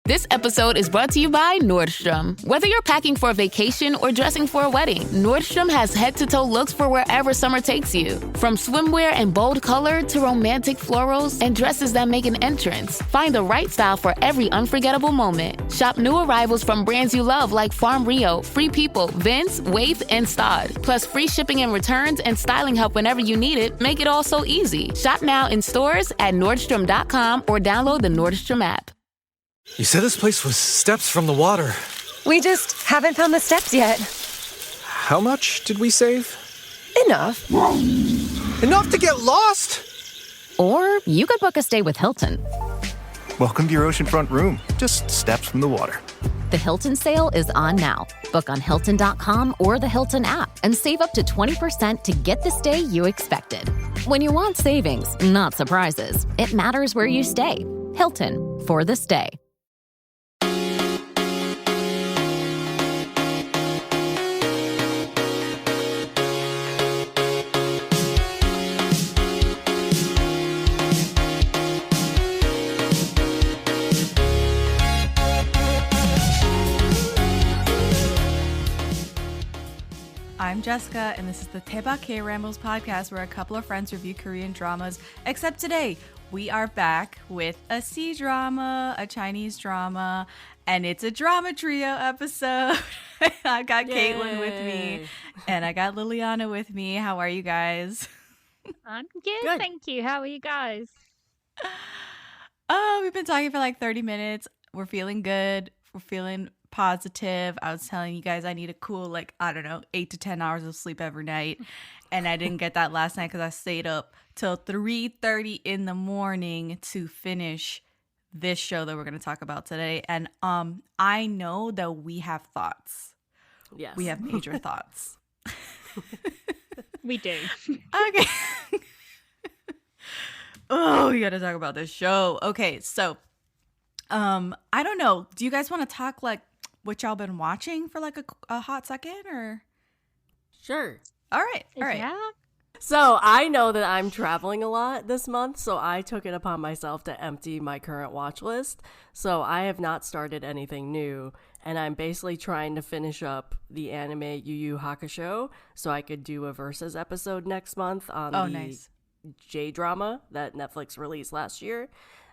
This episode is brought to you by Nordstrom. Whether you're packing for a vacation or dressing for a wedding, Nordstrom has head-to-toe looks for wherever summer takes you. From swimwear and bold color to romantic florals and dresses that make an entrance, find the right style for every unforgettable moment. Shop new arrivals from brands you love like Farm Rio, Free People, Vince, Wait, and Stod. Plus free shipping and returns and styling help whenever you need it make it all so easy. Shop now in stores at Nordstrom.com or download the Nordstrom app. You said this place was steps from the water. We just haven't found the steps yet. How much did we save? Enough. Enough to get lost? Or you could book a stay with Hilton. Welcome to your oceanfront room, just steps from the water. The Hilton sale is on now. Book on Hilton.com or the Hilton app and save up to 20% to get the stay you expected. When you want savings, not surprises, it matters where you stay. Hilton, for the stay. I'm Jessica, and this is the Daebak K-Rambles Podcast, where a couple of friends review Korean dramas. Except today, we are back with a C-drama, a Chinese drama, and it's a drama trio episode. I got Caitlin with me, and I got Liliana with me. How are you guys? I'm good, thank you. How are you guys? Oh, we've been talking for like 30 minutes. We're feeling good. We're feeling positive. I was telling you guys I need a cool 8 to 10 hours of sleep every night, and I didn't get that last night because I stayed up till 3:30 in the morning to finish this show that we're going to talk about today. And I know that we have thoughts. Yes, we have major thoughts. We do. Okay. Oh, we got to talk about this show. Okay, so I don't know, do you guys want to talk like what y'all been watching for like a hot second, or? Sure. All right. Yeah. So I know that I'm traveling a lot this month, so I took it upon myself to empty my current watch list. So I have not started anything new, and I'm basically trying to finish up the anime Yu Yu Hakusho so I could do a Versus episode next month on the J-drama that Netflix released last year.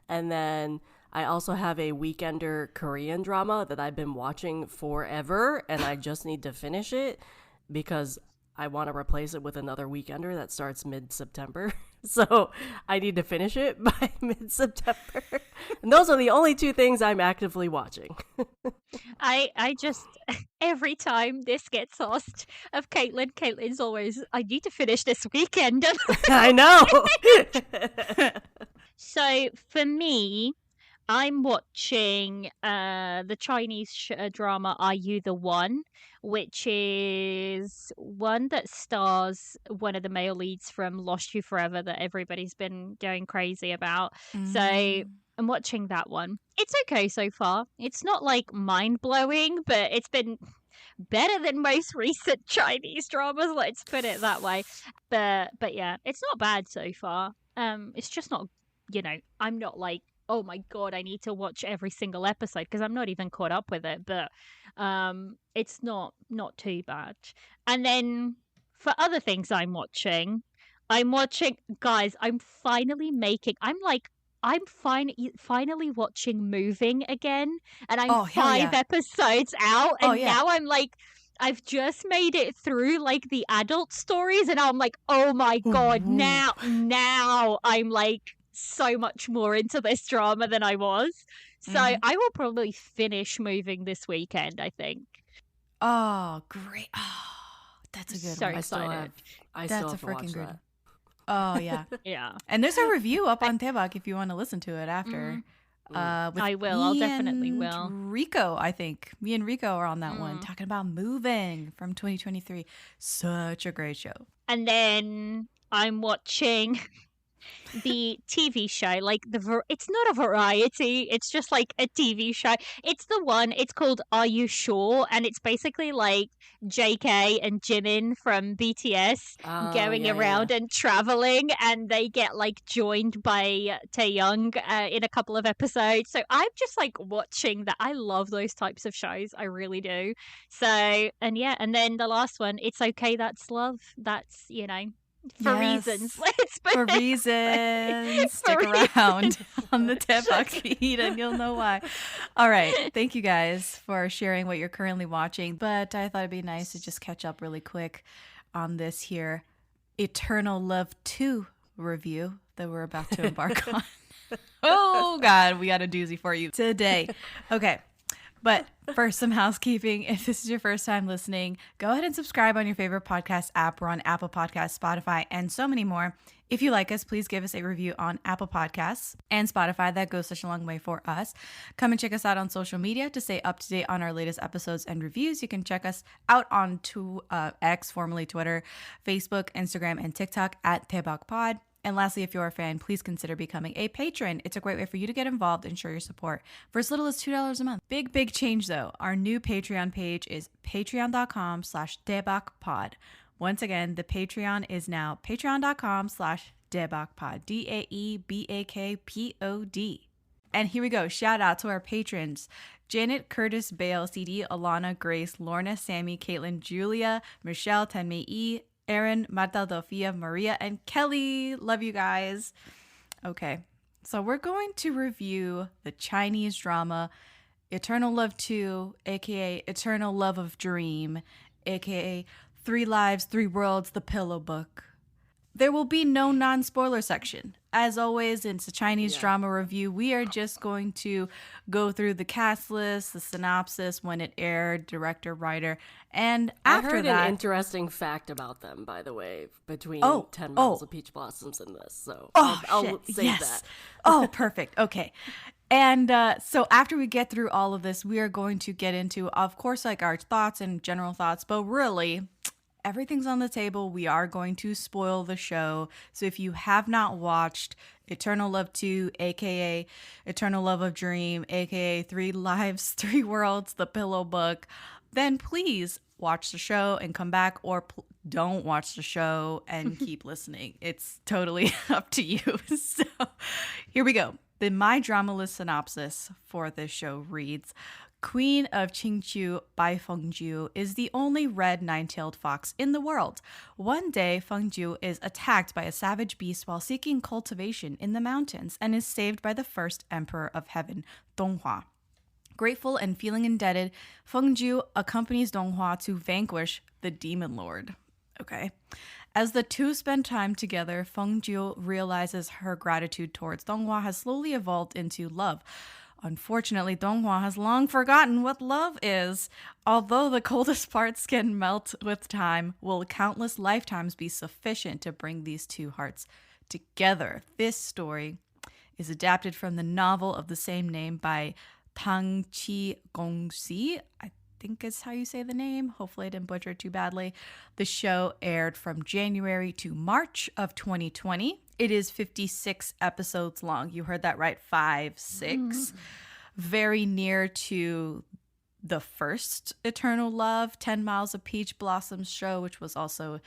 And then I also have a weekender Korean drama that I've been watching forever, and I just need to finish it because I want to replace it with another weekender that starts mid-September. So I need to finish it by mid-September. And those are the only two things I'm actively watching. I just, every time this gets asked of Caitlin's always, I need to finish this weekend. I know. So for me, I'm watching the Chinese drama Are You the One, which is one that stars one of the male leads from Lost You Forever that everybody's been going crazy about. So I'm watching that one. It's okay so far. It's not like mind-blowing, but it's been better than most recent Chinese dramas, let's put it that way. But yeah, it's not bad so far. It's just not, I'm not like, oh my god, I need to watch every single episode because I'm not even caught up with it. But it's not too bad. And then for other things I'm watching, guys, I'm finally watching Moving again, and I'm 5 episodes out, and now I'm like, I've just made it through like the adult stories, and I'm like, oh my god, now I'm like so much more into this drama than I was. So I will probably finish Moving this weekend, I think. Oh, great. Oh, that's a good so one. excited. I That's still a have to watch freaking good that. Oh, yeah. Yeah. And there's a review up on Daebak if you want to listen to it after. With I will. I'll definitely will. Rico, I think. Me and Rico are on that one, talking about Moving from 2023. Such a great show. And then I'm watching the TV show, like it's not a variety, it's just like a TV show. It's the one, it's called Are You Sure? And it's basically like JK and Jimin from BTS going around and traveling, and they get like joined by Taeyoung in a couple of episodes. So I'm just like watching that. I love those types of shows, I really do. So, and yeah, and then the last one, It's Okay, That's Love. That's, you know, for reasons. For reasons. Stick around on the Daebak feed and you'll know why. All right. Thank you guys for sharing what you're currently watching. But I thought it'd be nice to just catch up really quick on this here Eternal Love 2 review that we're about to embark on. Oh, God. We got a doozy for you today. Okay. But first, some housekeeping. If this is your first time listening, go ahead and subscribe on your favorite podcast app. We're on Apple Podcasts, Spotify, and so many more. If you like us, please give us a review on Apple Podcasts and Spotify. That goes such a long way for us. Come and check us out on social media to stay up to date on our latest episodes and reviews. You can check us out on X, formerly Twitter, Facebook, Instagram, and TikTok at Daebak Pod. And lastly, if you're a fan, please consider becoming a patron. It's a great way for you to get involved and show your support for as little as $2 a month. Big change though. Our new Patreon page is patreon.com/DaebakPod. Once again, the Patreon is now patreon.com/DaebakPod. DaebakPod. And here we go. Shout out to our patrons. Janet, Curtis, Bale, CD, Alana, Grace, Lorna, Sammy, Caitlin, Julia, Michelle, Tenmei E, Aaron, Marta, Delphia, Maria, and Kelly. Love you guys. Okay, so we're going to review the Chinese drama Eternal Love 2, aka Eternal Love of Dream, aka 3 Lives, 3 Worlds, The Pillow Book. There will be no non-spoiler section. As always, it's a Chinese drama review. We are just going to go through the cast list, the synopsis, when it aired, director, writer, and after I heard that, an interesting fact about them, by the way, between 10 Miles of Peach Blossoms and this. So I'll save that. Oh, perfect. Okay. And so after we get through all of this, we are going to get into, of course, like our thoughts and general thoughts, but really, everything's on the table. We are going to spoil the show. So if you have not watched Eternal Love 2, aka Eternal Love of Dream, aka 3 Lives, 3 Worlds, The Pillow Book, then please watch the show and come back, or don't watch the show and keep listening. It's totally up to you. So here we go. The My Drama List synopsis for this show reads, Queen of Qingqiu by Fengju is the only red 9-tailed fox in the world. One day, Fengju is attacked by a savage beast while seeking cultivation in the mountains and is saved by the first emperor of heaven, Donghua. Grateful and feeling indebted, Fengju accompanies Donghua to vanquish the demon lord. Okay. As the two spend time together, Fengju realizes her gratitude towards Donghua has slowly evolved into love. Unfortunately, Donghua has long forgotten what love is. Although the coldest parts can melt with time, will countless lifetimes be sufficient to bring these two hearts together? This story is adapted from the novel of the same name by Tang Chi Gongxi. I think is how you say the name. Hopefully I didn't butcher it too badly. The show aired from January to March of 2020. It is 56 episodes long. You heard that right, 5-6. Very near to the first Eternal Love, 10 Miles of Peach Blossoms show, which was also,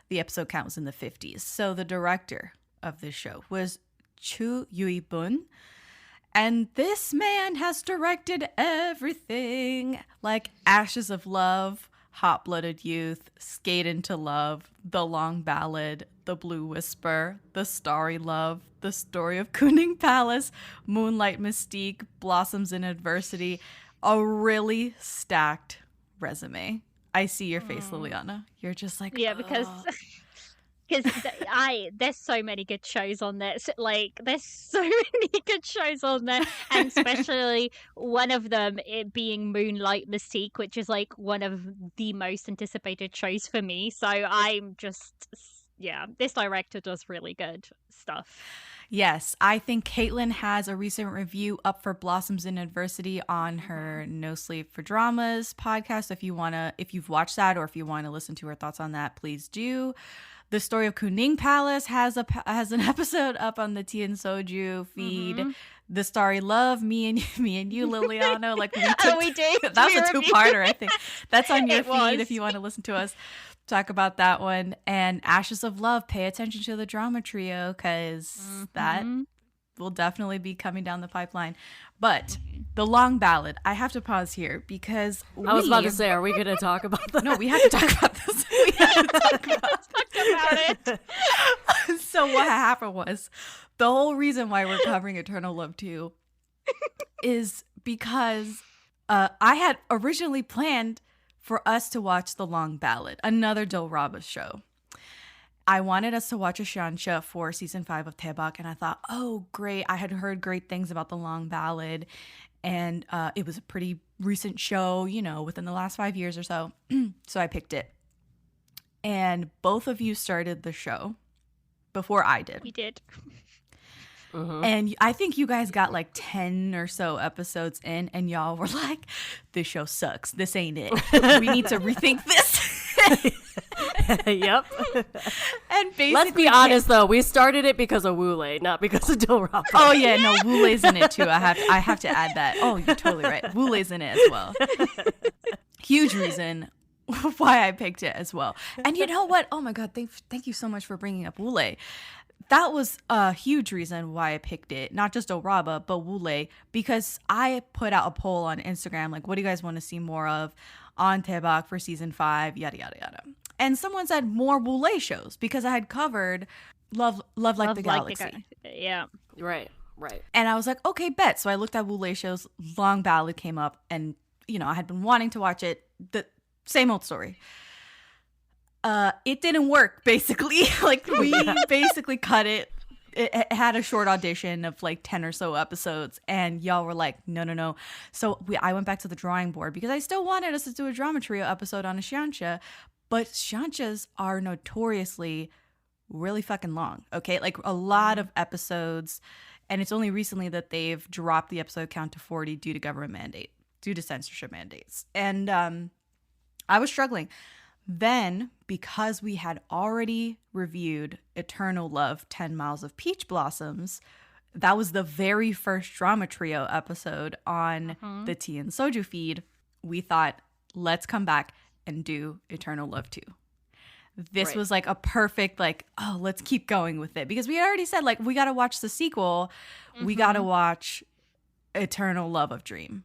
the episode count was in the 50s. So the director of this show was Chu Yui-bun. And this man has directed everything like Ashes of Love, Hot-Blooded Youth, Skate into Love, The Long Ballad, The Blue Whisper, The Starry Love, The Story of Kuning Palace, Moonlight Mystique, Blossoms in Adversity. A really stacked resume. I see your face, Liliana. You're just like, yeah, because there's so many good shows on there. There's so many good shows on there, and especially one of them it being Moonlight Mystique, which is like one of the most anticipated shows for me. So I'm just, this director does really good stuff. Yes, I think Caitlin has a recent review up for Blossoms in Adversity on her No Sleep for Dramas podcast. If you've watched that, or if you want to listen to her thoughts on that, please do. The story of Kuning Palace has an episode up on the Tea and Soju feed. Mm-hmm. The Starry Love, me and you, Liliana. Like We did. That was We a two-parter, I think. That's on your It feed was. if you want to listen to us talk about that one. And Ashes of Love, pay attention to the drama trio because that will definitely be coming down the pipeline. But the long ballad, I have to pause here because I was about to say, are we going to talk about that? No, we have to talk about this. We have to talk about it. So what happened was the whole reason why we're covering Eternal Love 2 is because I had originally planned for us to watch The Long Ballad, another Dilraba show. I wanted us to watch a Xianxia for season 5 of Daebak, and I thought, oh, great. I had heard great things about The Long Ballad, and it was a pretty recent show, you know, within the last 5 years or so. So I picked it. And both of you started the show before I did. We did. And I think you guys got like 10 or so episodes in, and y'all were like, this show sucks. This ain't it. We need to rethink this. Yep. And basically, Let's be honest, though. We started it because of Wule, not because of Dilraba. Oh, yeah. No, Wule's in it, too. I have to add that. Oh, you're totally right. Wule's in it as well. Huge reason why I picked it as well. And you know what? Oh, my God. Thank you so much for bringing up Wule. That was a huge reason why I picked it, not just Dilraba, but Wule, because I put out a poll on Instagram, like, what do you guys want to see more of on Daebak for season 5, yada, yada, yada. And someone said more Wule shows because I had covered Love Like the Galaxy. Yeah. Right. And I was like, okay, bet. So I looked at Wule shows, Long Ballad came up, and, you know, I had been wanting to watch it. The same old story. It didn't work, basically. Like, we basically cut it. It had a short audition of like 10 or so episodes, and y'all were like, no. So I went back to the drawing board because I still wanted us to do a drama trio episode on a Xianxia, but Xianxias are notoriously really fucking long, okay? Like a lot of episodes, and it's only recently that they've dropped the episode count to 40 due to censorship mandates. And I was struggling. Then, because we had already reviewed Eternal Love, 10 Miles of Peach Blossoms, that was the very first drama trio episode on the Tea and Soju feed. We thought, let's come back and do Eternal Love 2. This was like a perfect, like, oh, let's keep going with it. Because we had already said, like, we got to watch the sequel. We got to watch Eternal Love of Dream.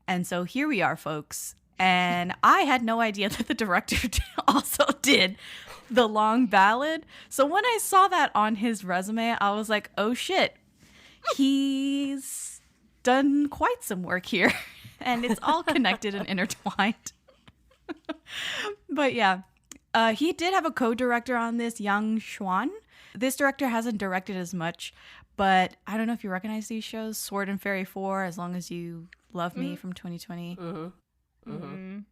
And so here we are, folks. And I had no idea that the director also did The Long Ballad. So when I saw that on his resume, I was like, oh shit, he's done quite some work here. And it's all connected and intertwined. But yeah, he did have a co-director on this, Yang Xuan. This director hasn't directed as much, but I don't know if you recognize these shows. Sword and Fairy 4, As Long As You Love Me from 2020.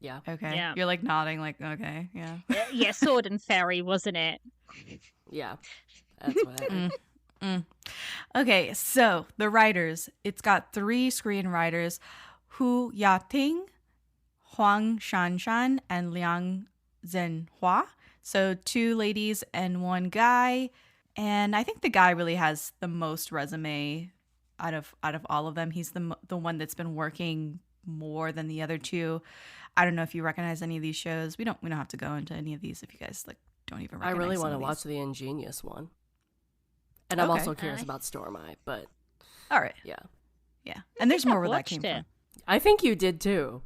Yeah. Okay. Yeah. You're like nodding, like, okay, yeah. Yeah, Sword and Fairy, wasn't it? Yeah. That's what happened. Okay, so the writers, it's got 3 screenwriters, Hu Yating, Huang Shanshan, and Liang Zhenhua. So 2 ladies and 1 guy. And I think the guy really has the most resume out of all of them. He's the one that's been working more than the other 2. I don't know if you recognize any of these shows. We don't have to go into any of these if you guys like don't even recognize. I really want to watch the Ingenious one. And I'm also curious about Stormeye, but all right. Yeah. And there's think more I've where that came watched from. it. I think you did too.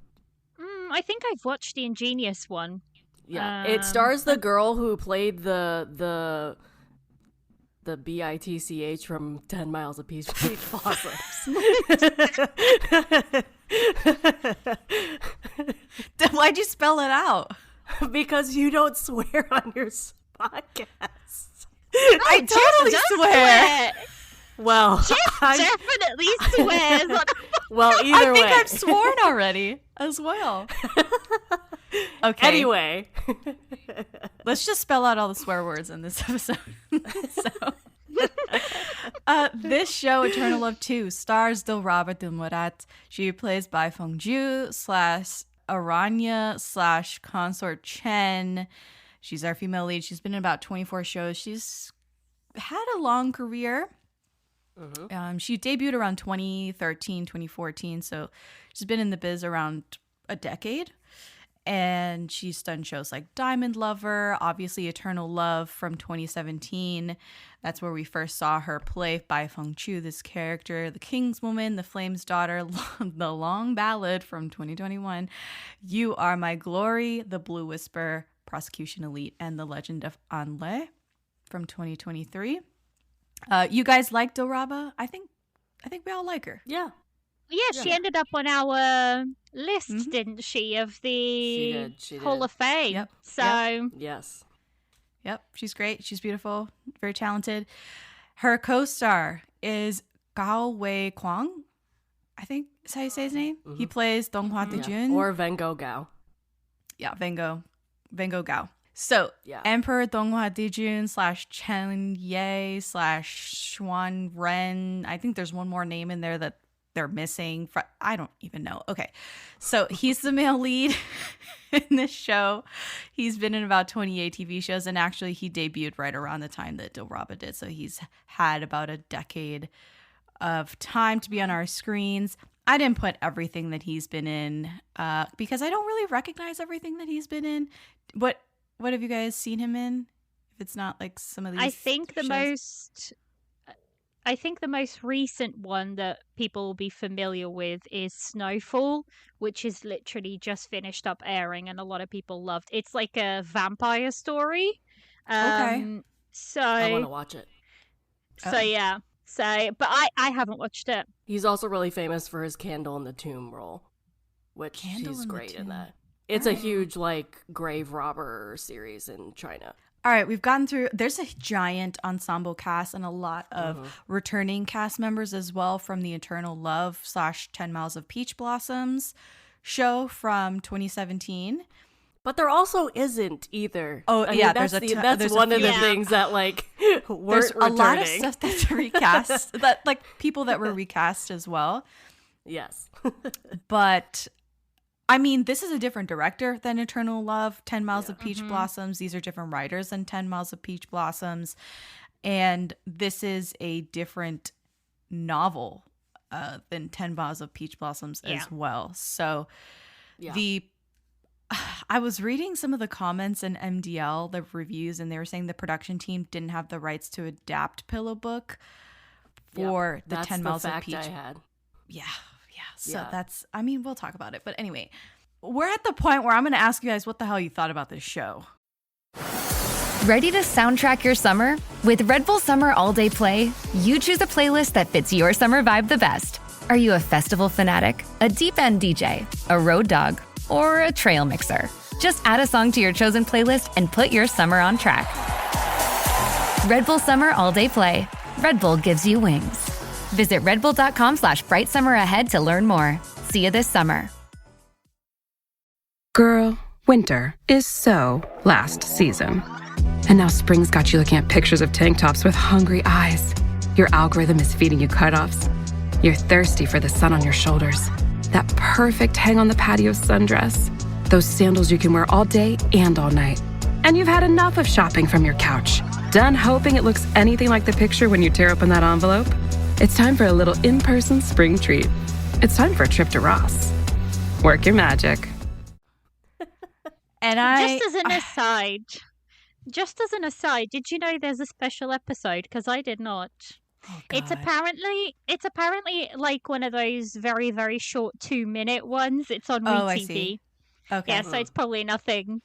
I think I've watched the Ingenious one. Yeah. It stars the girl who played the BITCH from 10 Miles of Peach Blossoms. Then why'd you spell it out? Because you don't swear on your podcast. I totally swear. Well, Definitely swears. well, either I think way. I've sworn already as well. Okay. Anyway. Let's just spell out all the swear words in this episode. This show, Eternal Love 2, stars Dilraba Dilmurat. She plays Bai Fengju / Aranya / Consort Chen. She's our female lead. She's been in about 24 shows. She's had a long career. She debuted around 2013, 2014. So she's been in the biz around a decade. And she's done shows like Diamond Lover, obviously Eternal Love from 2017. That's where we first saw her play Bai Feng Chu, this character, the King's Woman, the Flame's Daughter, the Long Ballad from 2021, You Are My Glory, The Blue Whisper, Prosecution Elite, and The Legend of Anle from 2023. You guys like Dilraba? I think we all like her. Yeah. Yeah, she ended up on our list, didn't she, of the She did. Hall of Fame. Yep. So, Yes. Yep, she's great. She's beautiful, very talented. Her co-star is Gao Wei Kwang. I think is how you say his name. He plays Donghua Dejun. Or Vengo Gao. Yeah, Vengo Gao. So, Emperor Donghua Dejun / Chen Ye / Xuan Ren. I think there's one more name in there that they're missing. I don't even know. Okay. So he's the male lead in this show. He's been in about 28 TV shows, and actually he debuted right around the time that Dilraba did. So he's had about a decade of time to be on our screens. I didn't put everything that he's been in because I don't really recognize everything that he's been in. What have you guys seen him in? If it's not like some of these I think shows? the most recent one that people will be familiar with is Snowfall, which is literally just finished up airing and a lot of people loved. It's like a vampire story. Okay. So I want to watch it. So yeah. So but I haven't watched it. He's also really famous for his Candle in the Tomb role, which he's great in that. It's a huge like grave robber series in China. All right, we've gotten through. There's a giant ensemble cast and a lot of returning cast members as well from the Eternal Love / 10 Miles of Peach Blossoms show from 2017. But there also isn't either. Oh, I yeah, mean, that's there's one of the things that like weren't there's a returning. lot of stuff that's recast, that like people that were recast as well. Yes. But I mean, this is a different director than Eternal Love, 10 Miles of Peach Blossoms. These are different writers than 10 Miles of Peach Blossoms. And this is a different novel than 10 Miles of Peach Blossoms as well. So I was reading some of the comments in MDL, the reviews, and they were saying the production team didn't have the rights to adapt Pillow Book for the 10 Miles of Peach. I had. Yeah. So that's, I mean, we'll talk about it. But anyway, we're at the point where I'm going to ask you guys what the hell you thought about this show. Ready to soundtrack your summer? With Red Bull Summer All Day Play, you choose a playlist that fits your summer vibe the best. Are you a festival fanatic, a deep end DJ, a road dog, or a trail mixer? Just add a song to your chosen playlist and put your summer on track. Red Bull Summer All Day Play. Red Bull gives you wings. Visit redbull.com/brightsummer ahead to learn more. See you this summer. Girl, winter is so last season. And now spring's got you looking at pictures of tank tops with hungry eyes. Your algorithm is feeding you cutoffs. You're thirsty for the sun on your shoulders. That perfect hang on the patio sundress. Those sandals you can wear all day and all night. And you've had enough of shopping from your couch. Done hoping it looks anything like the picture when you tear open that envelope? It's time for a little in-person spring treat. It's time for a trip to Ross. Work your magic. And just as an aside, did you know there's a special episode? Because I did not. Oh, it's apparently like one of those very, very short 2-minute ones. It's on Oh, I WeTV. see. Okay. Yeah, so it's probably nothing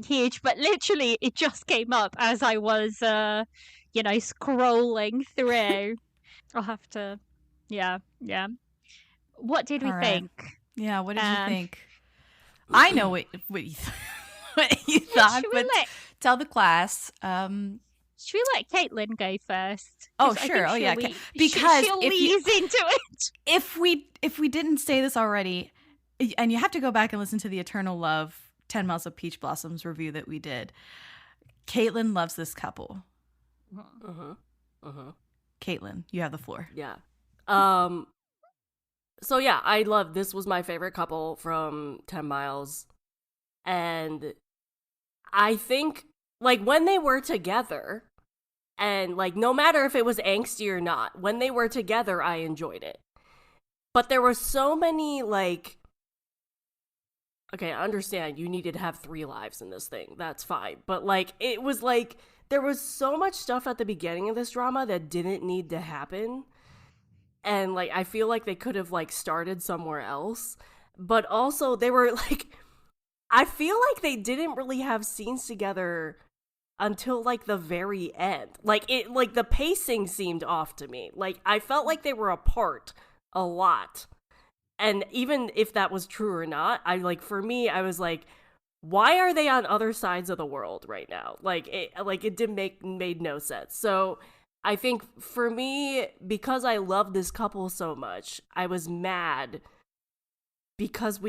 huge, but literally it just came up as I was, scrolling through. I'll have to, yeah. What did we think? Yeah, what did you think? I know what you, what you thought, but tell the class. Should we let Caitlin go first? Oh, sure. Oh, yeah. Because she'll ease into it. If we didn't say this already, and you have to go back and listen to the Eternal Love 10 Miles of Peach Blossoms review that we did, Caitlin loves this couple. Caitlin, you have the floor. Yeah. So yeah, I love, this was my favorite couple from 10 Miles. And I think like, when they were together, and, like, no matter if it was angsty or not, when they were together, I enjoyed it. But there were so many, like, okay, I understand you needed to have 3 lives in this thing. That's fine. But, like, it was, like, there was so much stuff at the beginning of this drama that didn't need to happen. And, like, I feel like they could have, like, started somewhere else. But also, they were, like, I feel like they didn't really have scenes together until, like, the very end. Like, the pacing seemed off to me. Like, I felt like they were apart a lot. And even if that was true or not, for me, I was like, why are they on other sides of the world right now? It made no sense. So I think for me, because I love this couple so much, I was mad because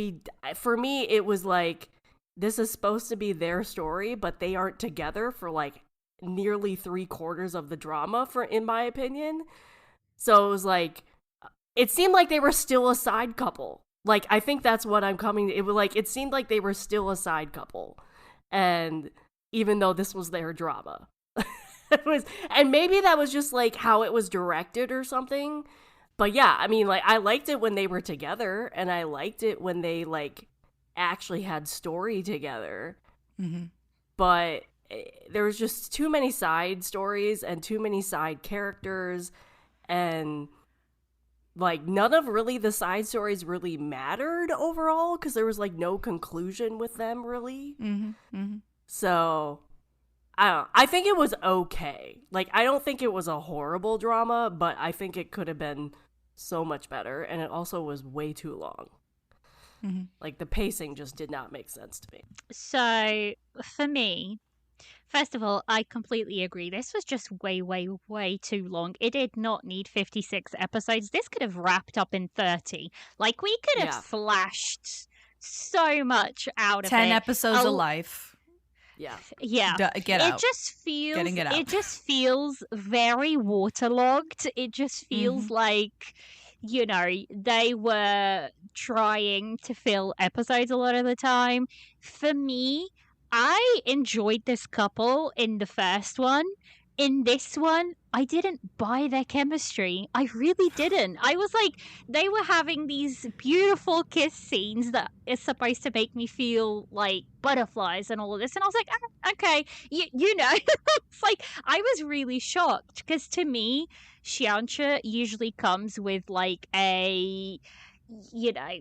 for me, it was like, this is supposed to be their story, but they aren't together for like nearly 3/4 of the drama, in my opinion. So it was like, it seemed like they were still a side couple. Like, I think that's what I'm coming to. It was like, it seemed like they were still a side couple. And even though this was their drama. And maybe that was just like how it was directed or something. But yeah, I mean, like, I liked it when they were together, and I liked it when they like actually had story together. Mm-hmm. But there was just too many side stories and too many side characters, and like, none of really the side stories really mattered overall, because there was like no conclusion with them really. Mm-hmm. Mm-hmm. So I don't know. I think it was okay. Like, I don't think it was a horrible drama, but I think it could have been so much better, and it also was way too long. Mm-hmm. Like, the pacing just did not make sense to me. So, for me, first of all, I completely agree. This was just way, way, way too long. It did not need 56 episodes. This could have wrapped up in 30. Like, we could have slashed so much out of it. 10 episodes of life. Yeah. Yeah. Get out. It just feels very waterlogged. It just feels like, you know, they were trying to fill episodes a lot of the time. For me, I enjoyed this couple in the first one. In this one, I didn't buy their chemistry. I really didn't. I was like, they were having these beautiful kiss scenes that is supposed to make me feel like butterflies and all of this. And I was like, okay, you know, it's like, I was really shocked because to me, Xianxia usually comes with like a, you know,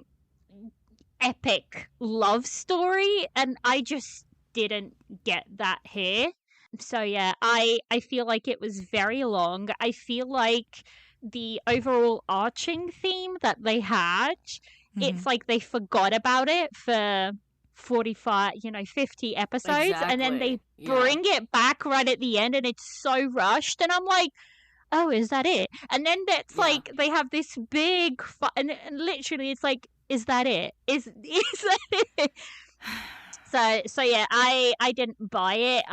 epic love story. And I just didn't get that here. So yeah, I feel like it was very long. I feel like the overall arching theme that they had, it's like they forgot about it for 45, 50 episodes. Exactly. And then they bring it back right at the end and it's so rushed. And I'm like, oh, is that it? And then it's like they have this big and literally it's like, is that it? Is that it? So yeah, I didn't buy it.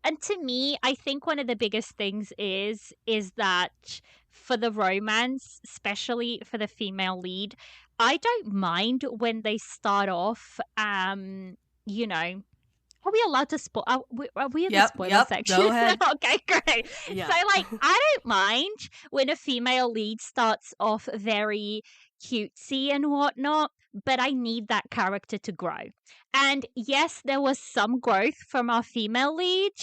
And to me, I think one of the biggest things is that for the romance, especially for the female lead, I don't mind when they start off, are we allowed to spoil? Are we in the spoiler section? Go ahead. Okay, great. Yeah. So, like, I don't mind when a female lead starts off very cutesy and whatnot, but I need that character to grow. And yes, there was some growth from our female lead,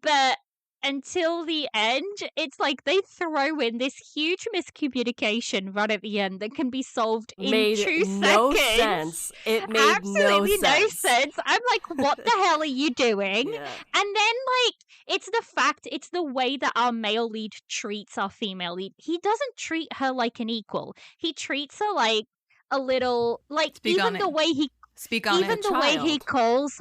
but until the end, it's like they throw in this huge miscommunication right at the end that can then solved in 2 seconds. It made absolutely no sense. I'm like, what the hell are you doing? Yeah. And then, like, it's the way that our male lead treats our female lead. He doesn't treat her like an equal. He treats her like a little, like, even the way he he calls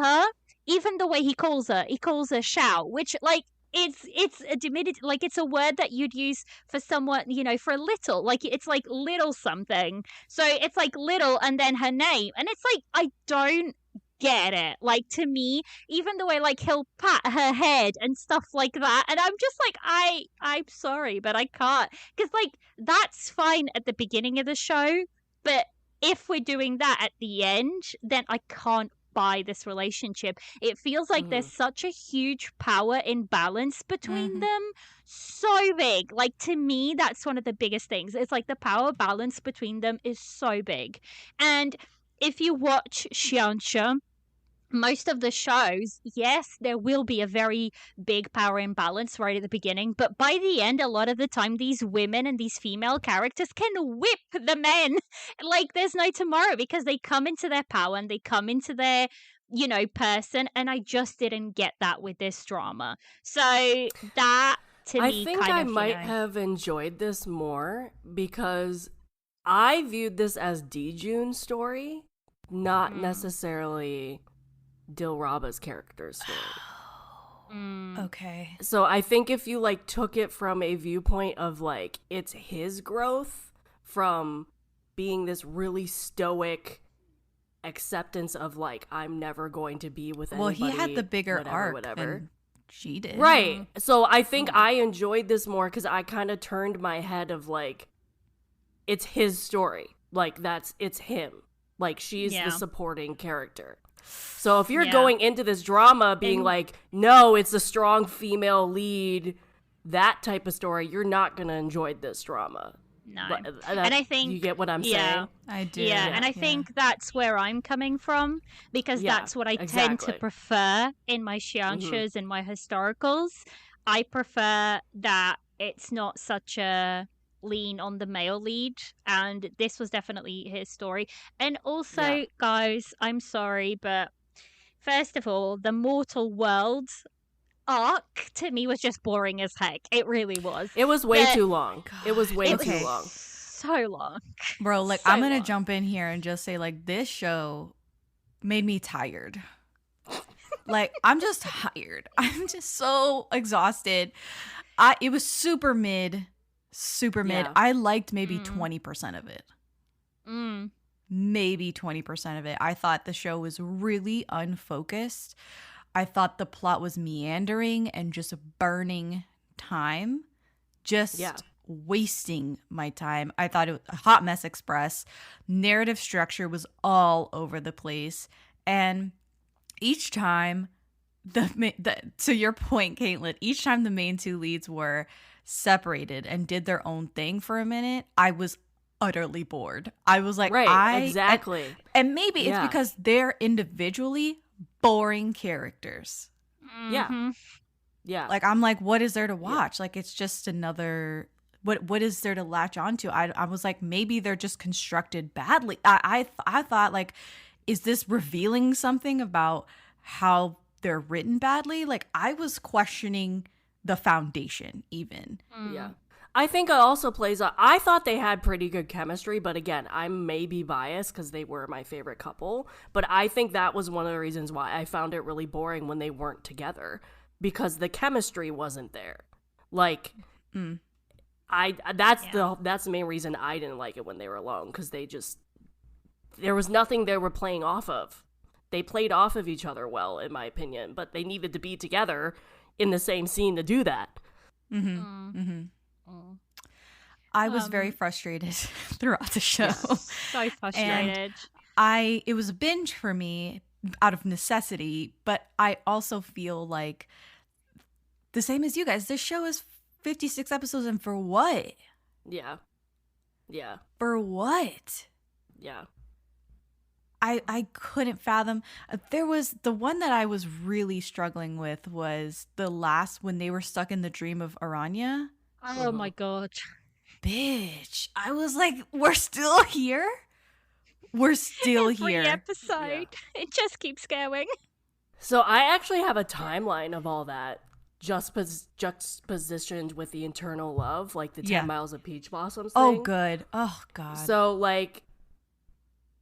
her, he calls her Shao, which, like, it's a diminutive, like, it's a word that you'd use for someone, for a little, like, it's like little something. So it's like little and then her name. And it's like, I don't get it. Like, to me, even the way, like, he'll pat her head and stuff like that. And I'm just like, I'm sorry, but I can't. Because, like, that's fine at the beginning of the show. But if we're doing that at the end, then I can't by this relationship. It feels like there's such a huge power imbalance between them. So big. Like, to me, that's one of the biggest things. It's like the power balance between them is so big. And if you watch Xianxia, most of the shows, yes, there will be a very big power imbalance right at the beginning, but by the end, a lot of the time, these women and these female characters can whip the men like there's no tomorrow, because they come into their power and they come into their, person, and I just didn't get that with this drama. So that, to me, I think I might have enjoyed this more because I viewed this as Deejun's story, not necessarily Dilraba's character story. Okay. So I think if you took it from a viewpoint of it's his growth from being this really stoic acceptance of I'm never going to be with anybody. Well, he had the bigger arc whatever. than she did. Right. So I think I enjoyed this more because I kind of turned my head of it's his story. It's him. She's the supporting character. So if you're going into this drama being no, it's a strong female lead, that type of story, you're not going to enjoy this drama. No. And I think you get what I'm saying. I do. Yeah, and I think that's where I'm coming from, because that's what I tend to prefer in my xianxias and my historicals. I prefer that it's not such a lean on the male lead, and this was definitely his story. And also, guys, I'm sorry, but first of all, the Mortal World arc to me was just boring as heck. It really was. It was way too long. It was way too long. So long. Bro, I'm going to jump in here and just say this show made me tired. I'm just tired. I'm just so exhausted. It was super mid. Yeah. I liked maybe 20% of it. Maybe 20% of it. I thought the show was really unfocused. I thought the plot was meandering and just burning time. Just wasting my time. I thought it was a hot mess express. Narrative structure was all over the place. And each time, to your point, Caitlin, each time the main two leads were separated and did their own thing for a minute, I was utterly bored. I was like, exactly. And maybe it's because they're individually boring characters. Yeah. I'm like, what is there to watch? It's just another. What is there to latch onto? I was like, maybe they're just constructed badly. I thought is this revealing something about how they're written badly? I was questioning the foundation even. Yeah. I think it also plays out. I thought they had pretty good chemistry, but again, I may be biased because they were my favorite couple. But I think that was one of the reasons why I found it really boring when they weren't together, because the chemistry wasn't there. That's the main reason I didn't like it when they were alone, because there was nothing they were playing off of. They played off of each other well, in my opinion, but they needed to be together in the same scene to do that. I was very frustrated throughout the show. So frustrated. And it was a binge for me out of necessity, but I also feel like the same as you guys. This show is 56 episodes, and for what? Yeah. For what? Yeah. I couldn't fathom. There was the one that I was really struggling with was the last, when they were stuck in the dream of Aranya. Oh my god. Bitch. I was like, we're still here? We're still here. Every episode. It just keeps going. So I actually have a timeline of all that juxtapositioned with the internal love, the 10 miles of peach blossoms thing. Oh, good. Oh, God. So,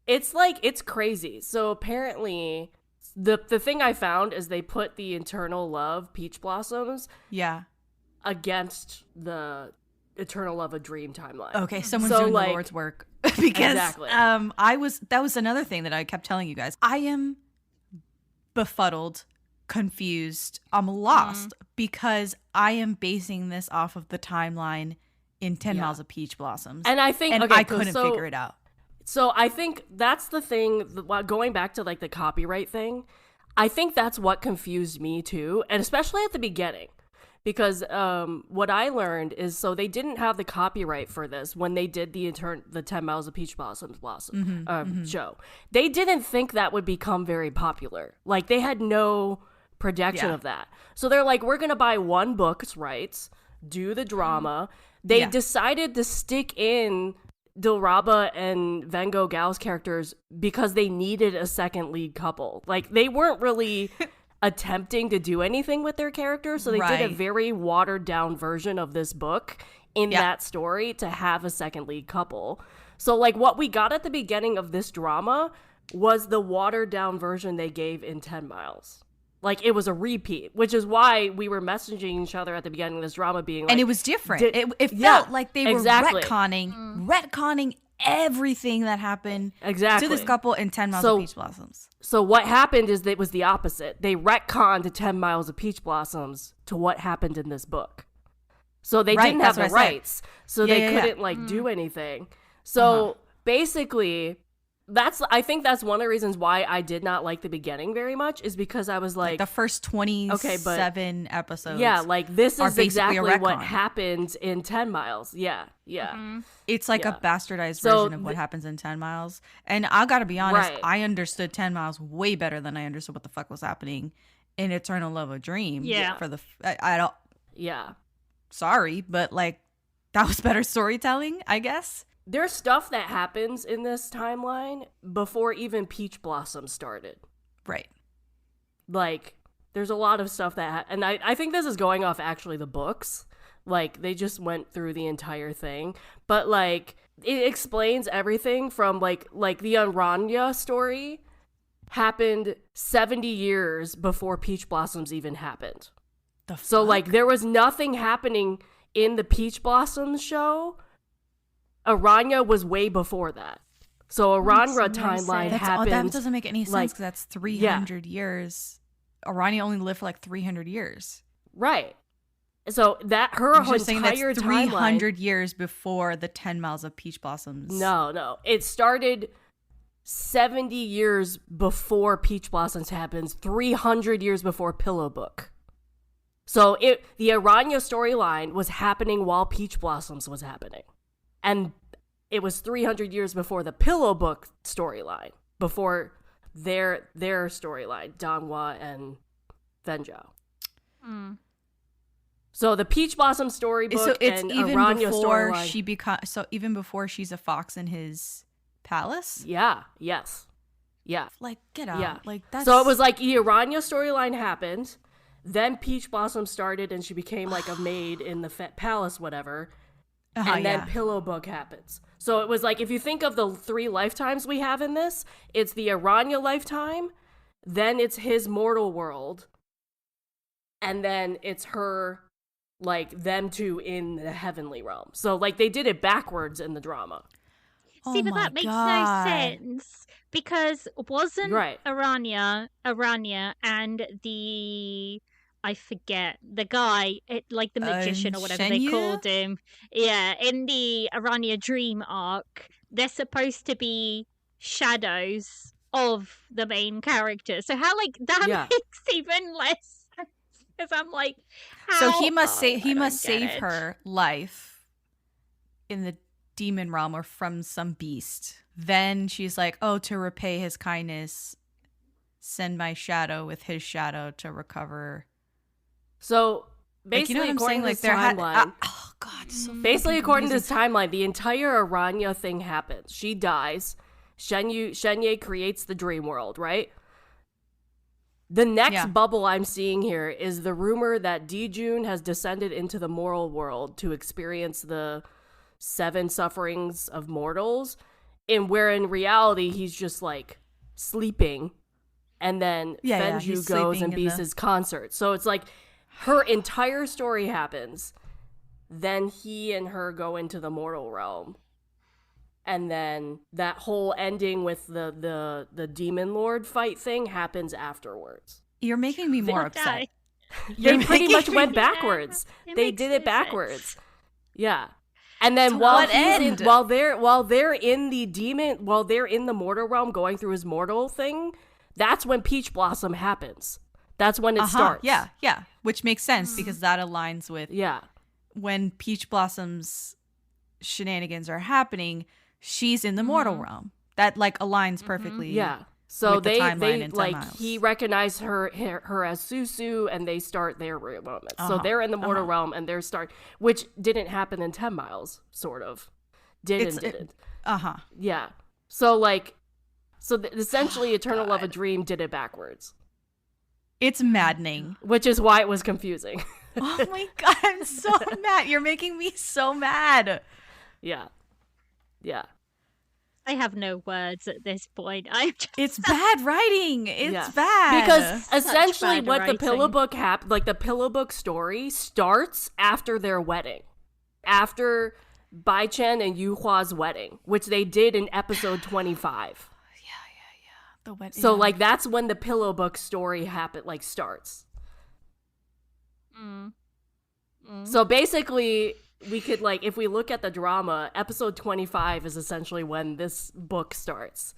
it's crazy. So apparently the thing I found is they put the internal love peach blossoms against the eternal love of dream timeline. Okay, someone's doing the Lord's work. Because exactly. That was another thing that I kept telling you guys. I am befuddled, confused, I'm lost because I am basing this off of the timeline in 10 Miles of Peach Blossoms. And I think I couldn't figure it out. So I think that's the thing, going back to like the copyright thing, I think that's what confused me too, and especially at the beginning. Because what I learned is, so they didn't have the copyright for this when they did the 10 Miles of Peach Blossoms show. They didn't think that would become very popular. Like, they had no projection of that. So they're like, we're going to buy one book's rights, do the drama. They decided to stick in Dilraba and Vengo Gal's characters because they needed a second lead couple. Like, they weren't really attempting to do anything with their characters, so they did a very watered down version of this book in that story to have a second lead couple. So like what we got at the beginning of this drama was the watered down version they gave in 10 Miles. Like, it was a repeat, which is why we were messaging each other at the beginning of this drama being like, and it was different. It felt like they were retconning everything that happened to this couple in 10 Miles of Peach Blossoms. So what happened is that it was the opposite. They retconned 10 Miles of Peach Blossoms to what happened in this book. So they didn't have the rights. So they couldn't do anything. So basically, I think that's one of the reasons why I did not like the beginning very much, is because I was like, the first 27 episodes. Yeah, like this is exactly what happened in 10 Miles. Yeah. It's like a bastardized version of what happens in 10 Miles. And I gotta be honest, I understood 10 Miles way better than I understood what the fuck was happening in Eternal Love of Dream. Yeah. I don't. Yeah. Sorry, but like, that was better storytelling, I guess. There's stuff that happens in this timeline before even Peach Blossom started. Right. Like, there's a lot of stuff that... and I think this is going off actually the books. Like, they just went through the entire thing. But, like, it explains everything from, like the Aranya story happened 70 years before Peach Blossoms even happened. So, like, there was nothing happening in the Peach Blossoms show. Aranya was way before that. So Aranya timeline happened. That doesn't make any sense because that's 300 years. Aranya only lived for like 300 years. Right. So that her entire that's 300 years before the 10 Miles of Peach Blossoms. No. It started 70 years before Peach Blossoms happens, 300 years before Pillow Book. So the Aranya storyline was happening while Peach Blossoms was happening. And it was 300 years before the Pillow Book storyline, before their storyline, Donghua and Venjo. So the Peach Blossom storybook and Aranya storyline. So even before she's a fox in his palace? Yeah. Yes. Yeah. Like, get out. Yeah. Like, that's... So it was like the Aranya storyline happened, then Peach Blossom started and she became like a maid in the palace, whatever. And then Pillow Book happens. So it was like, if you think of the 3 lifetimes we have in this, it's the Aranya lifetime, then it's his mortal world, and then it's her, like, them two in the heavenly realm. So, like, they did it backwards in the drama. See, but that makes no sense, because wasn't Aranya and the... I forget the guy, like the magician or whatever they called him. Yeah, in the Aranya Dream arc, they're supposed to be shadows of the main character. So how, like, that makes even less sense. Because I'm like, how? So he must save her life in the demon realm or from some beast. Then she's like, oh, to repay his kindness, send my shadow with his shadow to recover. So basically, according to this timeline, basically according to this timeline, the entire Aranya thing happens. She dies. Shenye creates the dream world, right? The next bubble I'm seeing here is the rumor that Dijun has descended into the moral world to experience the 7 sufferings of mortals, and where in reality he's just like sleeping, and then Venju goes and beats his concert. So it's like, her entire story happens, then he and her go into the mortal realm, and then that whole ending with the demon lord fight thing happens afterwards. You're making me more upset. They pretty much went backwards. They did it backwards. Yeah. And then To while what end? while they're in the mortal realm going through his mortal thing, that's when Peach Blossom happens. That's when it starts. Yeah. Which makes sense because that aligns with when Peach Blossom's shenanigans are happening, she's in the mortal realm. That like aligns perfectly. Yeah. So with the they timeline in 10 like miles. he recognized her as Susu, and they start their moment. So they're in the mortal realm, and they're which didn't happen in 10 miles, sort of. Didn't. Yeah. So essentially, Eternal Love a Dream did it backwards. It's maddening. Which is why it was confusing. Oh my god, I'm so mad. You're making me so mad. Yeah. I have no words at this point. It's bad writing. It's bad. Because essentially bad what writing. the Pillow Book the Pillow Book story starts after their wedding. After Bai Chen and Yu Hua's wedding, which they did in episode 25. The wedding. So that's when the Pillow Book story starts. So basically, we could if we look at the drama, episode 25 is essentially when this book starts.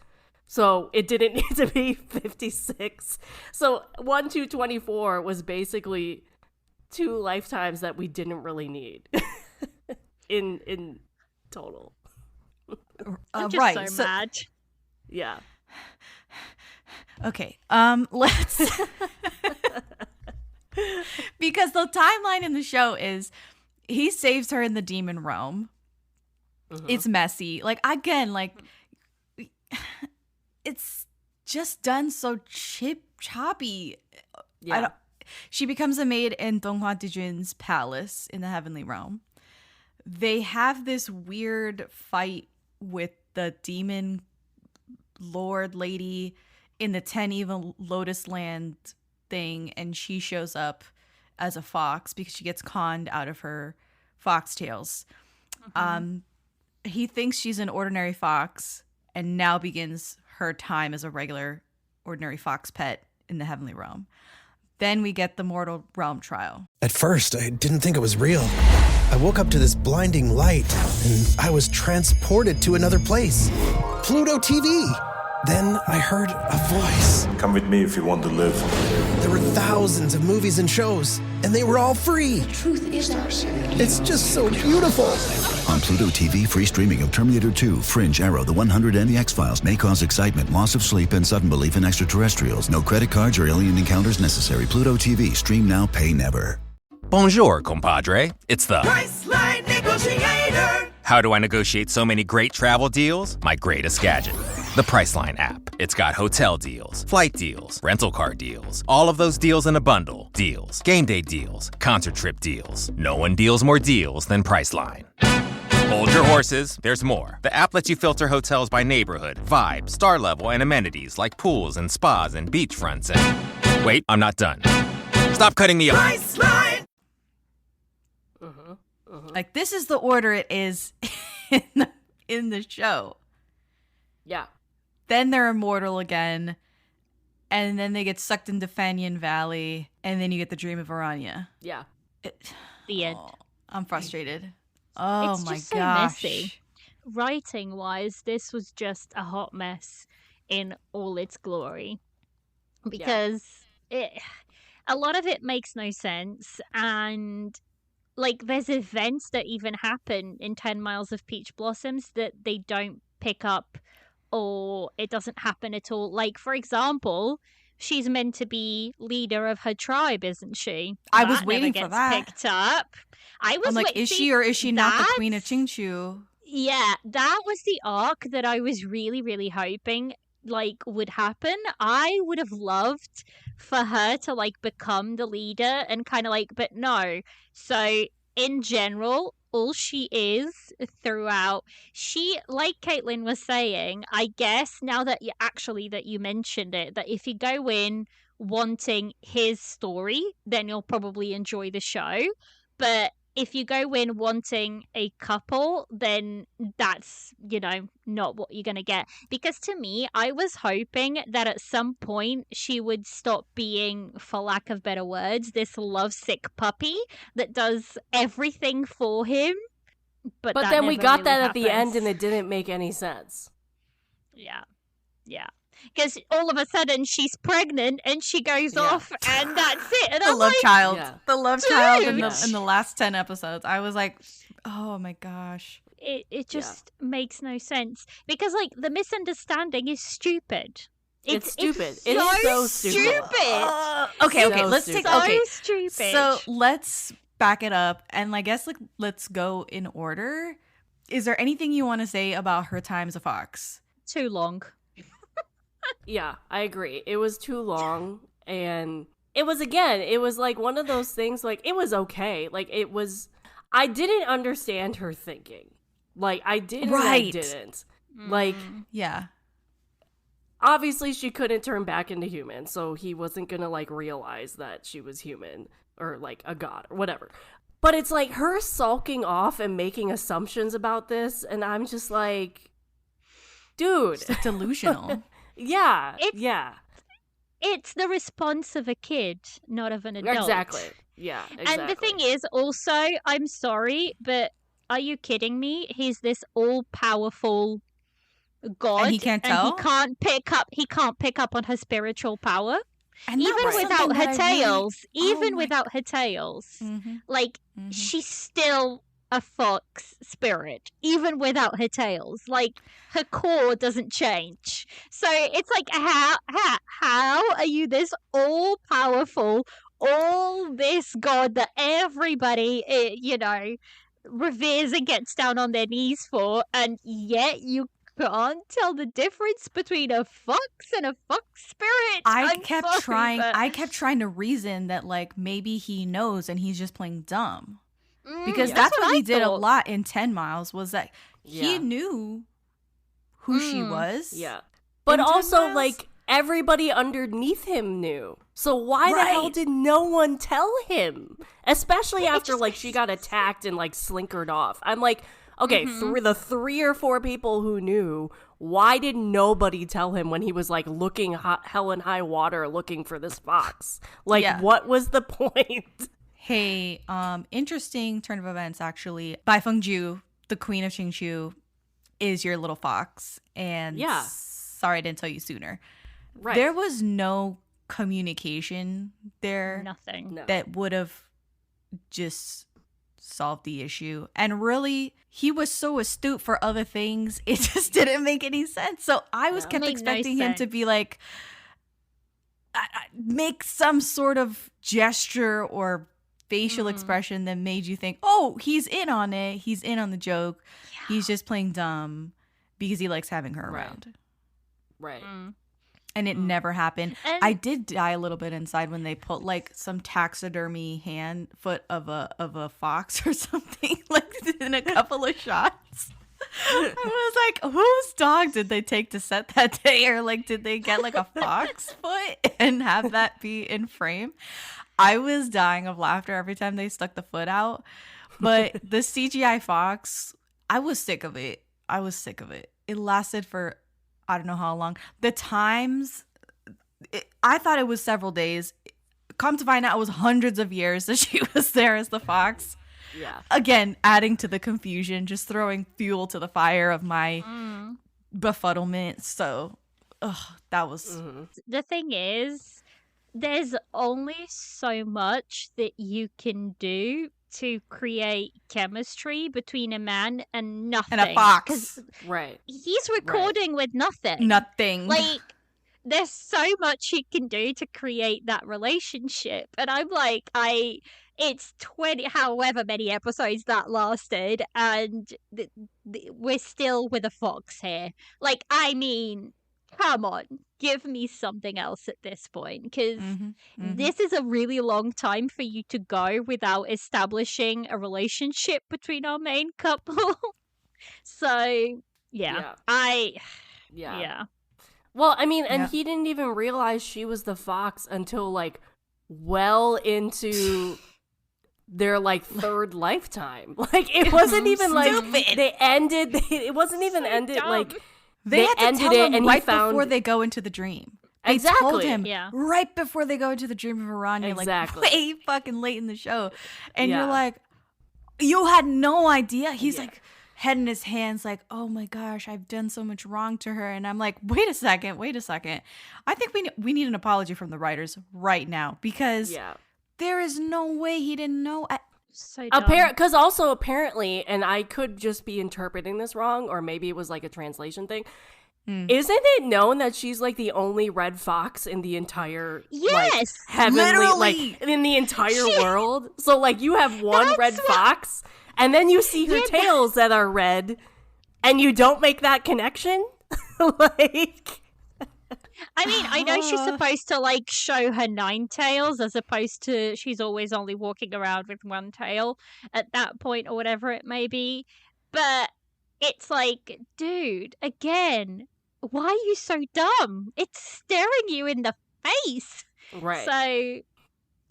So it didn't need to be 56. So 1 to 24 was basically 2 lifetimes that we didn't really need in total. I'm just so mad. Yeah. Okay. Let's because the timeline in the show is he saves her in the demon realm. It's messy. It's just done so choppy. Yeah. She becomes a maid in Donghua Dijun's palace in the heavenly realm. They have this weird fight with the demon lord lady in the 10 Evil Lotus Land thing, and she shows up as a fox because she gets conned out of her foxtails. He thinks she's an ordinary fox and now begins her time as a regular ordinary fox pet in the heavenly realm. Then we get the mortal realm trial. At first, I didn't think it was real. I woke up to this blinding light, and I was transported to another place. Pluto TV. Then I heard a voice. Come with me if you want to live. There were thousands of movies and shows, and they were all free. The truth is ours. It's just so beautiful. On Pluto TV, free streaming of Terminator 2, Fringe, Arrow, The 100, and The X-Files may cause excitement, loss of sleep, and sudden belief in extraterrestrials. No credit cards or alien encounters necessary. Pluto TV. Stream now, pay never. Bonjour, compadre. It's the Priceline Negotiator. How do I negotiate so many great travel deals? My greatest gadget. The Priceline app. It's got hotel deals, flight deals, rental car deals, all of those deals in a bundle. Deals, game day deals, concert trip deals. No one deals more deals than Priceline. Hold your horses, there's more. The app lets you filter hotels by neighborhood, vibe, star level, and amenities like pools and spas and beachfronts and... Wait, I'm not done. Stop cutting me off. Priceline! Like, this is the order it is in the show. Yeah. Then they're immortal again, and then they get sucked into Fanyan Valley, and then you get the Dream of Aranya. Yeah. The end. I'm frustrated. Oh it's my just so gosh. messy. Writing wise, this was just a hot mess in all its glory. Because a lot of it makes no sense, and there's events that even happen in 10 Miles of Peach Blossoms that they don't pick up, or it doesn't happen at all. For example, she's meant to be leader of her tribe, isn't she? I was That waiting never for gets that. Picked up. I'm like, is she or is she not the Queen of Qingqiu? Yeah, that was the arc that I was really, really hoping would happen. I would have loved for her to become the leader and kind of but no. So in general, all she is throughout, she, like Caitlin was saying, I guess now that you mentioned it, that if you go in wanting his story, then you'll probably enjoy the show. But if you go in wanting a couple, then that's, not what you're going to get. Because to me, I was hoping that at some point she would stop being, for lack of better words, this lovesick puppy that does everything for him. But then we never got really that at the end happens. and it didn't make any sense. Yeah. Because all of a sudden she's pregnant and she goes off and that's it. And The I'm love like, child. The love child in dude. the last 10 episodes. I was like, oh my gosh. It just makes no sense. Because, like, the misunderstanding is stupid. It's stupid. It's It so is so stupid. Okay, So let's stupid. take okay. stupid. So let's back it up and I guess like let's go in order. Is there anything you want to say about her time as a fox? Too long. Yeah, I agree. It was too long, and it was like one of those things, like, it was okay. Like, I didn't understand her thinking. Like, I did and I didn't. Like, yeah. Obviously, she couldn't turn back into human, so he wasn't gonna, like, realize that she was human, or, like, a god, or whatever. But it's, like, her sulking off and making assumptions about this, and I'm just like, dude. It's delusional. Yeah. It's the response of a kid, not of an adult. Exactly. Yeah, exactly. And the thing is, also, I'm sorry, but are you kidding me? He's this all-powerful god, And he can't tell? he can't pick up on her spiritual power. And even without her tails, without her tails, like, she's still a fox spirit, even without her tails. Like, her core doesn't change. So it's like, how are you this all-powerful, all this god that everybody, reveres and gets down on their knees for, and yet you can't tell the difference between a fox and a fox spirit? I I'm kept sorry, trying to reason that like maybe he knows and he's just playing dumb. Because that's that's what what I he did a thought. lot in 10 Miles was that he Yeah. knew who she was. Yeah. But in 10 also, Miles. like, everybody underneath him knew. So why the hell did no one tell him? Especially after, like, she got attacked and, like, slinkered off. I'm like, okay, the 3 or 4 people who knew, why did nobody tell him when he was, like, looking hell and high water looking for this fox? Like, what was the point? Hey, interesting turn of events, actually. Bai Fengju, the queen of Qingqiu, is your little fox. And sorry I didn't tell you sooner. Right. There was no communication there. Nothing. That would have just solved the issue. And really, he was so astute for other things, it just didn't make any sense. So I was kept Made no expecting him to sense. be like, make some sort of gesture or facial expression that made you think, oh, he's in on it. He's in on the joke. Yeah. He's just playing dumb because he likes having her around. Right. And it never happened. And- I did die a little bit inside when they put like some taxidermy foot of a fox or something like in a couple of shots. I was like, whose dog did they take to set that day? Or like, did they get like a fox foot and have that be in frame? I was dying of laughter every time they stuck the foot out. But the CGI fox, I was sick of it. It lasted for I don't know how long. The times, I thought it was several days. Come to find out, it was hundreds of years that she was there as the fox. Yeah. Again, adding to the confusion, just throwing fuel to the fire of my befuddlement. So, that was... The thing is, there's only so much that you can do to create chemistry between a man and nothing. And a fox. 'Cause Right. he's recording with nothing. Nothing. Like, there's so much you can do to create that relationship. And I'm like, it's 20, however many episodes that lasted, and we're still with a fox here. Like, I mean, come on, give me something else at this point, because this is a really long time for you to go without establishing a relationship between our main couple. So, yeah. Well, I mean, and he didn't even realize she was the fox until, like, well into their, like, third lifetime. Like, it wasn't even, like, they ended, it wasn't even ended, dumb. like, They had to ended tell it him and right he found... before they go into the dream. They Exactly. told him Yeah. right before they go into the dream of Aranya, Exactly. like way fucking late in the show. And you're like, You had no idea. He's like head in his hands like, oh my gosh, I've done so much wrong to her. And I'm like, wait a second. I think we need an apology from the writers right now, because there is no way he didn't know. So dumb. Because also apparently, and I could just be interpreting this wrong, or maybe it was like a translation thing. Isn't it known that she's like the only red fox in the entire like, heavenly, like in the entire world? So like you have one red fox, and then you see her tails that are red, and you don't make that connection? Like, I mean, I know she's supposed to like show her 9 tails, as opposed to she's always only walking around with 1 tail at that point, or whatever it may be. But it's like, dude, again, why are you so dumb? It's staring you in the face. Right. So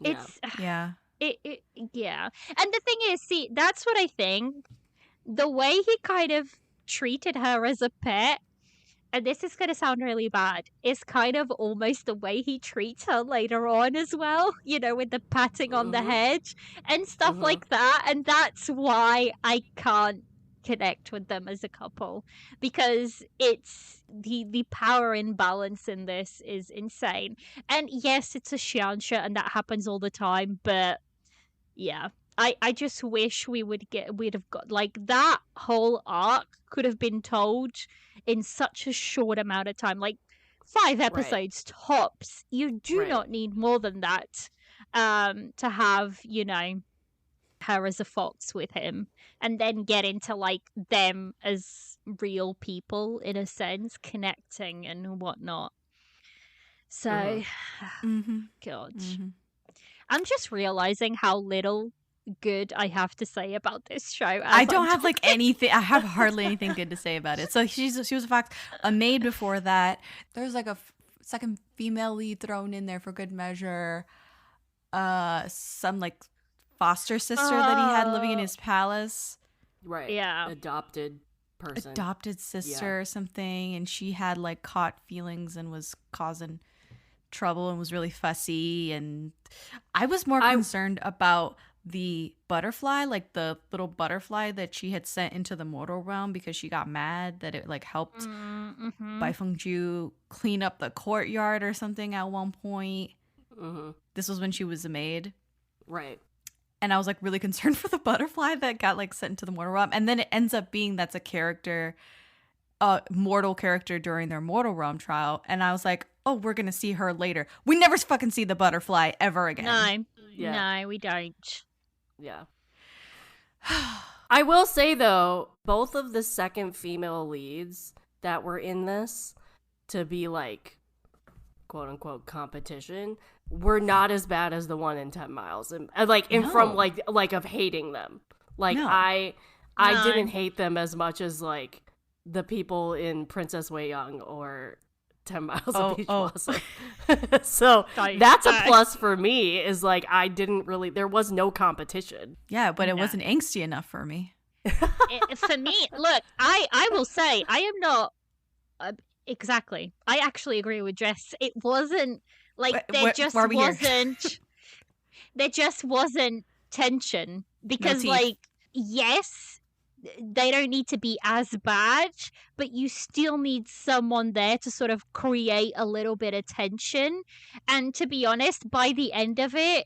it's yeah. And the thing is, see, that's what I think. The way he kind of treated her as a pet, and this is going to sound really bad, is kind of almost the way he treats her later on as well, you know, with the patting on the head and stuff like that. And that's why I can't connect with them as a couple, because it's the power imbalance in this is insane. And yes, it's a xianxia and that happens all the time, but yeah, I just wish we'd have got like that whole arc could have been told in such a short amount of time, like 5 episodes tops. You do not need more than that to have, you know, her as a fox with him, and then get into like them as real people in a sense, connecting and whatnot. So God, I'm just realizing how little good I have to say about this show. I don't have like anything. I have hardly anything good to say about it. So she was a fox, a maid before that. There's like a second female lead thrown in there for good measure. Some like foster sister that he had living in his palace. Right. Yeah. Adopted person. Adopted sister or something. And she had like caught feelings and was causing trouble and was really fussy. And I was more concerned about the butterfly, like the little butterfly that she had sent into the mortal realm because she got mad that it like helped Bai Fengju clean up the courtyard or something at one point. This was when she was a maid. Right. And I was like really concerned for the butterfly that got like sent into the mortal realm. And then it ends up being that's a character, mortal character during their mortal realm trial. And I was like, oh, we're going to see her later. We never fucking see the butterfly ever again. No, we don't. Yeah. I will say though, both of the second female leads that were in this to be like quote unquote competition were not as bad as the one in 10 Miles. And like from like of hating them. Like I didn't hate them as much as like the people in Princess Wei Young or 10 Miles of Beach Blossom. So that's a plus for me, is like I didn't really, there was no competition. Yeah, but it wasn't angsty enough for me. For me, look, I will say I am not exactly. I actually agree with Jess. It wasn't like there just wasn't tension, because like yes, they don't need to be as bad, but you still need someone there to sort of create a little bit of tension. And to be honest, by the end of it,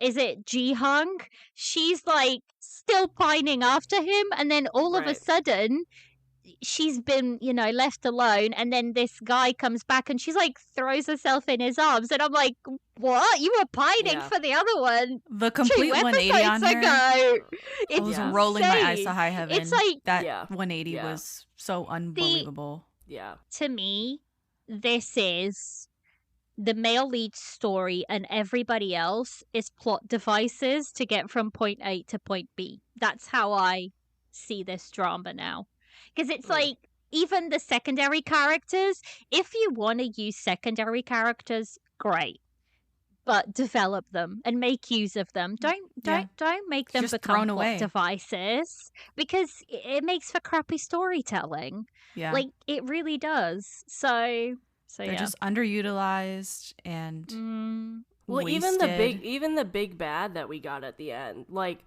is it Ji-hung? She's like still pining after him, and then all of a sudden she's been, you know, left alone, and then this guy comes back and she's like throws herself in his arms, and I'm like, what? You were pining for the other one the complete 180 on her ago. I was rolling my eyes to high heaven. It's like that 180 was so unbelievable. To me, this is the male lead story, and everybody else is plot devices to get from point A to point B. That's how I see this drama now. Because it's like, even the secondary characters, if you want to use secondary characters, great. But develop them and make use of them. Don't make them just become thrown away. plot devices, because it makes for crappy storytelling. Yeah. Like, it really does. So they're just underutilized and well, wasted. even the big bad that we got at the end, like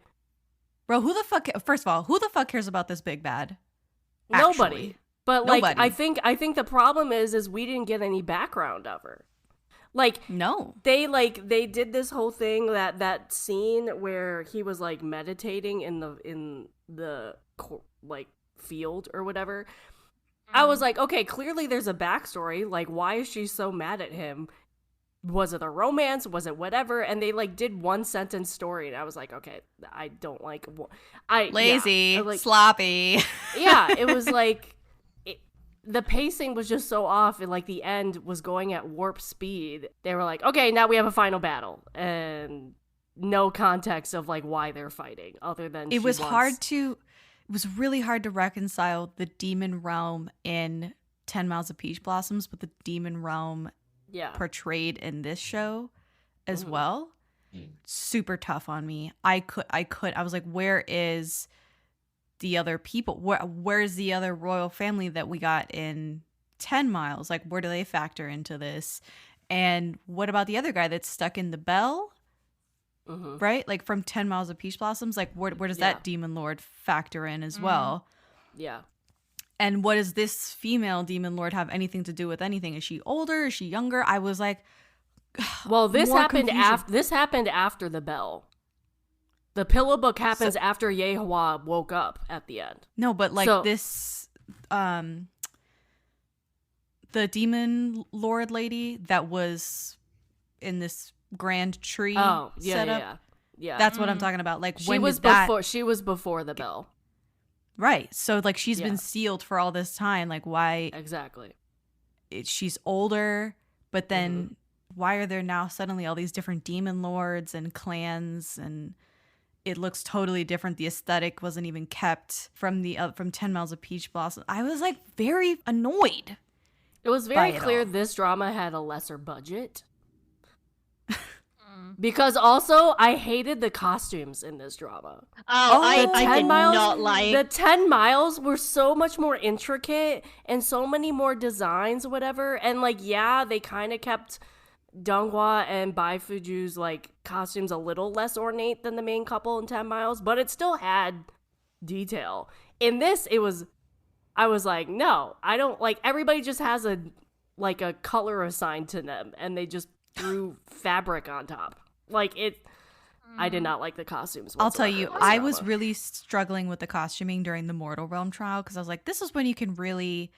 Bro, first of all, who the fuck cares about this big bad? Nobody. Actually. But like, Nobody. I think the problem is we didn't get any background of her. Like, no, they did this whole thing, that scene where he was like meditating in the like field or whatever. I was like, okay, clearly there's a backstory. Like, why is she so mad at him? Was it a romance? Was it whatever? And they like did one sentence story, and I was like, okay, I don't like. Lazy, like, sloppy. Yeah, it was like the pacing was just so off, and like the end was going at warp speed. They were like, okay, now we have a final battle, and no context of like why they're fighting, other than It was really hard to reconcile the demon realm in 10 Miles of Peach Blossoms with the demon realm portrayed in this show as well. Super tough on me. I was like, where is the other people? Where's the other royal family that we got in 10 Miles? Like, where do they factor into this? And what about the other guy that's stuck in the bell? Right? Like from 10 Miles of Peach Blossoms, like where does that demon lord factor in as well? Yeah. And what does this female demon lord have anything to do with anything? Is she older? Is she younger? I was like, well, this happened after the bell. The pillow book happens after Yehua woke up at the end. No, but like this, the demon lord lady that was in this grand tree setup. Yeah. That's what I'm talking about. Like she was before the bell. Right. So like she's been sealed for all this time. Like why? Exactly. She's older, but then why are there now suddenly all these different demon lords and clans, and it looks totally different. The aesthetic wasn't even kept from 10 Miles of Peach Blossom. I was like very annoyed. It was very clear this drama had a lesser budget. Because also, I hated the costumes in this drama. I did not like... The 10 Miles were so much more intricate and so many more designs, whatever. And, like, yeah, they kind of kept Donghua and Bai Fuju's, like, costumes a little less ornate than the main couple in 10 Miles, but it still had detail. In this, I was like, no, I don't... Like, everybody just has a color assigned to them, and they just threw fabric on top. Like I did not like the costumes. I'll tell you, I was really struggling with the costuming during the Mortal Realm trial because I was like, this is when you can really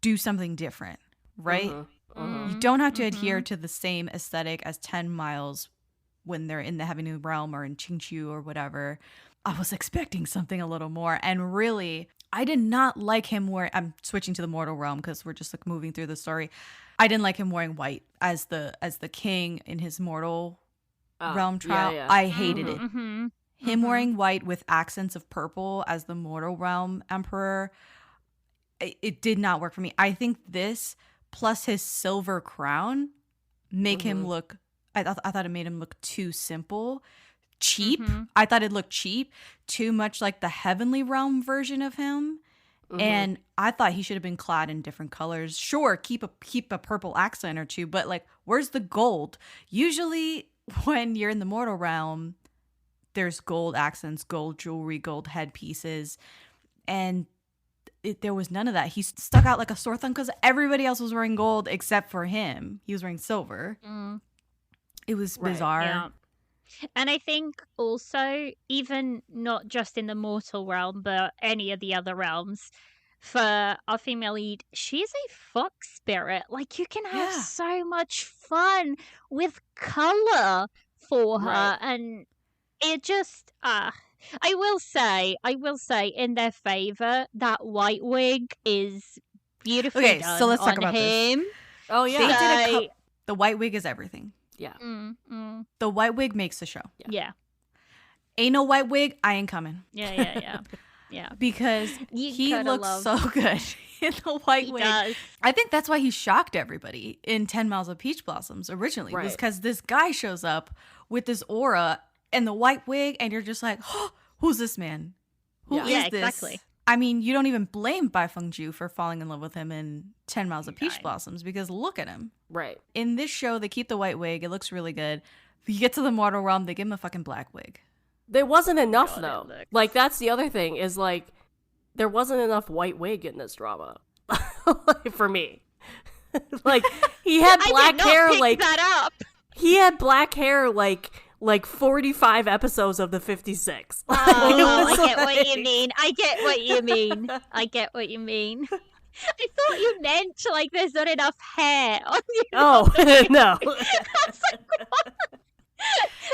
do something different, right? You don't have to adhere to the same aesthetic as 10 Miles when they're in the Heavenly Realm or in Qingqiu or whatever. I was expecting something a little more, and really, I did not like him wearing. I'm switching to the Mortal Realm because we're just like moving through the story. I didn't like him wearing white as the king in his Mortal Realm trial. Yeah. I hated it. Him wearing white with accents of purple as the Mortal Realm Emperor, it did not work for me. I think this plus his silver crown make him look. I thought it made him look too simple, cheap. I thought it looked cheap, too much like the Heavenly Realm version of him. And I thought he should have been clad in different colors. Sure, keep a purple accent or two, but like, where's the gold? Usually when you're in the Mortal Realm, there's gold accents, gold jewelry, gold headpieces, and there was none of that. He stuck out like a sore thumb because everybody else was wearing gold except for him. He was wearing silver. It was bizarre. Yeah. And I think also, even not just in the mortal realm, but any of the other realms, for our female lead, she's a fox spirit. Like, you can have so much fun with color for her. And it just, I will say, in their favor, that white wig is beautifully done. So let's talk on about him. this. Oh, yeah. They did the white wig is everything. Yeah. The white wig makes the show. Yeah. Ain't no white wig, I ain't coming. Yeah. Because he looks so good in the white wig. Does. I think that's why he shocked everybody in 10 Miles of Peach Blossoms originally. Was because this guy shows up with this aura and the white wig, and you're just like, oh, who's this man? Who is this? Exactly. I mean, you don't even blame Bai Fengju for falling in love with him in 10 Miles of Peach Blossoms because look at him. Right. In this show, they keep the white wig. It looks really good. You get to the Mortal Realm, they give him a fucking black wig. There wasn't enough, though. Like, that's the other thing, is, like, there wasn't enough white wig in this drama. For me. Like, he had black hair, like... that up. He had black hair, like 45 episodes of the 56. Oh, I get what you mean. I get what you mean. I thought you meant, like, there's not enough hair on you. Oh, no.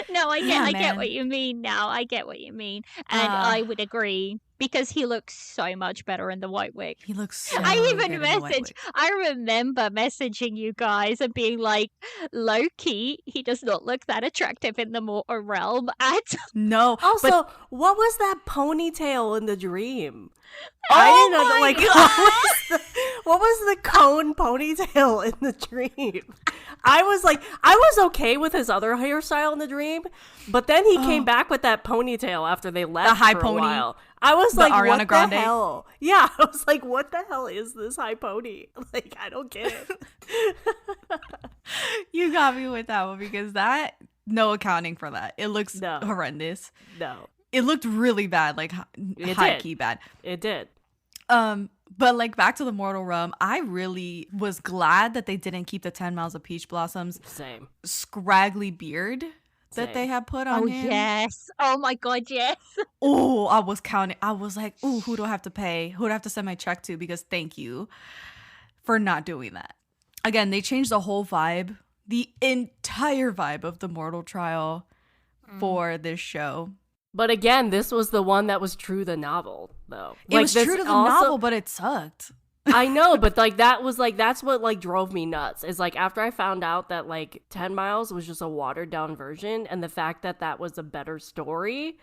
No, I get what you mean now. I get what you mean. And I would agree, because he looks so much better in the white wig. He looks so I remember messaging you guys and being like, low-key, he does not look that attractive in the mortal realm at No. Also, what was that ponytail in the dream? Oh I didn't know, like, what was the cone ponytail in the dream? I was okay with his other hairstyle in the dream, but then he came back with that ponytail after they left the high for pony. A while. I was like, Ariana what Grande. the hell? Yeah, I was like, what the hell is this high pony? Like, I don't get it. You got me with that one, because no accounting for that. It looks horrendous. No. It looked really bad, like high key bad. It did. But like, back to the mortal realm, I really was glad that they didn't keep the 10 miles of peach blossoms scraggly beard that they had put on him. Yes. Oh my god, yes. Oh, I was counting. I was like, oh, who do I have to pay? Who do I have to send my check to? Because thank you for not doing that. Again, they changed the whole vibe, the entire vibe of the mortal trial for this show. But again, this was the one that was true to the novel, though. It was true to the novel, but it sucked. I know, but like, that's what like drove me nuts. Is like, after I found out that like 10 Miles was just a watered down version, and the fact that that was a better story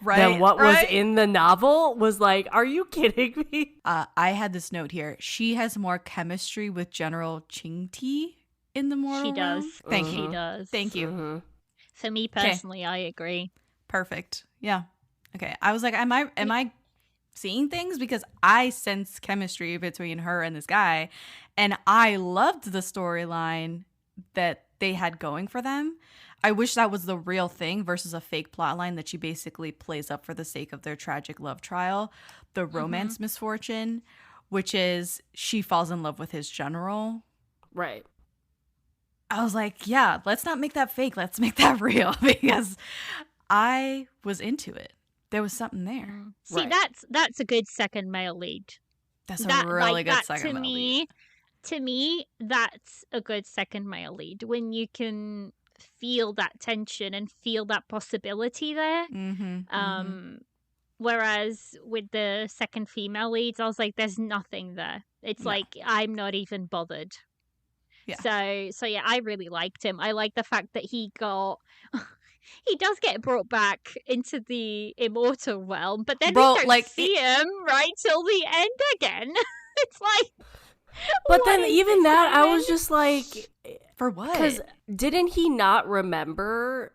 than what was in the novel, was like, are you kidding me? I had this note here. She has more chemistry with General Ching-Ti in the mortal realm. Thank you. She does. Thank you. For me personally, I agree. Perfect. Yeah. Okay. I was like, am I seeing things? Because I sense chemistry between her and this guy, and I loved the storyline that they had going for them. I wish that was the real thing versus a fake plotline that she basically plays up for the sake of their tragic love trial, the romance misfortune, which is she falls in love with his general. Right. I was like, yeah, let's not make that fake. Let's make that real, because I was into it. There was something there. See, that's a good second male lead. That's a really good second male lead. To me, that's a good second male lead, when you can feel that tension and feel that possibility there. Whereas with the second female leads, I was like, there's nothing there. It's like, I'm not even bothered. Yeah. So yeah, I really liked him. I like the fact that he does get brought back into the immortal realm, but then we don't see him right till the end again. It's like, but then even that, I was just like, for what? Because didn't he not remember?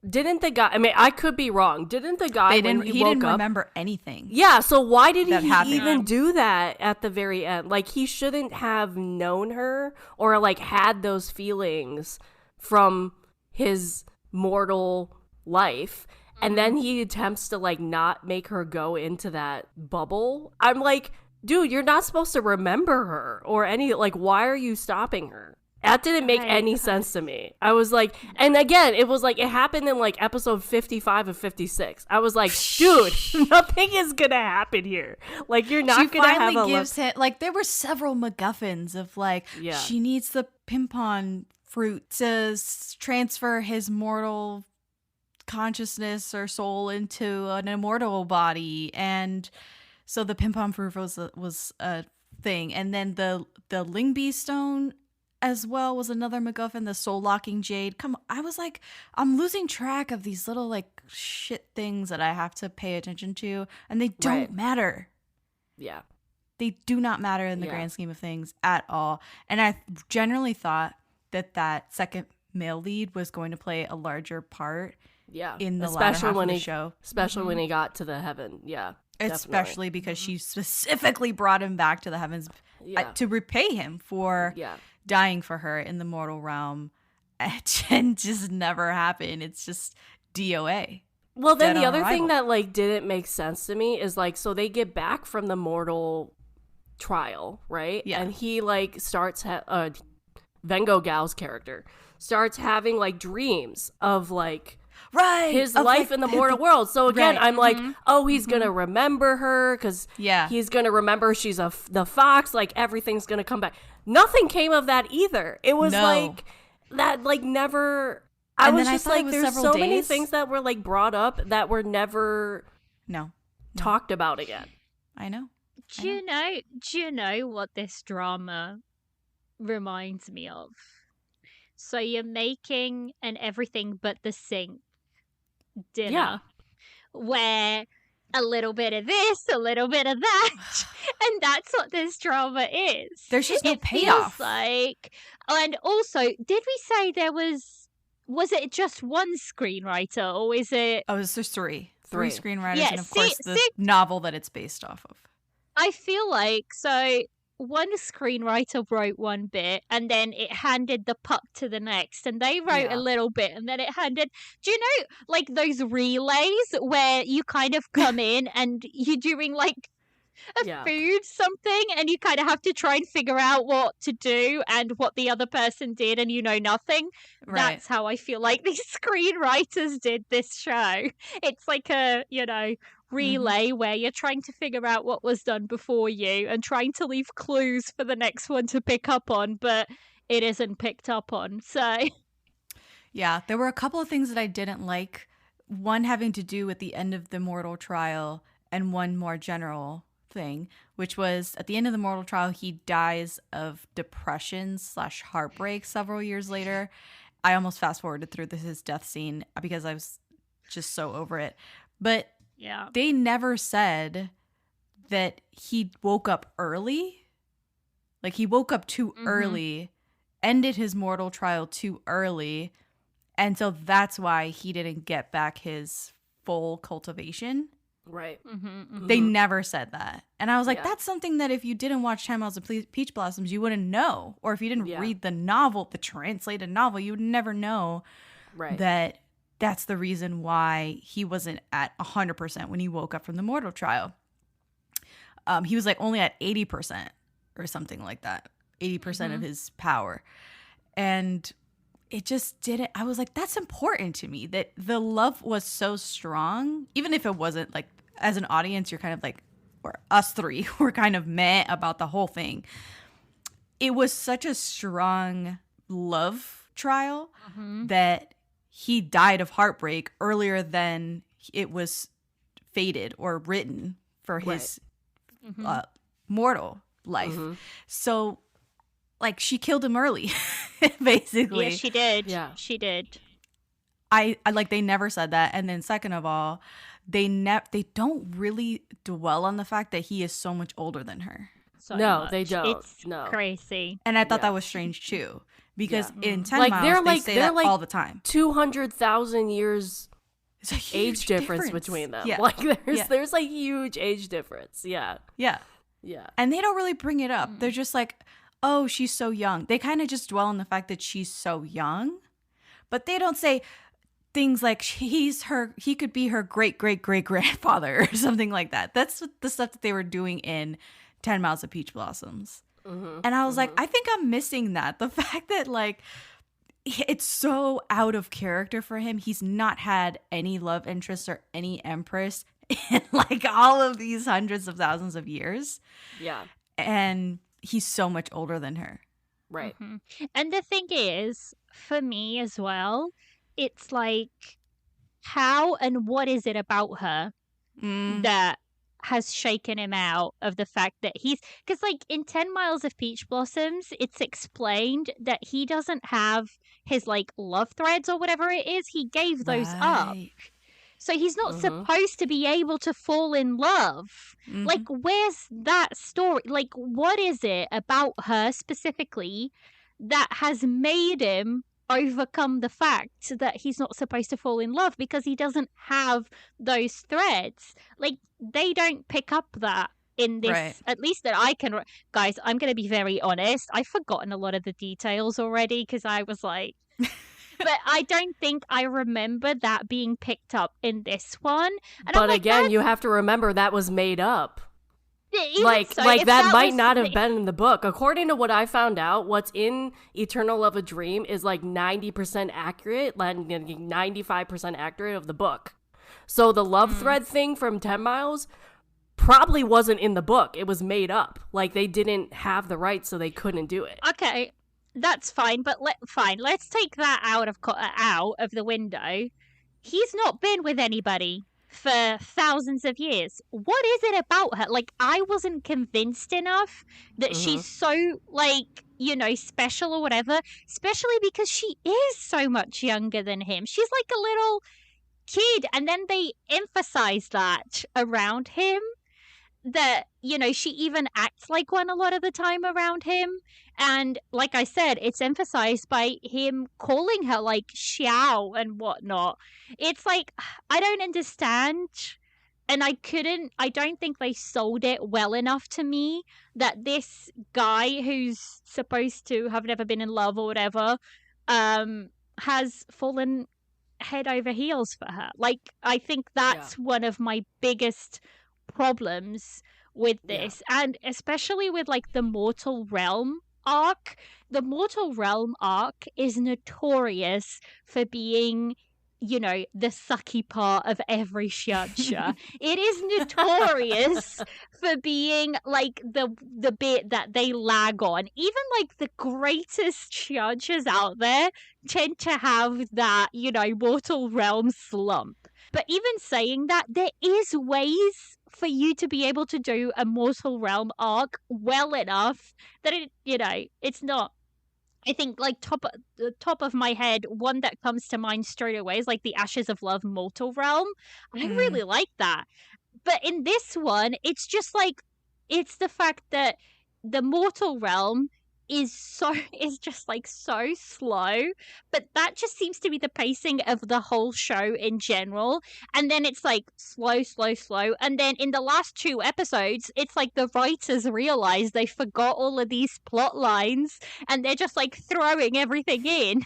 Didn't the guy? I mean, I could be wrong. Didn't the guy? He didn't remember anything. Yeah. So why did he even do that at the very end? Like, he shouldn't have known her or like had those feelings from his mortal life, and then he attempts to like not make her go into that bubble. I'm like, dude, you're not supposed to remember her or any, like, why are you stopping her? That didn't make any sense to me. I was like, and again, it was like, it happened in like episode 55 of 56. I was like, dude, nothing is gonna happen here. Like, you're not gonna have a... She finally gives him, like, there were several MacGuffins of like, she needs the pimpon fruit to transfer his mortal consciousness or soul into an immortal body, and so the pimpon fruit was a thing, and then the Lingby stone as well was another MacGuffin, the soul locking jade. Come on, I was like, I'm losing track of these little like shit things that I have to pay attention to, and they don't matter. Yeah, they do not matter in the grand scheme of things at all. And I generally thought that second male lead was going to play a larger part. Yeah, in the latter half of the show, especially when he got to the heaven. Yeah, especially because she specifically brought him back to the heavens to repay him for dying for her in the mortal realm, and just never happened. It's just DOA. Well, then dead the on other thing arrival. that like didn't make sense to me is like, so they get back from the mortal trial, right? Yeah. And he like starts Vengo Gal's character starts having like dreams of like his life in the mortal world. So again, I'm like, oh, he's gonna remember her because he's gonna remember she's the fox. Like everything's gonna come back. Nothing came of that either. It was like that, like never. I was just like, there's so many things that were like brought up that were never talked about again. I know. Do you know what this drama reminds me of? So you're making an everything but the sink dinner where a little bit of this, a little bit of that, and that's what this drama is. There's just no It payoff. feels like, and also, did we say there was it just one screenwriter, or is it? Oh, there's three screenwriters, Yeah, and of course the novel that it's based off of. I feel like one screenwriter wrote one bit and then it handed the puck to the next, and they wrote a little bit and then it handed. Do you know, like those relays where you kind of come in and you're doing like a food something and you kind of have to try and figure out what to do and what the other person did and you know nothing? Right. That's how I feel like these screenwriters did this show. It's like a, relay where you're trying to figure out what was done before you and trying to leave clues for the next one to pick up on, but it isn't picked up on. So yeah, there were a couple of things that I didn't like. One having to do with the end of the mortal trial, and one more general thing, which was at the end of the mortal trial, he dies of depression/heartbreak several years later. I almost fast forwarded through his death scene because I was just so over it. But yeah, they never said that he woke up early. Like he woke up too early, ended his mortal trial too early, and so that's why he didn't get back his full cultivation. Right. They never said that. And I was like, that's something that if you didn't watch 10 Miles of Peach Blossoms, you wouldn't know. Or if you didn't read the novel, the translated novel, you would never know that that's the reason why he wasn't at 100% when he woke up from the mortal trial. He was like only at 80% or something like that, 80% of his power. And it just didn't, I was like, that's important to me that the love was so strong, even if it wasn't like, as an audience, you're kind of like, or us three, we're kind of meh about the whole thing. It was such a strong love trial that he died of heartbreak earlier than it was fated or written for his mortal life. So, like, she killed him early, basically. Yeah, she did. Yeah, she did. I like, they never said that. And then second of all, they don't really dwell on the fact that he is so much older than her. No, they don't. It's crazy. And I thought that was strange too, because in 10 Miles, they say that all the time. 200,000 years age difference between them. Yeah. Like there's a huge age difference. Yeah. And they don't really bring it up. They're just like, oh, she's so young. They kind of just dwell on the fact that she's so young, but they don't say things like he could be her great grandfather or something like that. That's the stuff that they were doing in 10 Miles of Peach Blossoms. And I was like, I think I'm missing that. The fact that like it's so out of character for him. He's not had any love interest or any empress in like all of these hundreds of thousands of years. Yeah. And he's so much older than her. Right. And the thing is, for me as well, it's like, how and what is it about her that has shaken him out of the fact that because like in 10 Miles of Peach Blossoms, it's explained that he doesn't have his like love threads or whatever it is. He gave those up. So he's not supposed to be able to fall in love. Like, where's that story? Like, what is it about her specifically that has made him overcome the fact that he's not supposed to fall in love because he doesn't have those threads? Like, they don't pick up that in this, at least that I can. Guys, I'm going to be very honest. I've forgotten a lot of the details already because I was like, but I don't think I remember that being picked up in this one. And but again, you have to remember that was made up. Like that might not have been in the book. According to what I found out, what's in Eternal Love a Dream is like 90% accurate, like 95% accurate of the book. So the love thread thing from 10 Miles probably wasn't in the book. It was made up. Like they didn't have the rights, so they couldn't do it. Okay, that's fine. But let's take that out of the window. He's not been with anybody for thousands of years. What is it about her? Like, I wasn't convinced enough that she's so, like, you know, special or whatever, especially because she is so much younger than him. She's like a little kid, and then they emphasize that around him, that, you know, she even acts like one a lot of the time around him. And like I said, it's emphasized by him calling her like Xiao and whatnot. It's like, I don't understand. And I don't think they sold it well enough to me that this guy who's supposed to have never been in love or whatever, has fallen head over heels for her. Like, I think that's one of my biggest problems with this. And especially with like the Mortal Realm arc. The Mortal Realm arc is notorious for being, you know, the sucky part of every shiatsu. It is notorious for being like the bit that they lag on. Even like the greatest shiatsus out there tend to have that, you know, Mortal Realm slump. But even saying that, there is ways for you to be able to do a Mortal Realm arc well enough that it, you know, it's not. I think, like, top of my head, one that comes to mind straight away is like the Ashes of Love Mortal Realm. I really like that. But in this one, it's just like, it's the fact that the Mortal Realm is just like so slow, but that just seems to be the pacing of the whole show in general. And then it's like slow, and then in the last 2 episodes, it's like the writers realize they forgot all of these plot lines, and they're just like throwing everything in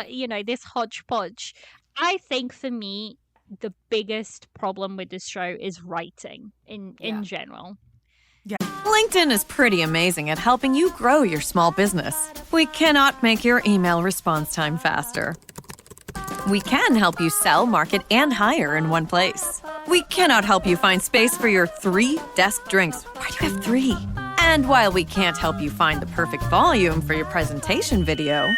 you know, this hodgepodge. I think for me, the biggest problem with this show is writing in general. Yeah. LinkedIn is pretty amazing at helping you grow your small business. We cannot make your email response time faster. We can help you sell, market, and hire in one place. We cannot help you find space for your 3 desk drinks. Why do you have 3? And while we can't help you find the perfect volume for your presentation video,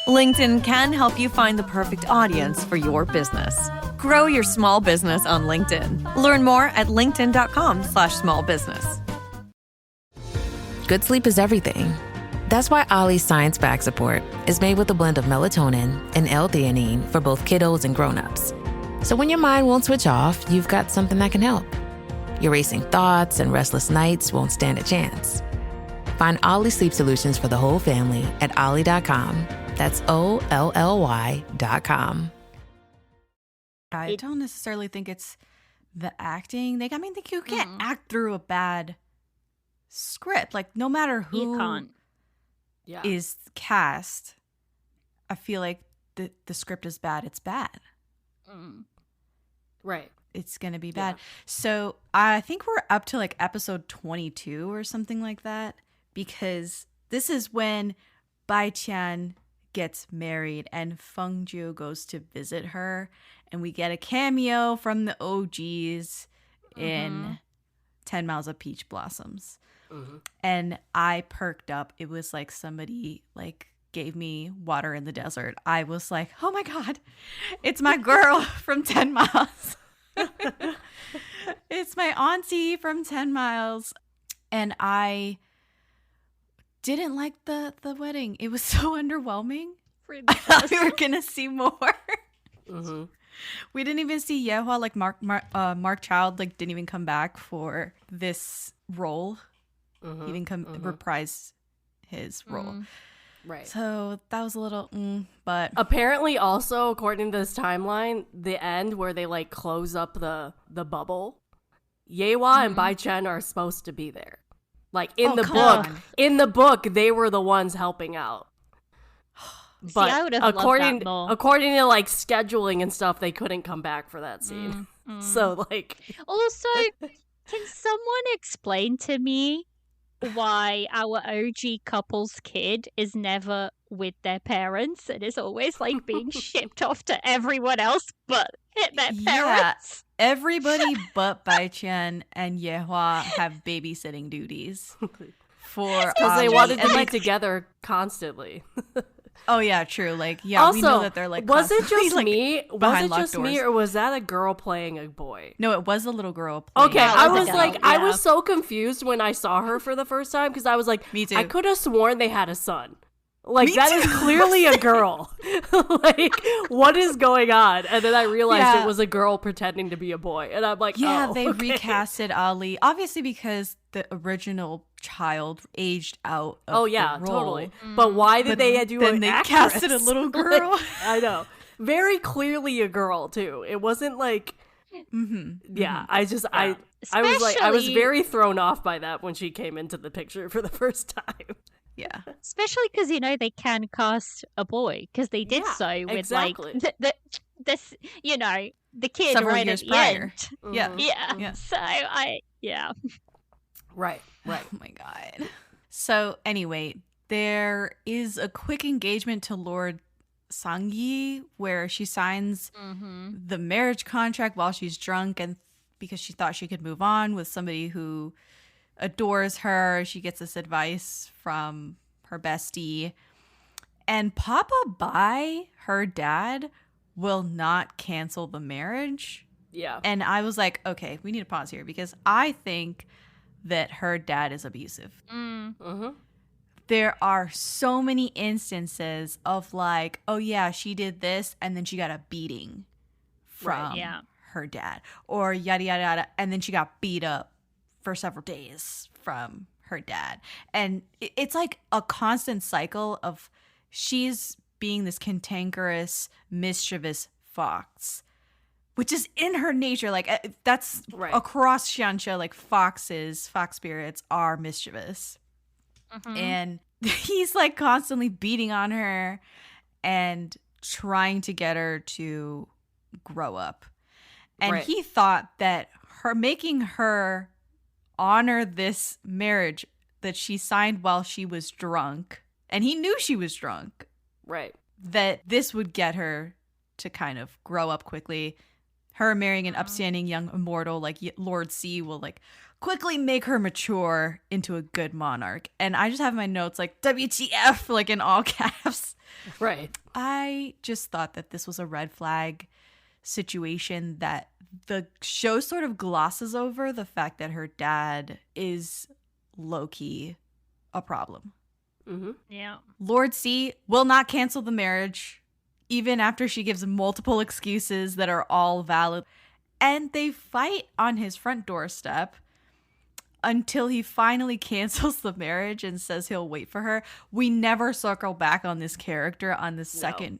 LinkedIn can help you find the perfect audience for your business. Grow your small business on LinkedIn. Learn more at linkedin.com/smallbusiness. Good sleep is everything. That's why Ollie's Science Back Support is made with a blend of melatonin and L-theanine for both kiddos and grown-ups. So when your mind won't switch off, you've got something that can help. Your racing thoughts and restless nights won't stand a chance. Find Ollie Sleep Solutions for the whole family at ollie.com. That's OLLY.com. I don't necessarily think it's the acting. I think you can't act through a bad script. Like, no matter who is cast, I feel like the script is bad. It's bad. Right. It's going to be bad. So I think we're up to like episode 22 or something like that, because this is when Bai Qian gets married and Feng Jiu goes to visit her, and we get a cameo from the OGs in 10 Miles of Peach Blossoms. And I perked up. It was like somebody like gave me water in the desert. I was like, oh my God, it's my girl from 10 Miles. It's my auntie from 10 Miles. And I didn't like the wedding. It was so underwhelming. I thought we were going to see more. We didn't even see Yehua, like Mark Child, like didn't even come back for this role. He didn't reprise his role. Right. So that was a little, but apparently also, according to this timeline, the end where they like close up the bubble, Yehua and Bai Chen are supposed to be there. Like in the book, they were the ones helping out. But I would have loved that more. according to like scheduling and stuff, they couldn't come back for that scene. So like, also, can someone explain to me why our OG couple's kid is never with their parents and is always like being shipped off to everyone else but their parents? Everybody but Bai-chan and Yehua have babysitting duties for because they Aji. wanted to And, be like, together constantly. Oh yeah, true. Like yeah, also, we know that they're like. Was it constantly, just like, me? Was behind it locked just doors. me, or was that a girl playing a boy? No, it was a little girl. Playing Okay, a I girl. was like, I was so confused when I saw her for the first time because I was like, Me too. I could have sworn they had a son. Like, Me that too. is clearly a girl. Like, what is going on? And then I realized it was a girl pretending to be a boy. And I'm like, Yeah, oh, they okay. recasted Ali, obviously because the original child aged out of Oh, yeah, the role. totally. But why did But they do then an they actress? casted a little girl. Like, I know. Very clearly a girl, too. It wasn't like... Yeah, I was like, I was Especially- very thrown off by that when she came into the picture for the first time. Yeah. Especially because, they can cast a boy, because they did Yeah, so with, exactly. like, this, the kid Several right years at the prior. end. Yeah. Yeah. So, Right. Oh my god. So anyway, there is a quick engagement to Lord Sangyi where she signs the marriage contract while she's drunk, and because she thought she could move on with somebody who adores her. She gets this advice from her bestie, and Papa Bai, her dad, will not cancel the marriage. Yeah. And I was like, okay, we need to pause here because I think that her dad is abusive. There are so many instances of like, oh yeah, she did this and then she got a beating from her dad, or yada yada yada, and then she got beat up for several days from her dad. And it's like a constant cycle of she's being this cantankerous, mischievous fox, which is in her nature. Like that's across Xianxia, like fox spirits are mischievous. And he's like constantly beating on her and trying to get her to grow up. And he thought that her making her honor this marriage that she signed while she was drunk, and he knew she was drunk, that this would get her to kind of grow up quickly. Her marrying an upstanding young immortal like Lord C will like quickly make her mature into a good monarch. And I just have my notes like WTF, like in all caps. Right. I just thought that this was a red flag situation that the show sort of glosses over the fact that her dad is low-key a problem. Yeah. Lord C will not cancel the marriage, even after she gives multiple excuses that are all valid. And they fight on his front doorstep until he finally cancels the marriage and says he'll wait for her. We never circle back on this character, on the second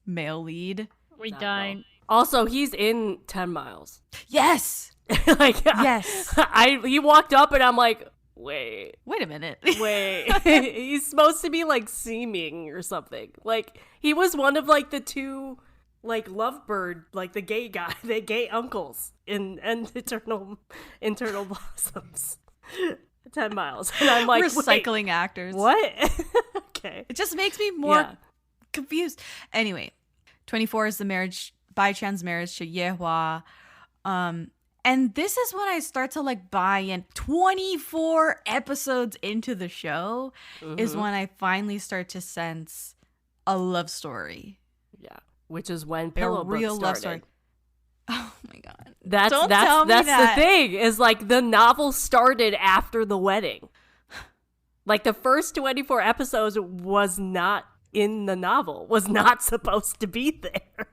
male lead. We don't. Also, he's in 10 Miles. Yes. Like, yes. He walked up and I'm like, wait a minute. Wait. He's supposed to be like seeming or something. Like, he was one of like the two like Lovebird, like the gay guy, the gay uncles in Eternal Blossoms. 10 Miles. And I'm like, recycling actors. What? Okay. It just makes me more confused. Anyway, 24 is the marriage, Bai-chan's marriage to Yehua. And this is when I start to like buy in. 24 episodes into the show is when I finally start to sense a love story. Yeah. Which is when Pillow Book started. Love story. Oh my god. That's that. the thing, is like the novel started after the wedding. Like the first 24 episodes was not in the novel, was not supposed to be there.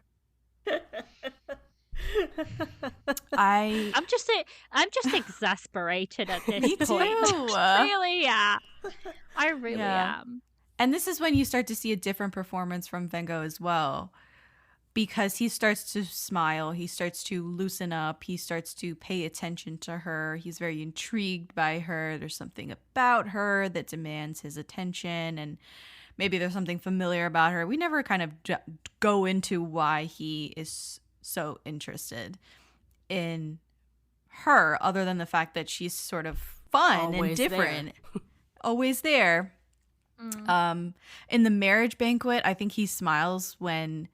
I'm just exasperated at this Me point. too. Really, yeah. I really am. And this is when you start to see a different performance from Vengo as well. Because he starts to smile, he starts to loosen up, he starts to pay attention to her. He's very intrigued by her. There's something about her that demands his attention. And maybe there's something familiar about her. We never kind of go into why he is so interested in her, other than the fact that she's sort of fun and different. Always there. In the marriage banquet, I think he smiles when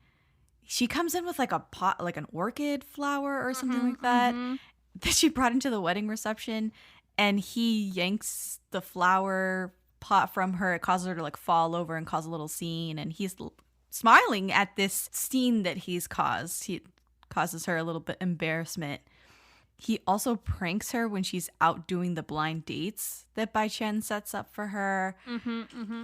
she comes in with like a pot, like an orchid flower or something like that she brought into the wedding reception, and he yanks the flower pot from her. It causes her to like fall over and cause a little scene, and he's smiling at this scene that he's caused. He causes her a little bit embarrassment. He also pranks her when she's out doing the blind dates that Bai Chen sets up for her.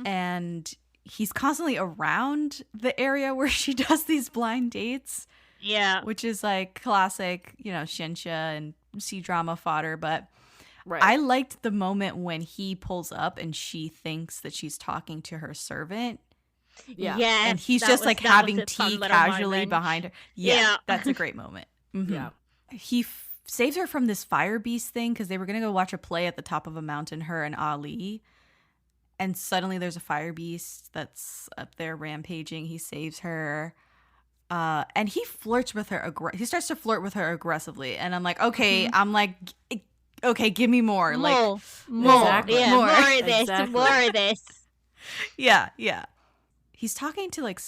And he's constantly around the area where she does these blind dates. Yeah. Which is like classic, Xianxia and C-drama fodder. But I liked the moment when he pulls up and she thinks that she's talking to her servant. Yeah. And he's just like having tea casually behind her. Yeah. That's a great moment. Yeah. He saves her from this fire beast thing because they were going to go watch a play at the top of a mountain, her and Ali. And suddenly there's a fire beast that's up there rampaging. He saves her. And he flirts with her. He starts to flirt with her aggressively. And I'm like, okay. I'm like, okay, give me more. More. Exactly. Yeah, more of this. Exactly. More of this. Yeah. He's talking to like,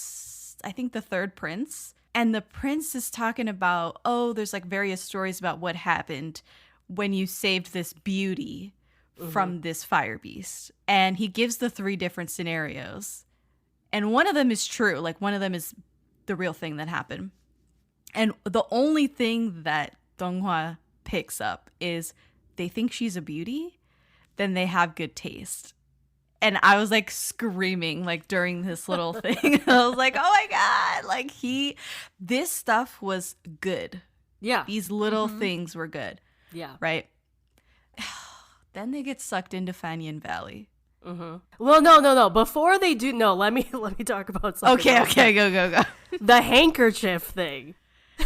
I think the third prince. And the prince is talking about, there's like various stories about what happened when you saved this beauty from this fire beast. And he gives the 3 different scenarios. And one of them is true. Like one of them is the real thing that happened. And the only thing that Donghua picks up is they think she's a beauty, then they have good taste. And I was like screaming like during this little thing. I was like, oh my God. Like this stuff was good. Yeah. These little things were good. Yeah. Right. Then they get sucked into Fanyan Valley. Well, no. Before they do, let me talk about something. Okay, go. The handkerchief thing.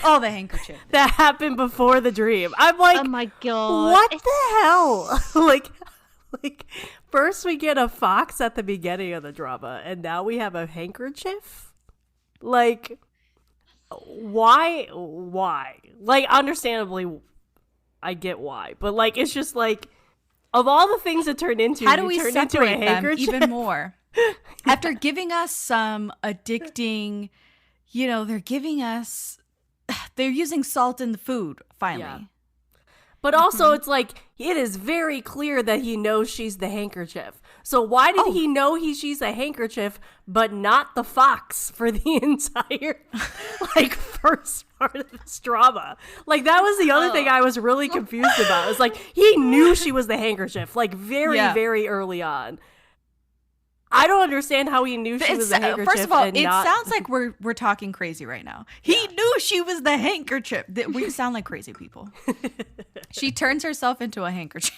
Oh, the handkerchief. That happened before the dream. I'm like, oh my God. What the hell? like, first we get a fox at the beginning of the drama, and now we have a handkerchief? Like, why? Like, understandably, I get why. But, like, it's just like, of all the things it turned into, how do we turn separate into a them handkerchief? even more? After giving us some addicting, they're giving us, they're using salt in the food, finally. Yeah. But also, it's like, it is very clear that he knows she's the handkerchief. So why did he know she's a handkerchief, but not the fox for the entire, first part of this drama? Like, that was the other thing I was really confused about. It's like, he knew she was the handkerchief, very, very early on. I don't understand how he knew she was a handkerchief. First of all, sounds like we're talking crazy right now. He knew she was the handkerchief. We sound like crazy people. She turns herself into a handkerchief.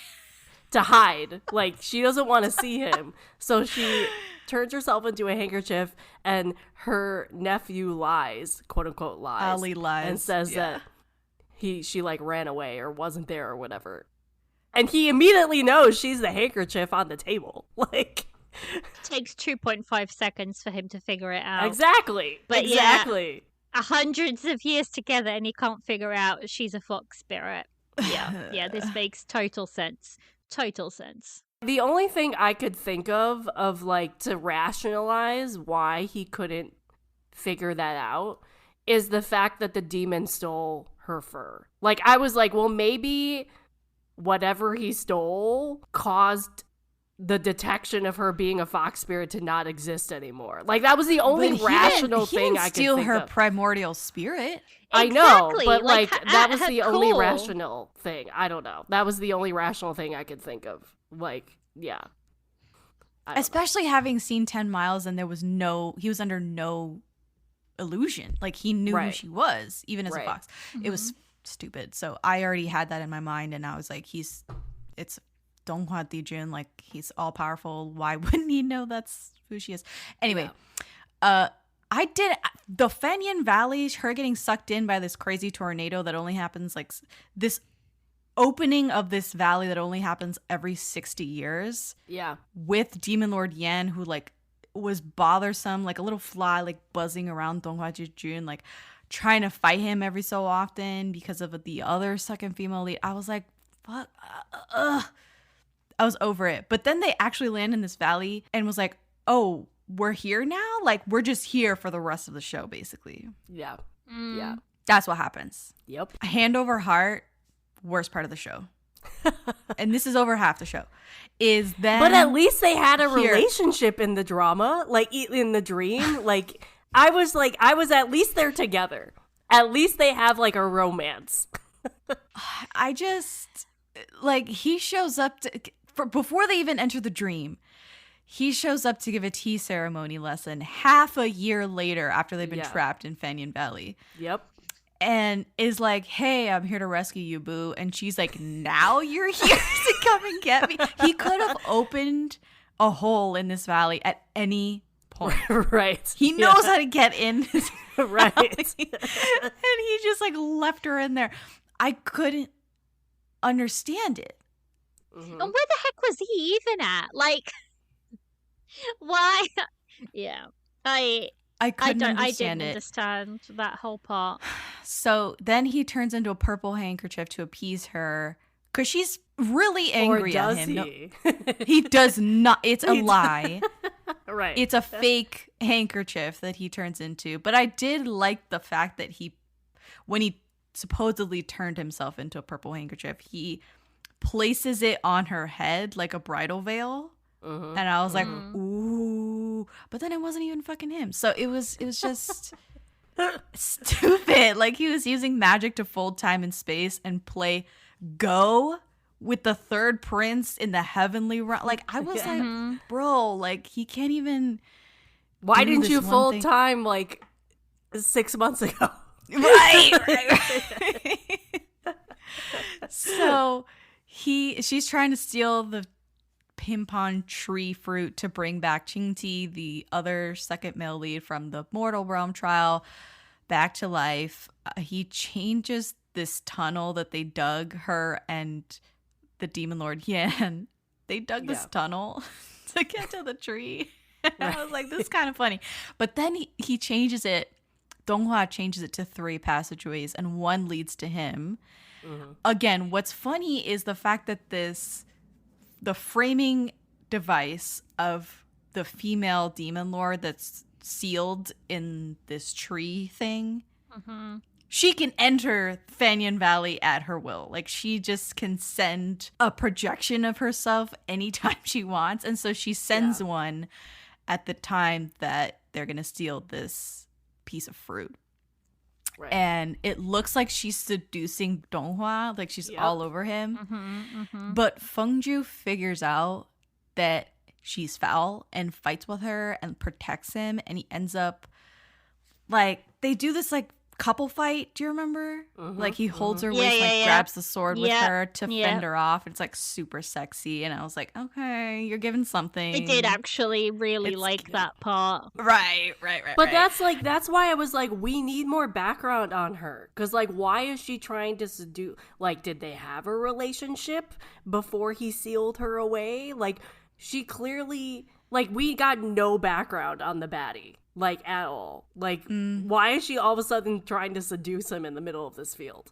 To hide. Like, she doesn't want to see him. So she turns herself into a handkerchief, and her nephew lies, quote unquote lies. Ali lies. And says that she ran away or wasn't there or whatever. And he immediately knows she's the handkerchief on the table. Like, it takes 2.5 seconds for him to figure it out. Exactly. But exactly. Hundreds of years together, and he can't figure out she's a fox spirit. Yeah, this makes total sense. Total sense. The only thing I could think of to rationalize why he couldn't figure that out is the fact that the demon stole her fur. Like, I was like, well, maybe whatever he stole caused the detection of her being a fox spirit to not exist anymore. Like, that was the only rational thing I could think of. He didn't steal her primordial spirit. I know, Exactly. but that was the only cool. rational thing. I don't know. That was the only rational thing I could think of. Like, yeah. Especially having seen 10 Miles and he was under no illusion. Like, he knew who she was, even as a fox. It was stupid. So I already had that in my mind, and I was like, it's Donghua Dijun, like, he's all powerful. Why wouldn't he know that's who she is? Anyway, the Fanyan Valley, her getting sucked in by this crazy tornado that only happens, like, this opening of this valley that only happens every 60 years. Yeah. With Demon Lord Yan, who, like, was bothersome, like a little fly like buzzing around Donghua Jijun, like trying to fight him every so often because of the other second female lead. I was like, fuck, I was over it. But then they actually land in this valley and was like, oh, we're here now? Like, we're just here for the rest of the show, basically. Yeah. Yeah. That's what happens. Yep. Hand over heart, worst part of the show. And this is over half the show. Is then But at least they had a here. relationship in the drama, like in the dream. Like I was at least they're together. At least they have like a romance. I just like he shows up before they even enter the dream. He shows up to give a tea ceremony lesson half a year later after they've been trapped in Fanyan Valley. Yep. And is like, hey, I'm here to rescue you, boo. And she's like, now you're here to come and get me. He could have opened a hole in this valley at any point. Right. He knows how to get in this right. valley. And he just like left her in there. I couldn't understand it. And where the heck was he even at? Like, why? Yeah. I couldn't didn't understand it. understand that whole part. So then he turns into a purple handkerchief to appease her because she's really angry at him. No, he does not. It's a lie. Right. It's a fake handkerchief that he turns into. But I did like the fact that when he supposedly turned himself into a purple handkerchief, he places it on her head like a bridal veil. And I was like, ooh. But then it wasn't even fucking him. So it was just stupid. Like he was using magic to fold time and space and play Go with the third prince in the heavenly realm. Like I was like, bro, like he can't even. Why didn't you fold time like 6 months ago? Right. So she's trying to steal the pimpon tree fruit to bring back Qingti, the other second male lead from the Mortal Realm trial, back to life. He changes this tunnel that they dug, her and the demon lord Yan. They dug this tunnel to get to the tree. I was like, this is kind of funny. But then he changes it. Donghua changes it to 3 passageways and 1 leads to him. Again, what's funny is the fact that the framing device of the female demon lord that's sealed in this tree thing, she can enter Fanyan Valley at her will. Like she just can send a projection of herself anytime she wants. And so she sends one at the time that they're going to steal this piece of fruit. Right. And it looks like she's seducing Donghua, like she's all over him. But Fengju figures out that she's foul and fights with her and protects him. And he ends up, like, they do this, like, couple fight. Do you remember? Like, he holds her waist, grabs the sword with her to fend her off. It's, like, super sexy. And I was like, okay, you're giving something. I did actually really like that part. Right. But that's why I was like, we need more background on her. Because, like, why is she trying to seduce? Like, did they have a relationship before he sealed her away? Like, she clearly, like, we got no background on the baddie. Like, at all. Like, why is she all of a sudden trying to seduce him in the middle of this field?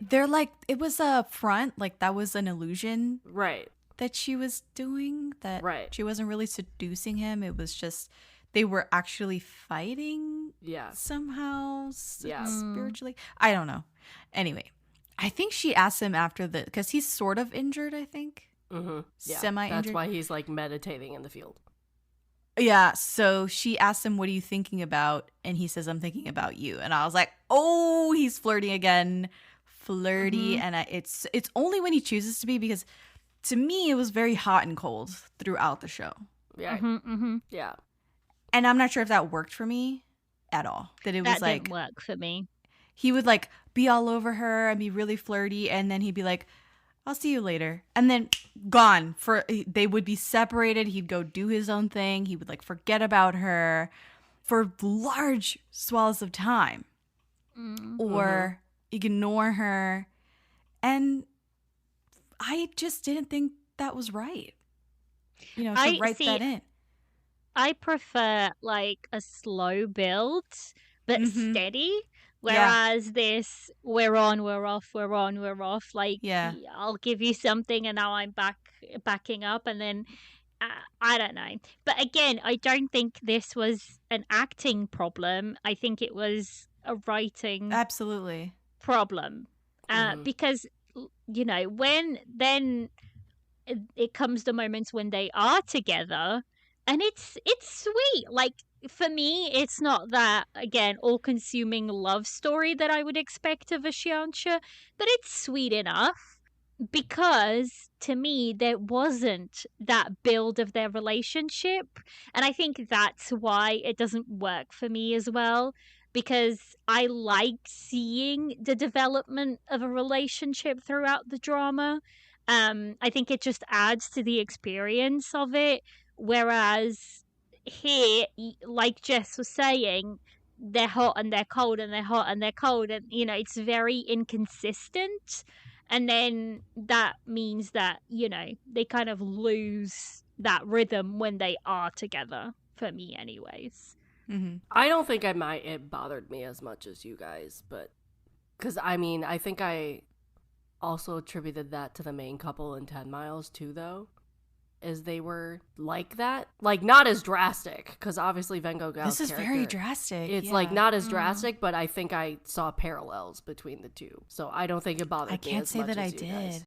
They're like, it was a front. Like, that was an illusion. Right. That she was doing. That she wasn't really seducing him. It was just, they were actually fighting. Somehow. Spiritually. I don't know. Anyway, I think she asked him after because he's sort of injured, I think. Semi-injured. That's why he's, like, meditating in the field. Yeah, so she asked him, what are you thinking about? And he says, I'm thinking about you. And I was like, oh, he's flirting again. Flirty. And it's only when he chooses to be, because to me, it was very hot and cold throughout the show. Yeah. Yeah. And I'm not sure if that worked for me at all. That it was like, didn't work for me. He would like be all over her and be really flirty. And then he'd be like, I'll see you later. And then gone. They would be separated. He'd go do his own thing. He would like forget about her for large swaths of time. Or ignore her. And I just didn't think that was right. You know, to write that in. I prefer like a slow build, but steady. Whereas this, we're on, we're off, we're on, we're off. Like, I'll give you something, and now I'm backing up, and then I don't know. But again, I don't think this was an acting problem. I think it was a writing problem. Because, you know, when then it comes to moments when they are together, and it's sweet. Like, for me, it's not that, again, all-consuming love story that I would expect of a xianxia, but it's sweet enough. Because to me, there wasn't that build of their relationship. And I think that's why it doesn't work for me as well. Because I like seeing the development of a relationship throughout the drama. I think it just adds to the experience of it. Whereas here, like Jess was saying, they're hot and they're cold and they're hot and they're cold. And, you know, it's very inconsistent. And then that means that, you know, they kind of lose that rhythm when they are together, for me anyways. I don't think it bothered me as much as you guys, but because I mean, I think I also attributed that to the main couple in 10 Miles too, though, as they were like that, like not as drastic, because obviously Vengo Gao's this is very drastic. It's like not as drastic, but I think I saw parallels between the two, so I don't think it bothered me. I can't say that I did. Guys.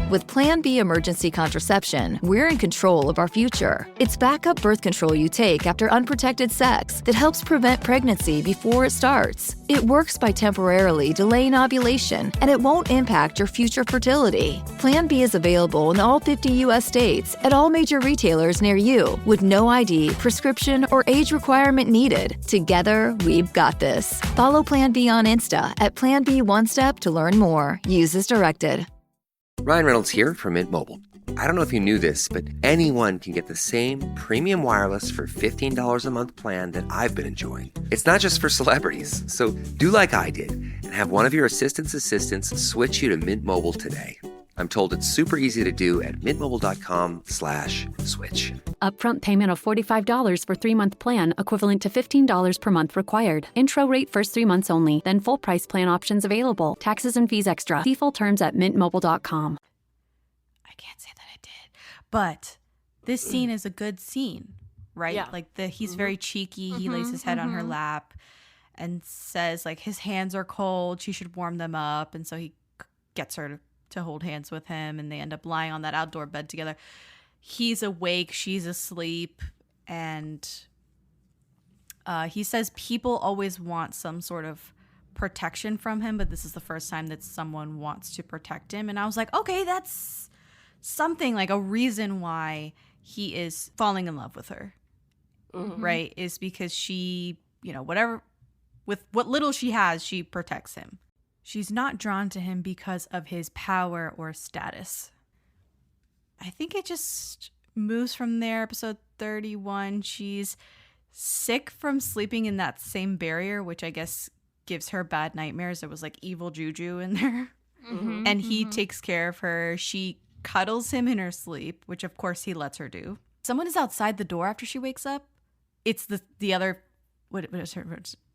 With Plan B emergency contraception, we're in control of our future. It's backup birth control you take after unprotected sex that helps prevent pregnancy before it starts. It works by temporarily delaying ovulation, and it won't impact your future fertility. Plan B is available in all 50 U.S. states at all major retailers near you with no ID, prescription, or age requirement needed. Together, we've got this. Follow Plan B on Insta at Plan B One Step to learn more. Use as directed. Ryan Reynolds here from Mint Mobile. I don't know if you knew this, but anyone can get the same premium wireless for $15 a month plan that I've been enjoying. It's not just for celebrities. So do like I did and have one of your assistants switch you to Mint Mobile today. I'm told it's super easy to do at mintmobile.com/switch. Upfront payment of $45 for 3-month plan, equivalent to $15 per month required. Intro rate first 3 months only, then full price plan options available. Taxes and fees extra. See full terms at mintmobile.com. I can't say that I did. But this scene is a good scene, right? Yeah. Like he's very cheeky. He lays his head on her lap and says like his hands are cold. She should warm them up. And so he gets her to hold hands with him, and they end up lying on that outdoor bed together. He's awake, she's asleep, and he says people always want some sort of protection from him, but this is the first time that someone wants to protect him. And I was like, okay, that's something, like a reason why he is falling in love with her, right? Is because she, you know, whatever, with what little she has, she protects him. She's not drawn to him because of his power or status. I think it just moves from there. Episode 31, she's sick from sleeping in that same barrier, which I guess gives her bad nightmares. There was like evil juju in there. And he takes care of her. She cuddles him in her sleep, which of course he lets her do. Someone is outside the door after she wakes up. It's the other, what is her?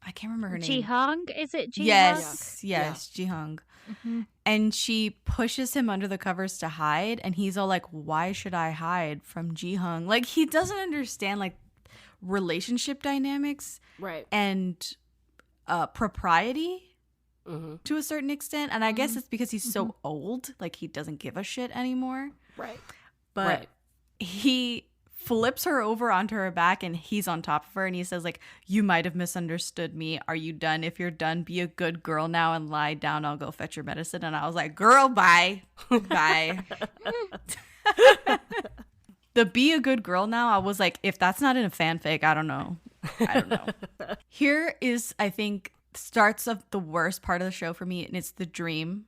I can't remember her name. Jihang? Is it Jihang? Yes, Jihang. And she pushes him under the covers to hide, and he's all like, why should I hide from Jihang? Like, he doesn't understand like relationship dynamics, right? And propriety to a certain extent. And I guess it's because he's so old, like he doesn't give a shit anymore, right? But he flips her over onto her back, and he's on top of her, and he says like, you might have misunderstood me. Are you done? If you're done, be a good girl now and lie down. I'll go fetch your medicine. And I was like, girl, bye. The be a good girl now, I was like, if that's not in a fanfic, I don't know. Here is, I think, starts of the worst part of the show for me, and it's the dream.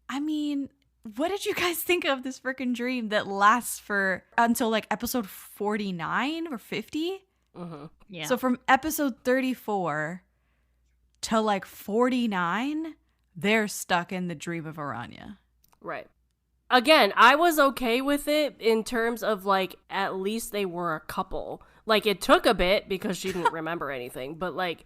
I mean, what did you guys think of this freaking dream that lasts for until like episode 49 or 50? Yeah. So from episode 34 to like 49, they're stuck in the dream of Aranya. Right. Again, I was okay with it in terms of like, at least they were a couple. Like, it took a bit because she didn't remember anything, but, like,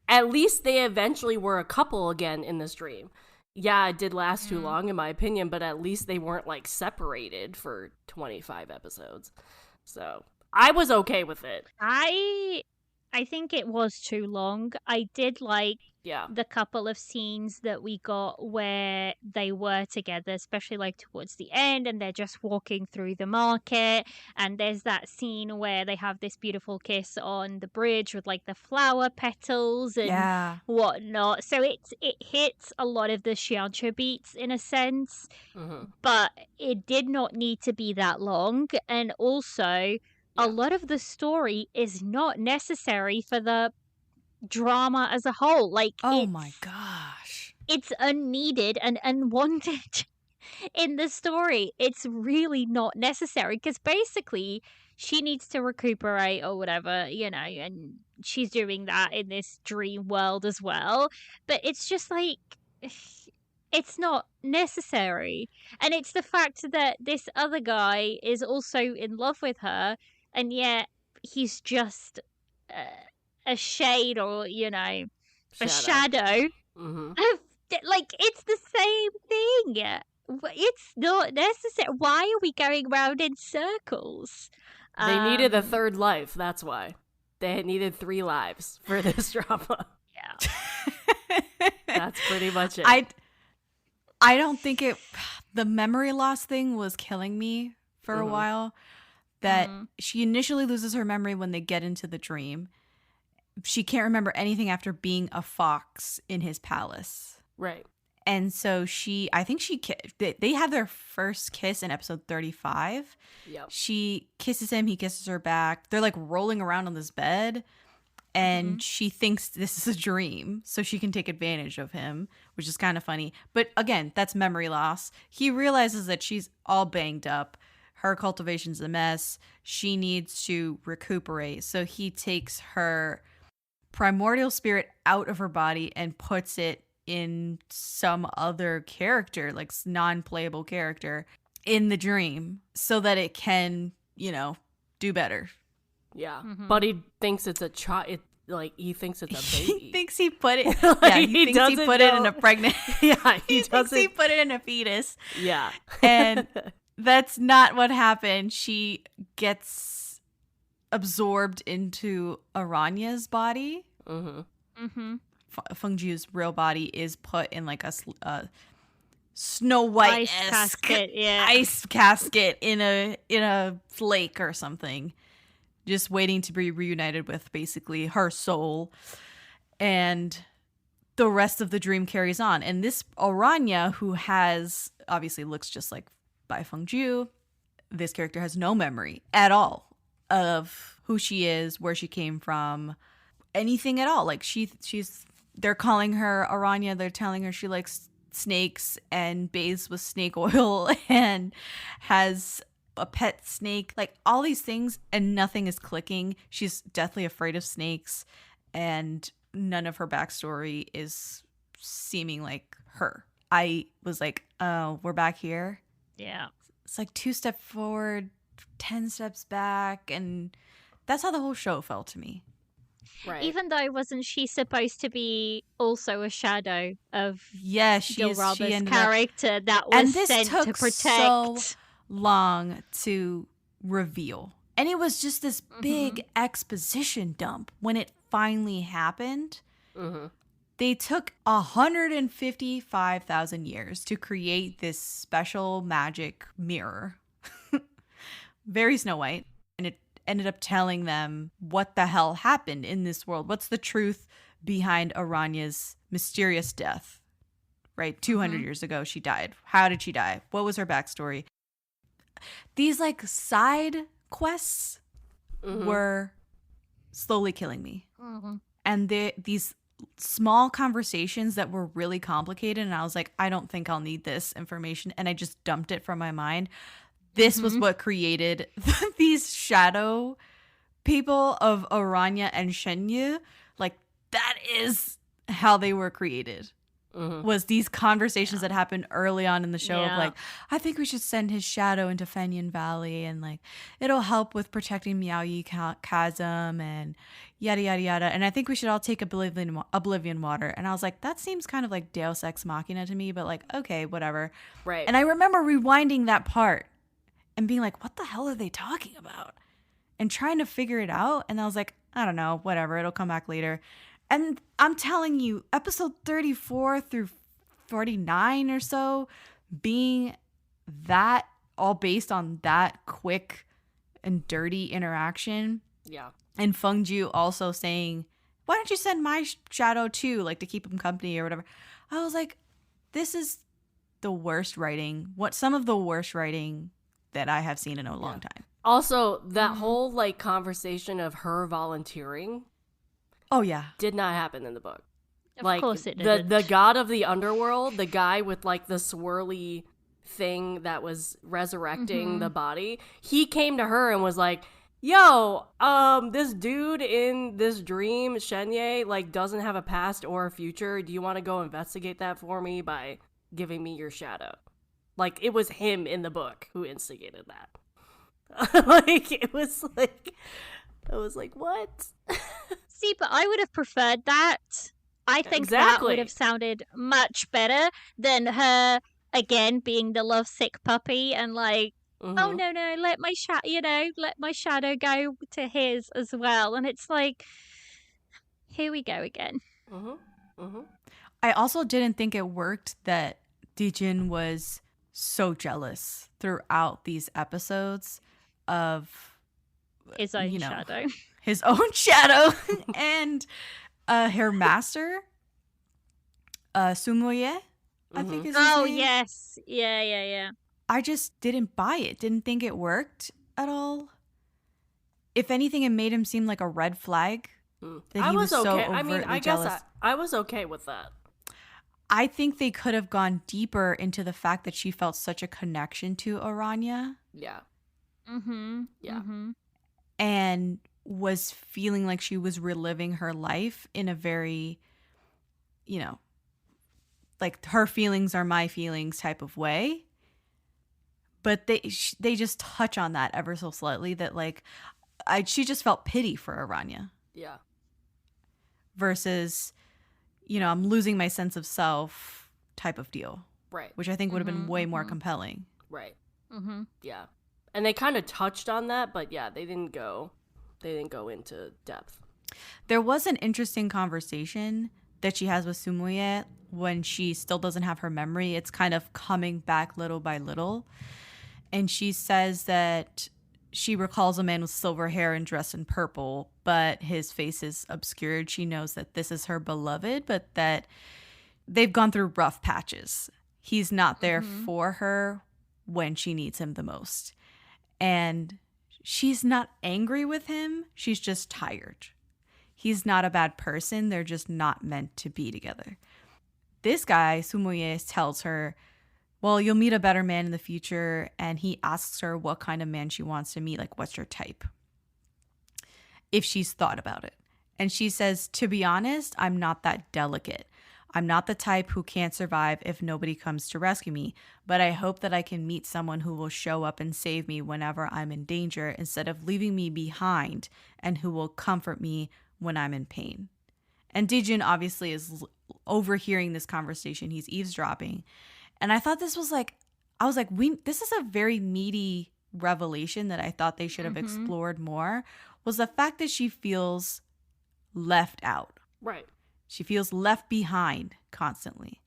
at least they eventually were a couple again in this dream. Yeah, it did last too long, in my opinion, but at least they weren't, like, separated for 25 episodes. So, I was okay with it. I think it was too long. I did like the couple of scenes that we got where they were together, especially like towards the end, and they're just walking through the market, and there's that scene where they have this beautiful kiss on the bridge with like the flower petals and whatnot. So it hits a lot of the Xiancha beats in a sense, but it did not need to be that long. And also, a lot of the story is not necessary for the drama as a whole. Like, oh my gosh, it's unneeded and unwanted in the story. It's really not necessary because basically she needs to recuperate or whatever, you know, and she's doing that in this dream world as well. But it's just like, it's not necessary. And it's the fact that this other guy is also in love with her, and yet he's just a shade, or, you know, a shadow. Like, it's the same thing. It's not necessary. Why are we going round in circles? They needed a third life, that's why. They needed 3 lives for this drama. Yeah. That's pretty much it. I don't think the memory loss thing was killing me for a while. That she initially loses her memory when they get into the dream. She can't remember anything after being a fox in his palace. Right. And so I think they have their first kiss in episode 35. Yep. She kisses him, he kisses her back. They're like rolling around on this bed, and she thinks this is a dream so she can take advantage of him, which is kind of funny. But again, that's memory loss. He realizes that she's all banged up. Her cultivation's a mess. She needs to recuperate. So he takes her primordial spirit out of her body and puts it in some other character, like non-playable character, in the dream so that it can, you know, do better. Yeah. But he thinks it's a child. Like, he thinks it's a baby. He thinks he put it. Like, yeah, he thinks he put it in a pregnant. Yeah, he thinks he put it in a fetus. Yeah. And that's not what happened. She gets absorbed into Aranya's body. Fengju's real body is put in like a Snow White ice casket in a lake or something, just waiting to be reunited with basically her soul. And the rest of the dream carries on. And this Aranya, who has obviously looks just like Bai Fengju, this character has no memory at all of who she is, where she came from, anything at all. Like they're calling her Aranya. They're telling her she likes snakes and bathes with snake oil and has a pet snake, like all these things, and nothing is clicking. She's deathly afraid of snakes, and none of her backstory is seeming like her. I was like, oh, we're back here. Yeah. It's like 2 steps forward, 10 steps back, and that's how the whole show felt to me. Right. Even though wasn't she supposed to be also a shadow of Dilraba's character that was sent to protect? So long to reveal, and it was just this big exposition dump when it finally happened. They took 155,000 years to create this special magic mirror, very Snow White, and it ended up telling them what the hell happened in this world. What's the truth behind Aranya's mysterious death? Right, 200 years ago she died. How did she die? What was her backstory? These like side quests were slowly killing me. And these small conversations that were really complicated, and I was like, I don't think I'll need this information, and I just dumped it from my mind. This was what created these shadow people of Aranya and Shenyu. Like, that is how they were created. was these conversations that happened early on in the show of Yeah. like, I think we should send his shadow into Fenyan Valley and like it'll help with protecting Miaoyi Chasm and yada yada yada. And I think we should all take oblivion water. And I was like, that seems kind of like Deus Ex Machina to me, but like, okay, whatever. Right. And I remember rewinding that part and being like, what the hell are they talking about? And trying to figure it out. And I was like, I don't know, whatever, it'll come back later. And I'm telling you, episode 34 through 49 or so being that all based on that quick and dirty interaction. Yeah. And Fengju also saying, why don't you send my shadow too, like to keep him company or whatever. I was like, this is the worst writing, some of the worst writing that I have seen in a long time. Also, that whole like conversation of her volunteering. Oh yeah, did not happen in the book. Of course it didn't. The god of the underworld, the guy with like the swirly thing that was resurrecting the body, he came to her and was like, yo, this dude in this dream, Shenye, like doesn't have a past or a future. Do you want to go investigate that for me by giving me your shadow? Like, it was him in the book who instigated that. Like, it was like, I was like, what? See, but I would have preferred that. I think that Exactly. would have sounded much better than her, again, being the lovesick puppy and like, oh no, let my shadow go to his as well. And it's like, here we go again. I also didn't think it worked that Dijin was so jealous throughout these episodes of His own shadow. His own shadow and her master, Sumoye, I think is his name. Yes. Yeah. I just didn't buy it. Didn't think it worked at all. If anything, it made him seem like a red flag. That I he was so okay. I mean, overtly I guess jealous. I was okay with that. I think they could have gone deeper into the fact that she felt such a connection to Aranya. Yeah. Yeah. And was feeling like she was reliving her life in a very, like her feelings are my feelings type of way. But they just touch on that ever so slightly that like she just felt pity for Aranya. Yeah. Versus, I'm losing my sense of self type of deal. Right. Which I think would have been way more compelling. Right. Yeah. And they kind of touched on that, but yeah, they didn't go into depth. There was an interesting conversation that she has with Sumoye when she still doesn't have her memory. It's kind of coming back little by little. And she says that she recalls a man with silver hair and dressed in purple, but his face is obscured. She knows that this is her beloved, but that they've gone through rough patches. He's not there for her when she needs him the most. And she's not angry with him. She's just tired. He's not a bad person. They're just not meant to be together. This guy, Sumoye, tells her, well, you'll meet a better man in the future. And he asks her what kind of man she wants to meet. Like, what's your type? If she's thought about it. And she says, to be honest, I'm not that delicate. I'm not the type who can't survive if nobody comes to rescue me, but I hope that I can meet someone who will show up and save me whenever I'm in danger instead of leaving me behind, and who will comfort me when I'm in pain. And Dijin obviously is overhearing this conversation. He's eavesdropping. And I thought this was like, this is a very meaty revelation that I thought they should have explored more, was the fact that she feels left out. Right. She feels left behind constantly,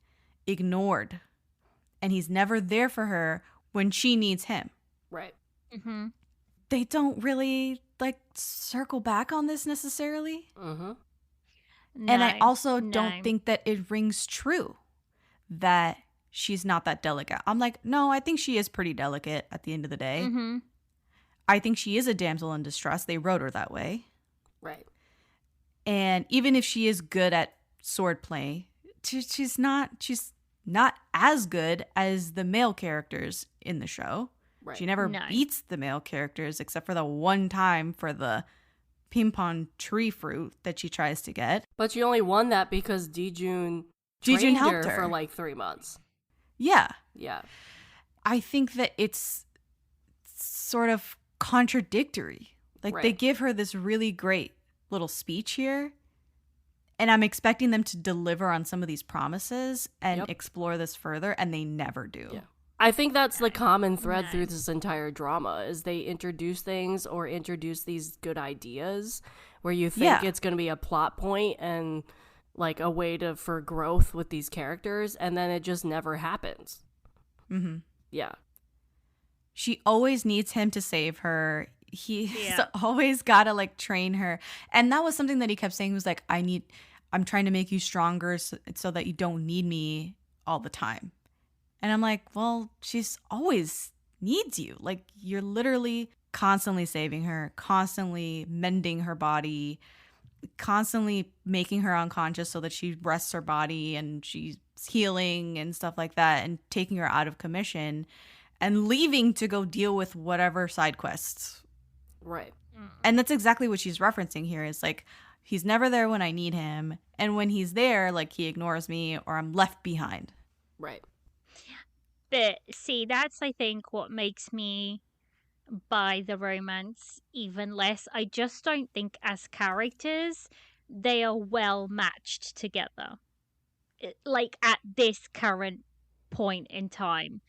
ignored, and he's never there for her when she needs him. Right. They don't really circle back on this necessarily. And I also don't think that it rings true that she's not that delicate. I'm like, no, I think she is pretty delicate at the end of the day. I think she is a damsel in distress. They wrote her that way. Right. And even if she is good at swordplay, she's not as good as the male characters in the show. Right. She never beats the male characters except for the one time for the ping pong tree fruit that she tries to get. But she only won that because Dijun Ji-jun trained helped her for like 3 months. Yeah. Yeah. I think that it's sort of contradictory. Like they Right. give her this really great little speech here, and I'm expecting them to deliver on some of these promises and explore this further, and they never do. Yeah. I think that's the common thread through this entire drama is they introduce things or introduce these good ideas where you think it's going to be a plot point and like a way for growth with these characters, and then it just never happens. Mm-hmm. Yeah. She always needs him to save her. He's always got to like train her. And that was something that he kept saying, was like, I'm trying to make you stronger so that you don't need me all the time. And I'm like, well, she's always needs you. Like, you're literally constantly saving her, constantly mending her body, constantly making her unconscious so that she rests her body and she's healing and stuff like that, and taking her out of commission and leaving to go deal with whatever side quests. Right. And that's exactly what she's referencing here, is like, he's never there when I need him. And when he's there, like, he ignores me or I'm left behind. Right. But see, that's, I think, what makes me buy the romance even less. I just don't think as characters they are well matched together. Like, at this current point in time.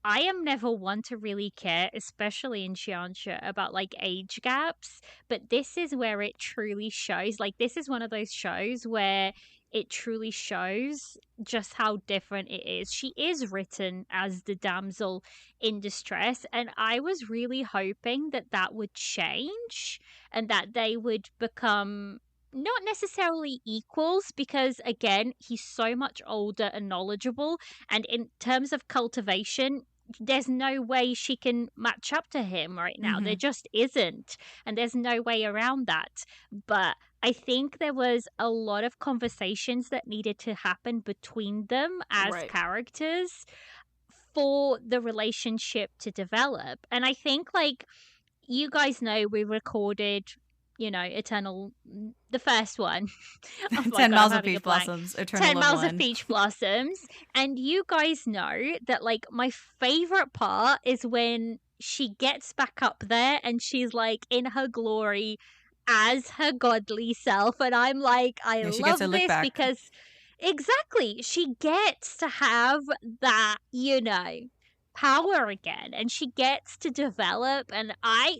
I am never one to really care, especially in Xianxia, about like age gaps, but this is where it truly shows. Like, this is one of those shows where it truly shows just how different it is. She is written as the damsel in distress, and I was really hoping that that would change and that they would become not necessarily equals, because again, he's so much older and knowledgeable, and in terms of cultivation, there's no way she can match up to him right now. There just isn't, and there's no way around that. But I think there was a lot of conversations that needed to happen between them as characters for the relationship to develop. And I think, like, you guys know, we recorded, you know, Eternal, the first one. 10 Miles of Peach Blossoms, Eternal 10 Miles Love of Peach Blossoms. And you guys know that, like, my favorite part is when she gets back up there and she's, like, in her glory as her godly self. And I'm like, I love this because, exactly, she gets to have that, you know, power again, and she gets to develop, and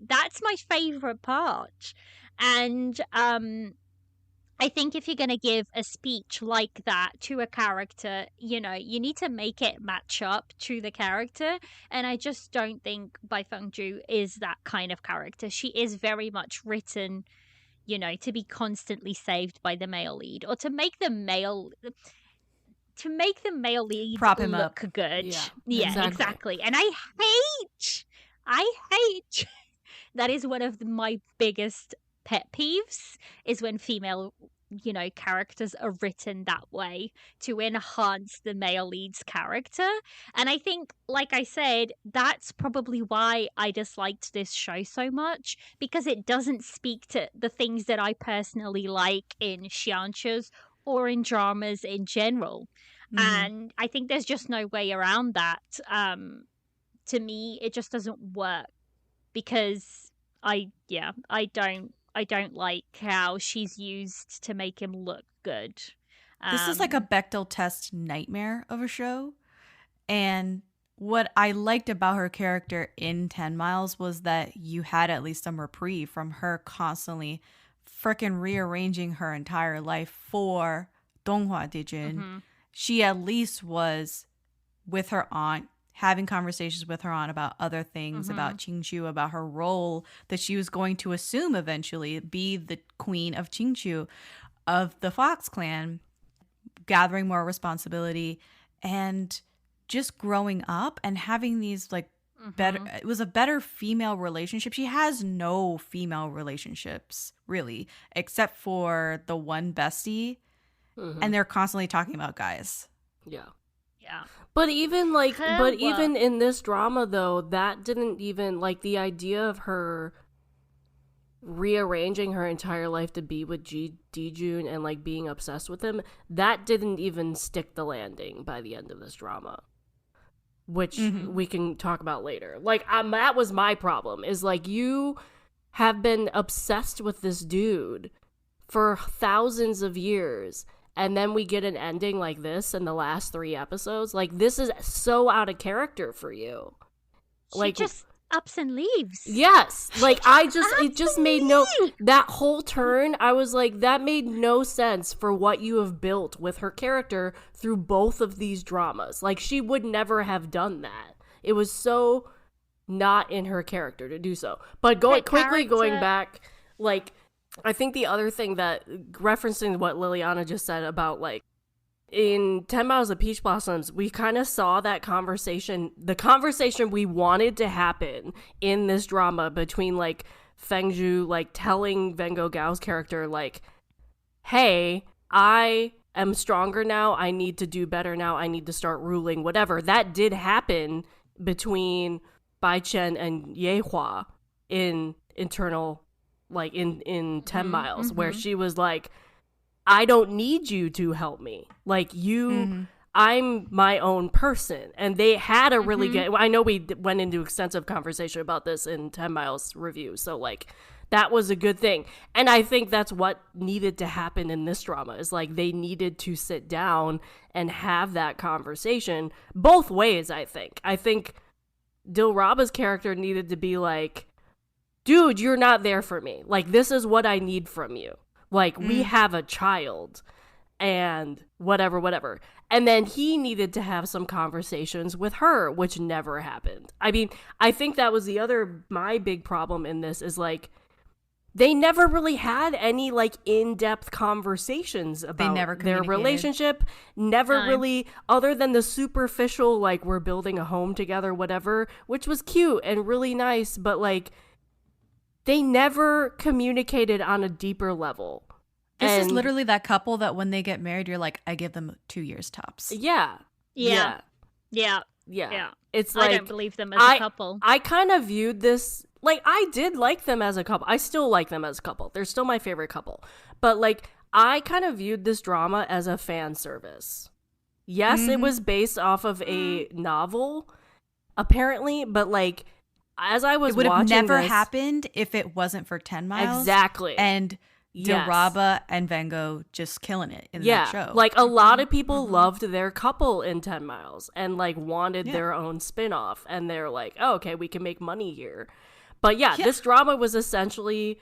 that's my favorite part. And I think if you're going to give a speech like that to a character, you know, you need to make it match up to the character, and I just don't think Bai Fengju is that kind of character. She is very much written, you know, to be constantly saved by the male lead, or to make the male lead prop him look up. Good. Yeah, exactly. And I hate that is one of my biggest pet peeves, is when female, you know, characters are written that way to enhance the male lead's character. And I think, like I said, that's probably why I disliked this show so much, because it doesn't speak to the things that I personally like in xianxias or in dramas in general. And I think there's just no way around that. To me, it just doesn't work, because I don't like how she's used to make him look good. This is like a Bechdel test nightmare of a show. And what I liked about her character in 10 Miles was that you had at least some reprieve from her constantly freaking rearranging her entire life for Donghua Dijun. She at least was with her aunt, having conversations with her aunt about other things, about Qingqiu, about her role that she was going to assume eventually, be the queen of Qingqiu, of the Fox clan, gathering more responsibility and just growing up and having these like better, it was a better female relationship. She has no female relationships really, except for the one bestie, and they're constantly talking about guys. Yeah. But even even in this drama though, that didn't even, like, the idea of her rearranging her entire life to be with Dijun and like being obsessed with him, that didn't even stick the landing by the end of this drama, which we can talk about later. Like that was my problem, is like, you have been obsessed with this dude for thousands of years, and then we get an ending like this in the last 3 episodes. Like, this is so out of character for you. She just ups and leaves. Yes. Like, it just made that whole turn, I was like, that made no sense for what you have built with her character through both of these dramas. Like, she would never have done that. It was so not in her character to do so. But going back, like, I think the other thing that, referencing what Liliana just said about, like, in 10 Miles of Peach Blossoms, we kind of saw that conversation, the conversation we wanted to happen in this drama between, like, Fengzhu, like, telling Vengo Gao's character, like, hey, I am stronger now, I need to do better now, I need to start ruling, whatever. That did happen between Bai Chen and Ye Hua in internal, like, in 10 Miles, where she was like, I don't need you to help me. Like, I'm my own person. And they had a really good, I know we went into extensive conversation about this in 10 Miles review. So, like, that was a good thing. And I think that's what needed to happen in this drama, is like, they needed to sit down and have that conversation both ways, I think. I think Dilraba's character needed to be like, dude, you're not there for me. Like, this is what I need from you. Like, we have a child and whatever. And then he needed to have some conversations with her, which never happened. I mean, I think that was my big problem in this, is like, they never really had any, like, in-depth conversations about their relationship. Never really, other than the superficial, like, we're building a home together, whatever, which was cute and really nice, but, like, they never communicated on a deeper level. This is literally that couple that when they get married, you're like, I give them 2 years tops. Yeah. It's like, I don't believe them as a couple. I kind of viewed this, like, I did like them as a couple. I still like them as a couple. They're still my favorite couple. But, like, I kind of viewed this drama as a fan service. Yes, it was based off of a novel, apparently, but, like, as I was watching, it would have never happened if it wasn't for 10 Miles. Exactly. And Dilraba and Vengo just killing it in that show. Like, a lot of people loved their couple in 10 Miles and, like, wanted their own spin-off. And they're like, oh, okay, we can make money here. But this drama was essentially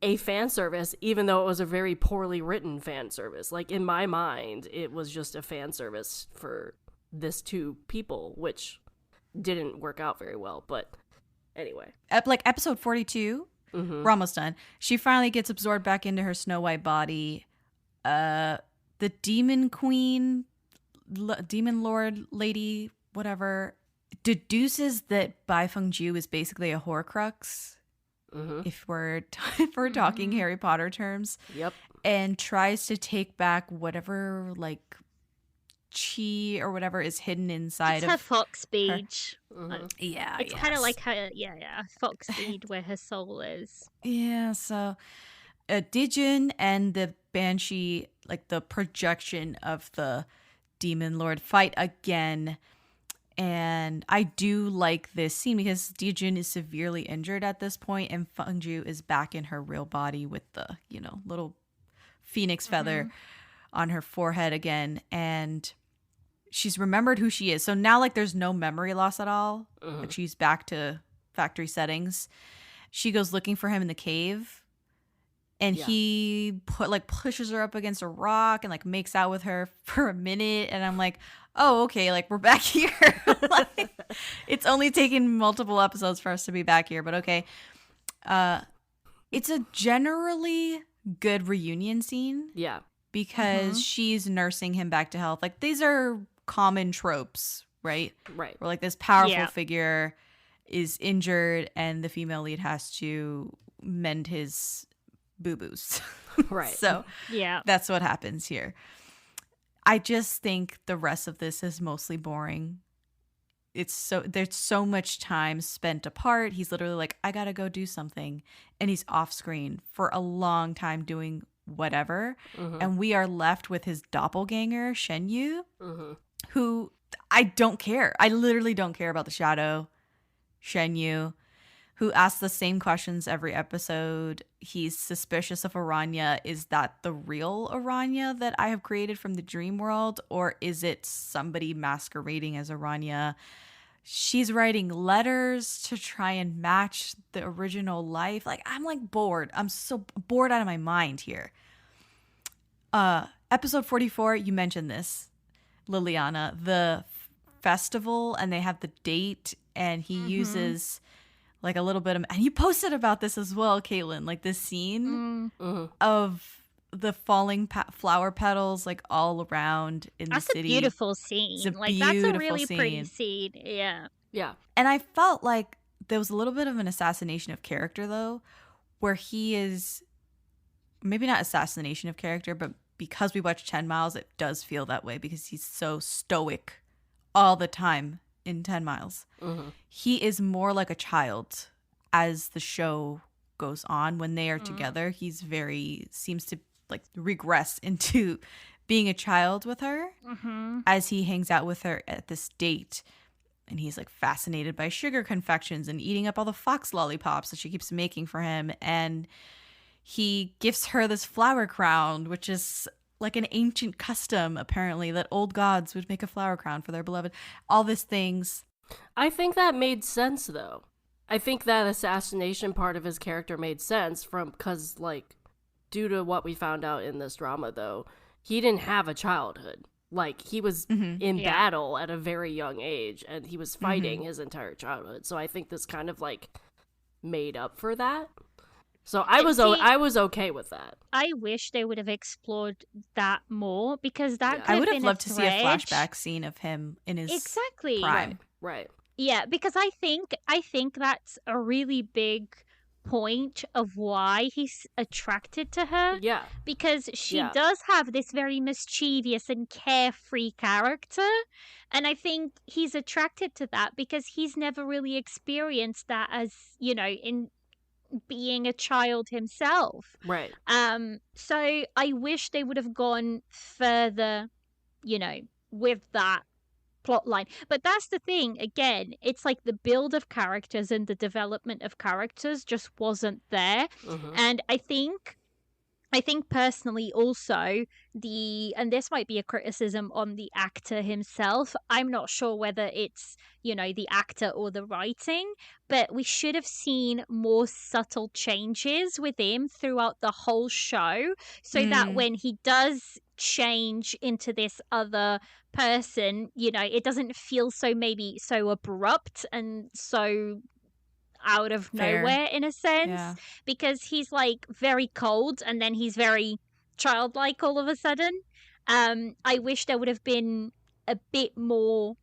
a fan service, even though it was a very poorly written fan service. Like, in my mind, it was just a fan service for this 2 people, which didn't work out very well. But anyway, like episode 42, we're almost done. She finally gets absorbed back into her Snow White body. The demon queen, demon lord lady, whatever, deduces that Bai Fengju is basically a Horcrux, if we're talking Harry Potter terms. Yep. And tries to take back whatever, like, chi or whatever is hidden inside of her fox speech. Yeah, it's kind of like her fox speed where her soul is. Yeah, so Dijun and the Banshee, like the projection of the demon lord, fight again. And I do like this scene because Dijun is severely injured at this point, and Fengju is back in her real body with the, little phoenix feather on her forehead again, and she's remembered who she is. So now, like, there's no memory loss at all. Like, she's back to factory settings. She goes looking for him in the cave, and he pushes her up against a rock and, like, makes out with her for a minute. And I'm like, oh, okay, like, we're back here. Like, it's only taken multiple episodes for us to be back here, but okay. It's a generally good reunion scene. Yeah. Because she's nursing him back to health. Like, these are common tropes, right? Right. Where, like, this powerful figure is injured and the female lead has to mend his boo-boos. Right. So that's what happens here. I just think the rest of this is mostly boring. there's so much time spent apart. He's literally like, I gotta go do something, and he's off screen for a long time doing whatever. And we are left with his doppelganger Shenyu, who I don't care. I literally don't care about the shadow Shenyu, who asks the same questions every episode. He's suspicious of Aranya. Is that the real Aranya that I have created from the dream world, or is it somebody masquerading as Aranya? She's writing letters to try and match the original life. Like, I'm like bored. I'm so bored out of my mind here. Episode 44, you mentioned this, Liliana, the festival, and they have the date, and he uses like a little bit of, and you posted about this as well, Caitlin, like this scene of the falling flower petals like all around in the city. That's a beautiful scene. That's a really pretty scene. Yeah. And I felt like there was a little bit of an assassination of character, though, where he is maybe not assassination of character, but because we watch 10 Miles, it does feel that way because he's so stoic all the time in 10 Miles. He is more like a child as the show goes on. When they are together, he's seems to like regress into being a child with her as he hangs out with her at this date. And he's like fascinated by sugar confections and eating up all the fox lollipops that she keeps making for him. And he gives her this flower crown, which is like an ancient custom, apparently, that old gods would make a flower crown for their beloved. All these things. I think that made sense, though. I think that assassination part of his character made sense because, like, due to what we found out in this drama, though, he didn't have a childhood. Like, he was in battle at a very young age, and he was fighting his entire childhood. So I think this kind of, like, made up for that. So I was okay with that. I wish they would have explored that more because that could I would have have been loved to see a thread. flashback scene of him in his prime. Right. Yeah, because I think that's a really big point of why he's attracted to her. Yeah. Because she does have this very mischievous and carefree character. And I think he's attracted to that because he's never really experienced that as, in being a child himself. Right. So I wish they would have gone further, with that plot line. But that's the thing, again, it's like the build of characters and the development of characters just wasn't there. And I think personally also and this might be a criticism on the actor himself. I'm not sure whether it's, the actor or the writing, but we should have seen more subtle changes with him throughout the whole show so that when he does change into this other person, it doesn't feel so abrupt and so out of nowhere in a sense, because he's like very cold and then he's very childlike all of a sudden. I wish there would have been a bit more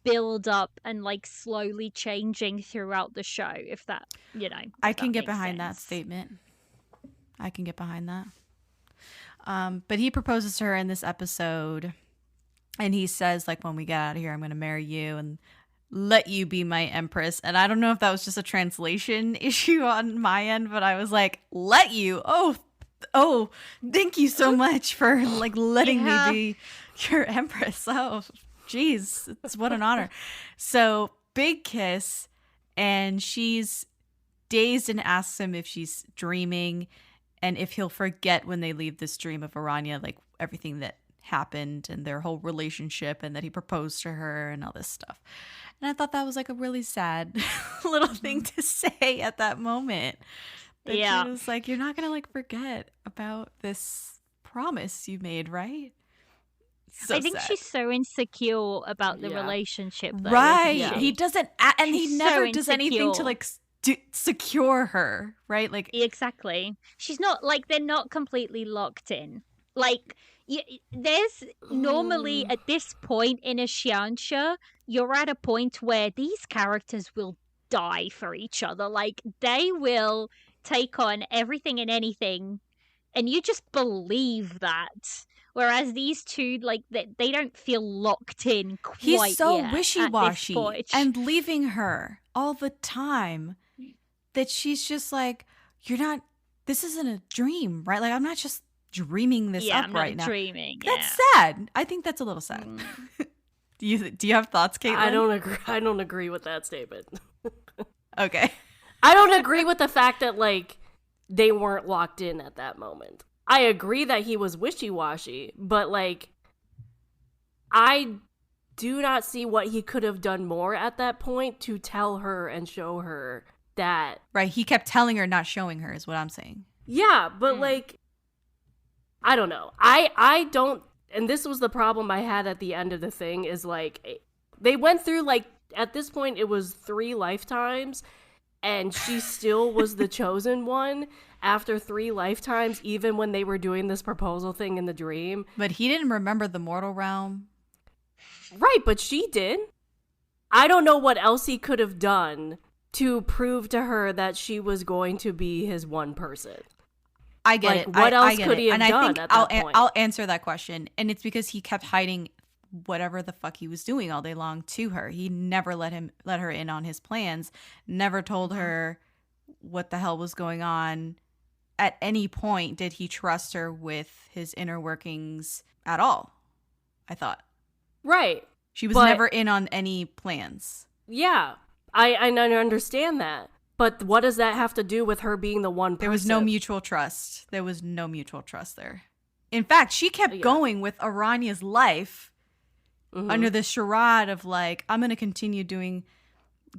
build up and like slowly changing throughout the show, if that, I can get behind that statement. I can get behind that. But he proposes to her in this episode and he says, like, when we get out of here, I'm going to marry you and let you be my empress. And I don't know if that was just a translation issue on my end, but I was like, let you? Oh, thank you so much for like letting me be your empress. Oh, geez, what an honor. So big kiss, and she's dazed and asks him if she's dreaming and if he'll forget when they leave this dream of Aranya, like everything that happened and their whole relationship and that he proposed to her and all this stuff. And I thought that was like a really sad little thing to say at that moment. That she was like, you're not going to like forget about this promise you made, right? So I think sad. she's so insecure about the relationship, though. Right. Isn't she? He doesn't, and She's he never so does anything to insecure. like secure her, right? Like, exactly. She's not like, they're not completely locked in. Like, there's normally at this point in a xianxia, you're at a point where these characters will die for each other. Like, they will take on everything and anything, and you just believe that. Whereas these two, like, they don't feel locked in quite He's so yet wishy-washy at this point. and leaving her all the time that she's just like, this isn't a dream, right? Like, I'm not just dreaming this up I'm right not now. dreaming. That's sad. I think that's a little sad. Do you have thoughts, Caitlin? I don't agree with that statement. Okay. I don't agree with the fact that, like, they weren't locked in at that moment. I agree that he was wishy-washy, but, like, I do not see what he could have done more at that point to tell her and show her that. Right, he kept telling her, not showing her, is what I'm saying. Yeah, but, like, I don't know. I don't, and this was the problem I had at the end of the thing, is, like, they went through, like, at this point, it was 3 lifetimes, and she still was the chosen one after 3 lifetimes, even when they were doing this proposal thing in the dream. But he didn't remember the mortal realm. Right, but she did. I don't know what else he could have done to prove to her that she was going to be his one person. I get like, it. What else I get could it. he have and done I think at that point? I'll answer that question. And it's because he kept hiding whatever the fuck he was doing all day long to her. He never let her in on his plans, never told her what the hell was going on. At any point did he trust her with his inner workings at all, I thought. Right. She was never in on any plans. Yeah, I understand that. But what does that have to do with her being the one person? There was no mutual trust. There was no mutual trust there. In fact, she kept going with Aranya's life under the charade of, like, I'm going to continue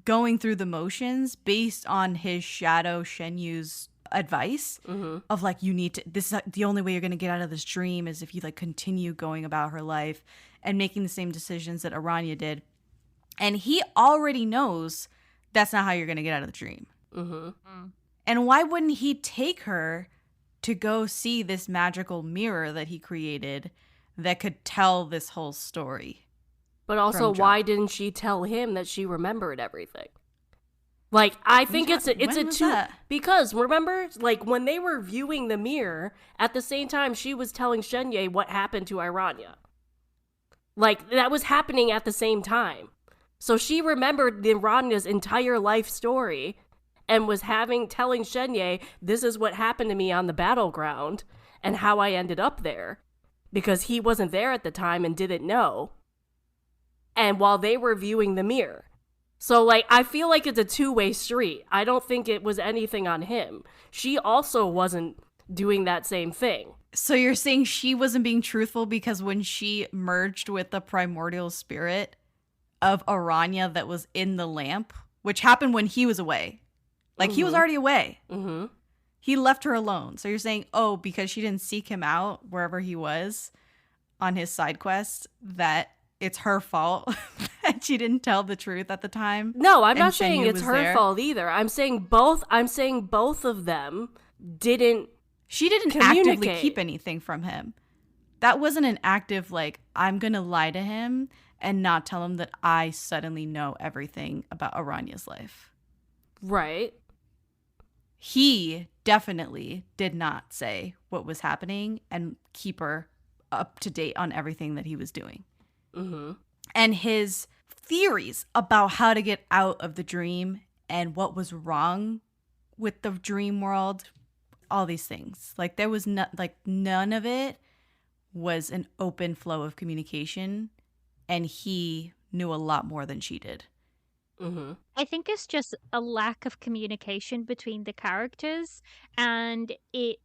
going through the motions based on his shadow Shenyu's advice of, like, this is the only way you're going to get out of this dream is if you, like, continue going about her life and making the same decisions that Aranya did. And he already knows that's not how you're going to get out of the dream. And why wouldn't he take her to go see this magical mirror that he created that could tell this whole story? But also, why didn't she tell him that she remembered everything? Like, I think it's a because remember, like, when they were viewing the mirror, at the same time she was telling Shenye what happened to Aranya. Like, that was happening at the same time. So she remembered Aranya's entire life story and was telling Shenye, this is what happened to me on the battleground and how I ended up there, because he wasn't there at the time and didn't know. And while they were viewing the mirror. So, like, I feel like it's a two-way street. I don't think it was anything on him. She also wasn't doing that same thing. So you're saying she wasn't being truthful because when she merged with the primordial spirit of Aranya that was in the lamp, which happened when he was away. Like, he was already away. He left her alone. So you're saying, because she didn't seek him out wherever he was on his side quest, that it's her fault that she didn't tell the truth at the time? No, I'm not saying it's her fault either. I'm saying both of them didn't. She didn't actively keep anything from him. That wasn't an active, like, I'm going to lie to him and not tell him that I suddenly know everything about Aranya's life. Right. He definitely did not say what was happening and keep her up to date on everything that he was doing. And his theories about how to get out of the dream and what was wrong with the dream world, all these things. Like, there was none of it was an open flow of communication, and he knew a lot more than she did. I think it's just a lack of communication between the characters, and it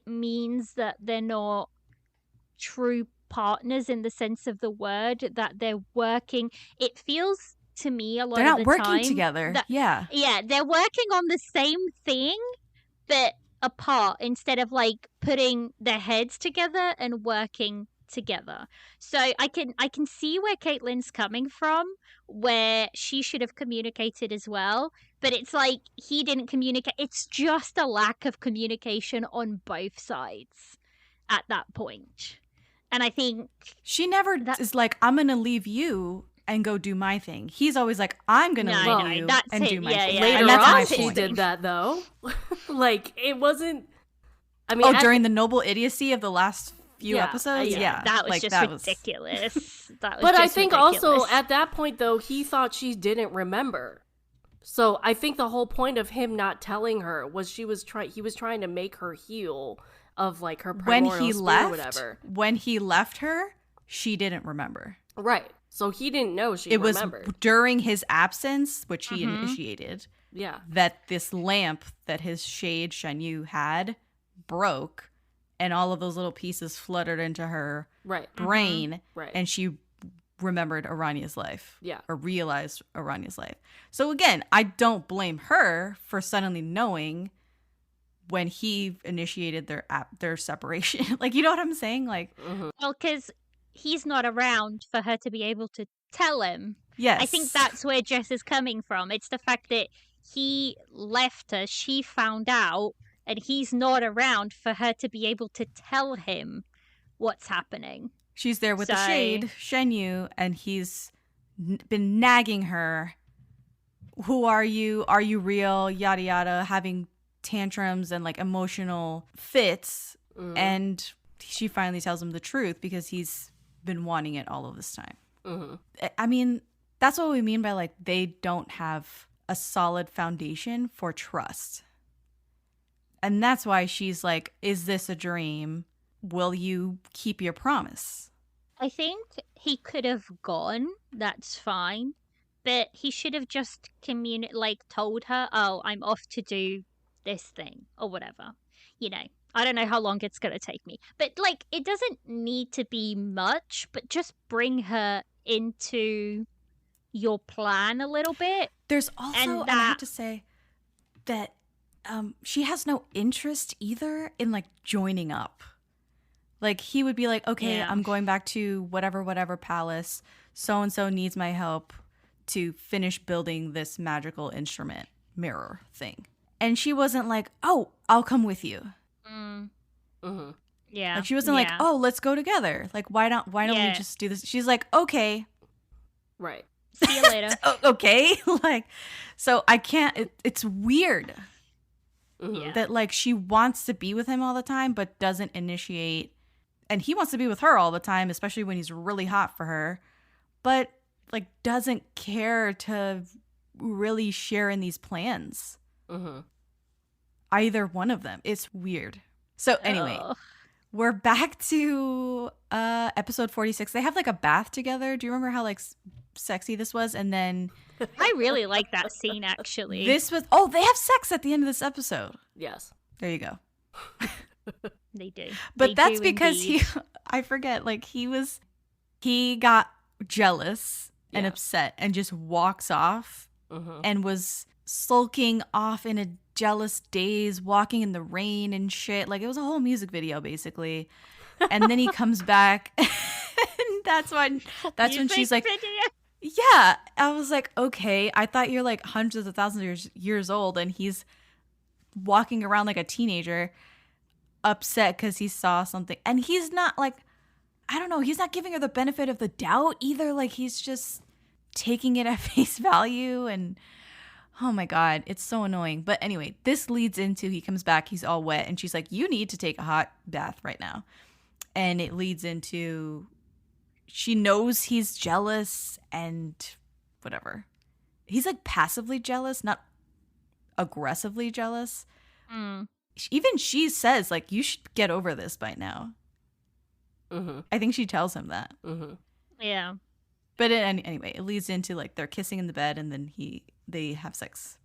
means that they're not true partners in the sense of the word, that they're working. It feels to me a lot of the time they're not working together. Yeah, they're working on the same thing but apart, instead of, like, putting their heads together and working together. So I can see where Caitlin's coming from, where she should have communicated as well, but it's like he didn't communicate. It's just a lack of communication on both sides at that point. And I think she never is like, I'm gonna leave you and go do my thing. He's always like, I'm gonna leave you and do my thing. Later on, she did that though. Like, it wasn't. I mean, during the noble idiocy of the last few episodes. Yeah, that was like, just that ridiculous. That was But just I think ridiculous. also at that point though, he thought she didn't remember. So I think the whole point of him not telling her was he was trying to make her heal of like her primordial spirit or whatever. When he left her, she didn't remember. Right. So he didn't know she remembered. It was during his absence, which he initiated. Yeah. That this lamp that his shade Shen Yu had broke, and all of those little pieces fluttered into her brain, Right. and she remembered Aranya's life. Yeah. Or realized Aranya's life. So again, I don't blame her for suddenly knowing when he initiated their separation. Like, you know what I'm saying? Like, Well, because he's not around for her to be able to tell him. yes. I think that's where Jess is coming from. It's the fact that he left her, she found out, and he's not around for her to be able to tell him what's happening. She's there with the shade, Shen Yu, and he's been nagging her. Who are you? Are you real? Yada yada, having tantrums and like emotional fits. And she finally tells him the truth because he's been wanting it all of this time. I mean, that's what we mean by like they don't have a solid foundation for trust. And that's why she's like, is this a dream? Will you keep your promise? I think he could have gone, that's fine. But he should have just told her, oh, I'm off to do this thing or whatever. You know, I don't know how long it's going to take me. But, like, it doesn't need to be much, but just bring her into your plan a little bit. There's also, and I have to say, that she has no interest either in, like, joining up. Like, he would be like, okay, I'm going back to whatever palace. So-and-so needs my help to finish building this magical instrument mirror thing. And she wasn't like, oh, I'll come with you. Yeah. Like, she wasn't like, oh, let's go together. Like, why don't we just do this? She's like, okay. Right. See you later. Okay. Like, so I can't, it's weird that, like, she wants to be with him all the time, but doesn't initiate. And he wants to be with her all the time, especially when he's really hot for her, but, like, doesn't care to really share in these plans. Either one of them. It's weird. So anyway, we're back to episode 46. They have, like, a bath together. Do you remember how, like, sexy this was? And then I really like that scene, actually. they have sex at the end of this episode. Yes. There you go. They do. But They that's do because indeed. I forget, like, he got jealous and upset and just walks off and was sulking off in a jealous daze, walking in the rain and shit. Like, it was a whole music video, basically. And then he comes back, and that's when she's like, yeah. I was like, okay, I thought you're like hundreds of thousands of years old, and he's walking around like a teenager, upset because he saw something. And he's not, like, I don't know, he's not giving her the benefit of the doubt either. Like, he's just taking it at face value, and oh my God, it's so annoying. But anyway, this leads into, he comes back, he's all wet, and she's like, you need to take a hot bath right now. And it leads into, she knows he's jealous and whatever. He's like passively jealous, not aggressively jealous. Even she says, like, you should get over this by now. I think she tells him that. Yeah. But anyway, it leads into, like, they're kissing in the bed, and then they have sex.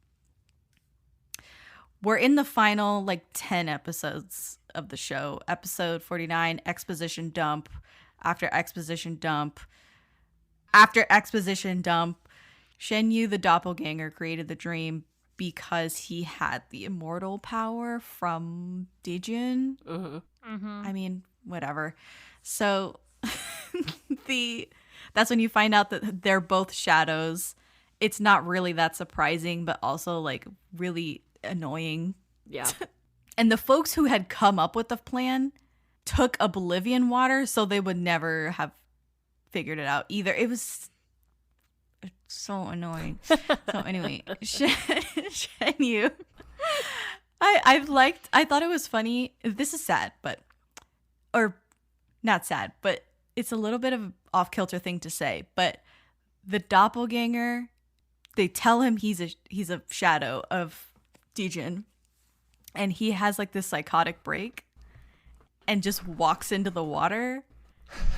We're in the final, like, 10 episodes of the show. Episode 49, exposition dump. After exposition dump. Shen Yu, the doppelganger, created the dream because he had the immortal power from Dijun. I mean, whatever. So that's when you find out that they're both shadows. It's not really that surprising, but also, like, really annoying. Yeah. And the folks who had come up with the plan took oblivion water, so they would never have figured it out either. It was so annoying. So anyway, Shen Yu, I thought it was funny. This is sad, but, or not sad, but it's a little bit of an off-kilter thing to say, but the doppelganger, they tell him he's a shadow of Dijin, and he has like this psychotic break and just walks into the water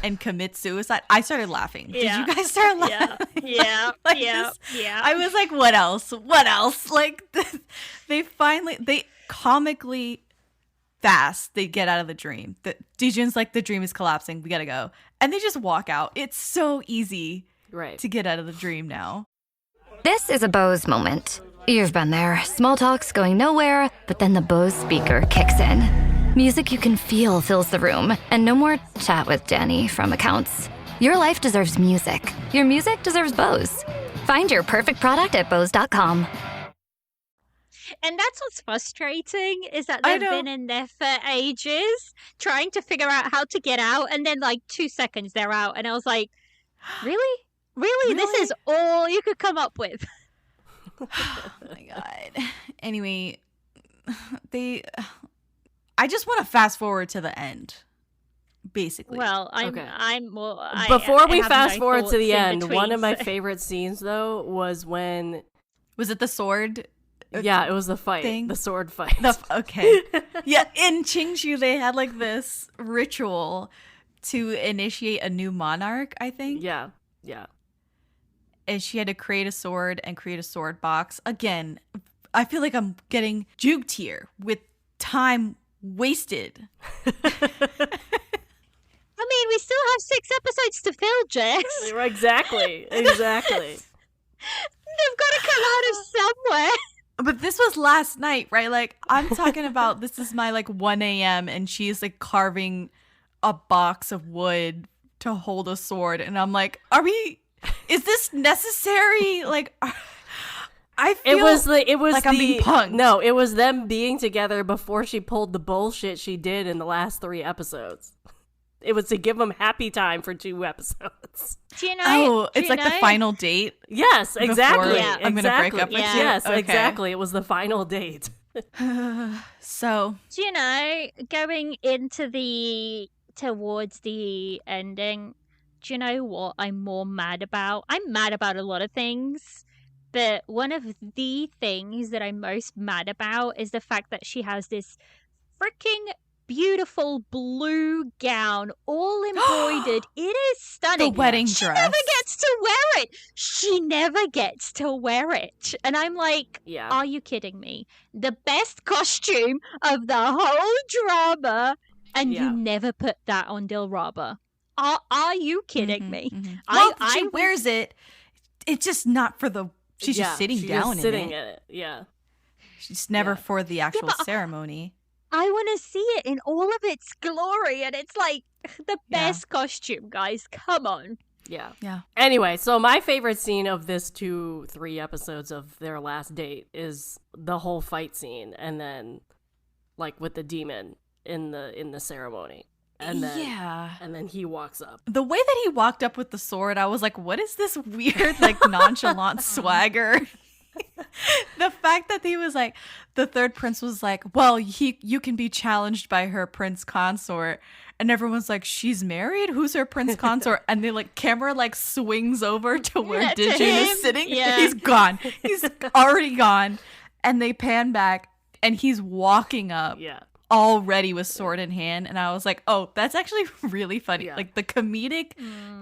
and commits suicide. I started laughing. Yeah. Did you guys start laughing? Yeah. Like Yeah. this? Yeah. I was like, what else? What else? Like, they comically fast, they get out of the dream. Dijin's like, the dream is collapsing. We gotta go. And they just walk out. It's so easy to get out of the dream now. This is a Bose moment. You've been there. Small talk's going nowhere, but then the Bose speaker kicks in. Music you can feel fills the room, and no more chat with Danny from accounts. Your life deserves music. Your music deserves Bose. Find your perfect product at Bose.com. And that's what's frustrating, is that they've been in there for ages trying to figure out how to get out, and then like 2 seconds they're out, and I was like, really? Really? This is all you could come up with? Oh my god. Anyway, I just want to fast forward to the end, basically. Well, I'm more. Before we have fast no forward to the thoughts in end, between, one of my so- favorite scenes though was when. Was it the sword? Yeah, it was the fight, thing? the sword fight. Okay. Yeah, in Qingshu, they had like this ritual to initiate a new monarch, I think. Yeah. And she had to create a sword and create a sword box. Again, I feel like I'm getting juked here with time wasted. I mean, we still have 6 episodes to fill, Jess. Exactly. They've got to come out of somewhere. But this was last night, right? Like, I'm talking about this is my like 1 a.m. and she's like carving a box of wood to hold a sword. And I'm like, is this necessary? Like, I feel it was I'm being punked. No, it was them being together before she pulled the bullshit she did in the last 3 episodes. It was to give them happy time for 2 episodes. Do you know? Oh, it's like the final date? Yes, exactly. Before I'm going to break up with you? Yes, Okay. exactly. It was the final date. So. Do you know, going towards the ending, do you know what I'm more mad about? I'm mad about a lot of things, but one of the things that I'm most mad about is the fact that she has this freaking beautiful blue gown, all embroidered. It is stunning. The wedding She dress. never gets to wear it. She never gets to wear it. And I'm like, are you kidding me? The best costume of the whole drama, and you never put that on Dilraba. Are you kidding me? Well, she wears it. It's just not for the. She's just sitting down just sitting in in it. Yeah. She's never for the actual ceremony. I want to see it in all of its glory, and it's like the best costume, guys. Come on. Yeah. Yeah. Anyway, so my favorite scene of this 2-3 episodes of their last date is the whole fight scene, and then like with the demon in the ceremony. And then he walks up. The way that he walked up with the sword, I was like, what is this weird, like, nonchalant swagger? The fact that he was like, the third prince was like, well, you can be challenged by her prince consort. And everyone's like, she's married? Who's her prince consort? And the like camera like swings over to where Dijin is sitting. Yeah. He's gone. He's already gone. And they pan back and he's walking up. Yeah. Already with sword in hand, and I was like, oh, that's actually really funny. Like the comedic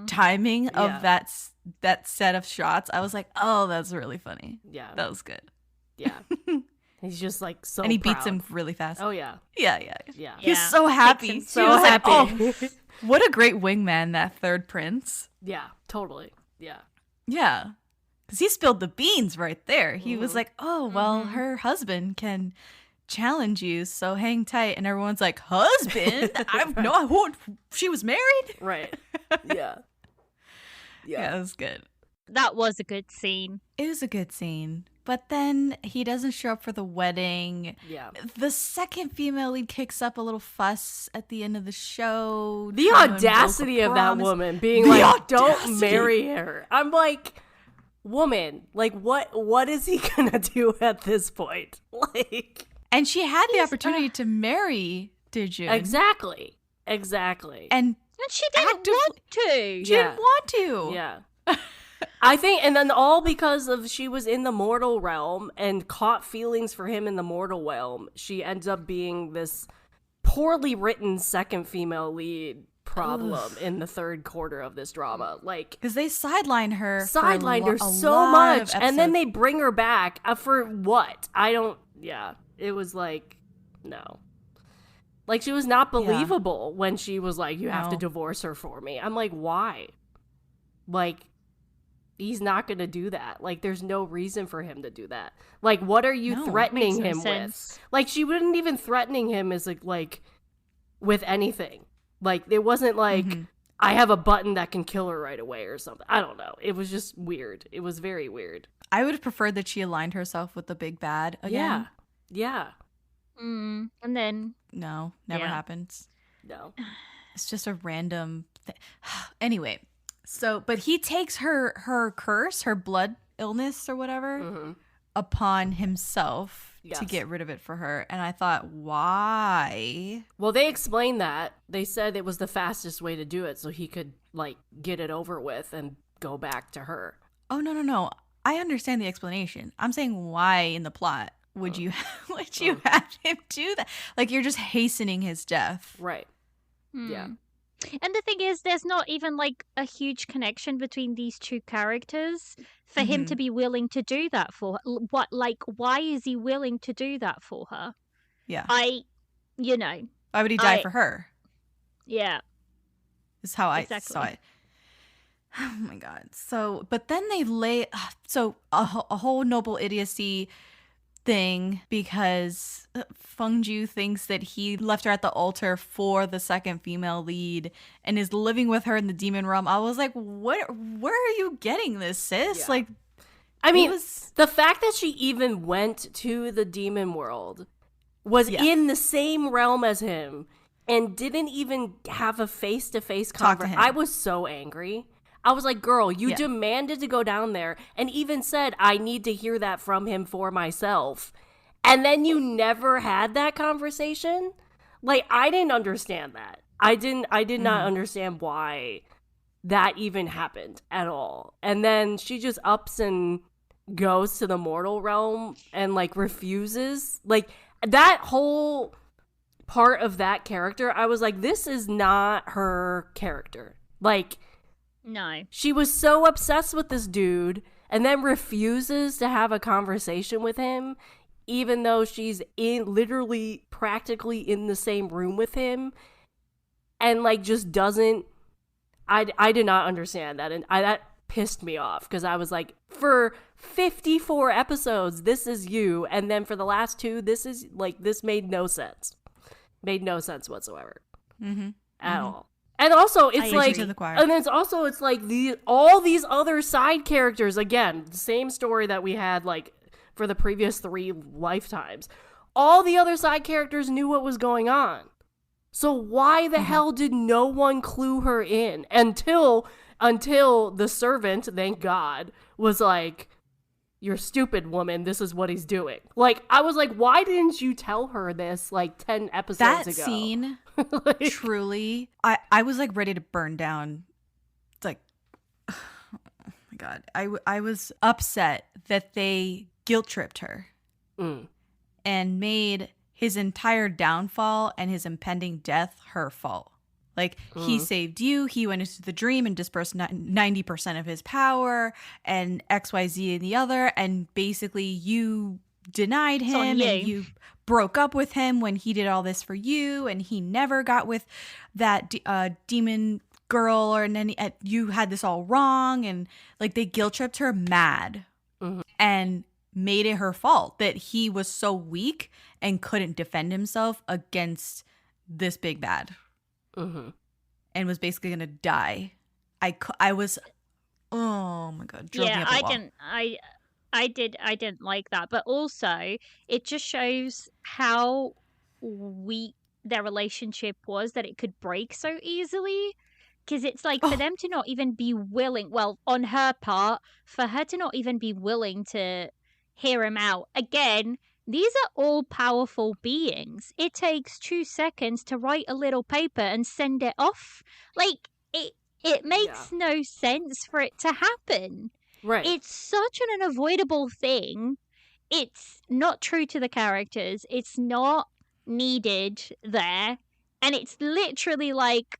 timing of that set of shots, I was like, oh, that's really funny. Yeah, that was good. Yeah. He's just like so and he proud. beats him really fast. Oh yeah. Yeah. He's Yeah. so happy. Makes He him was so like, happy. oh, what a great wingman, that third prince. Yeah, totally. Yeah. Yeah, because he spilled the beans right there. He was like, oh, well, her husband can challenge you, so hang tight. And everyone's like, husband? She was married? Right. Yeah. Yeah, it was good. That was a good scene. It was a good scene. But then he doesn't show up for the wedding. Yeah. The second female lead kicks up a little fuss at the end of the show. The audacity of that woman being like, don't marry her. I'm like, woman, like what is he gonna do at this point? Like, and she had the opportunity to marry Dijin. Exactly. And And she didn't want to. She didn't want to. Yeah. I think, and then all because of she was in the mortal realm and caught feelings for him in the mortal realm, she ends up being this poorly written second female lead problem in the third quarter of this drama. Like, because they sidelined her so lot much, and then they bring her back for what? It was like, no. Like, she was not believable when she was like, you have to divorce her for me. I'm like, why? Like, he's not going to do that. Like, there's no reason for him to do that. Like, what are you threatening him with? Like, she wouldn't even threatening him as like with anything. Like, it wasn't like, I have a button that can kill her right away or something. I don't know. It was just weird. It was very weird. I would have preferred that she aligned herself with the big bad again. Yeah. And then... No, never happens. No. It's just a random thing. Anyway, so, but he takes her curse, her blood illness or whatever, upon himself to get rid of it for her. And I thought, why? Well, they explained that. They said it was the fastest way to do it so he could, like, get it over with and go back to her. Oh, no. I understand the explanation. I'm saying why in the plot would you have him do that? Like, you're just hastening his death. Right. Yeah. And the thing is, there's not even, like, a huge connection between these two characters for him to be willing to do that for her. Why is he willing to do that for her? Yeah. Why would he die for her? Yeah. Is how I saw it. Oh, my God. So, but then they lay... So, a whole noble idiocy thing because Fengju thinks that he left her at the altar for the second female lead and is living with her in the demon realm. I was like, where are you getting this, sis? Yeah. Like, I mean, the fact that she even went to the demon world, was in the same realm as him, and didn't even have a face-to-face conversation. I was so angry. I was like, girl, you demanded to go down there and even said, I need to hear that from him for myself. And then you never had that conversation? Like, I didn't understand that. I did not understand why that even happened at all. And then she just ups and goes to the mortal realm and, like, refuses. Like, that whole part of that character, I was like, this is not her character. Like... No. She was so obsessed with this dude and then refuses to have a conversation with him, even though she's literally practically in the same room with him, and like just doesn't. I did not understand that, and that pissed me off because I was like, for 54 episodes, this is you, and then for the last 2, this made no sense. Made no sense whatsoever. At all. And also, it's like, and it's also, it's like all these other side characters, again, the same story that we had, like, for the previous 3 lifetimes. All the other side characters knew what was going on. So why the hell did no one clue her in until the servant, thank God, was like, you're stupid, woman, this is what he's doing. Like, I was like, why didn't you tell her this, like, 10 episodes ago? That scene... like, truly, I was like ready to burn down. It's like, oh my God, I was upset that they guilt tripped her and made his entire downfall and his impending death her fault. Like, he saved you, he went into the dream and dispersed 90% of his power, and XYZ in the other, and basically you denied him and you broke up with him when he did all this for you, and he never got with that demon girl, and then you had this all wrong, and like they guilt tripped her mad and made it her fault that he was so weak and couldn't defend himself against this big bad and was basically gonna die. I was, oh my God, drove me up the wall. I didn't like that, but also it just shows how weak their relationship was, that it could break so easily. Because it's like, for them to not even be willing, well, on her part, for her to not even be willing to hear him out. Again, these are all powerful beings. It takes 2 seconds to write a little paper and send it off. Like, it makes no sense for it to happen. Right. It's such an unavoidable thing. It's not true to the characters. It's not needed there. And it's literally like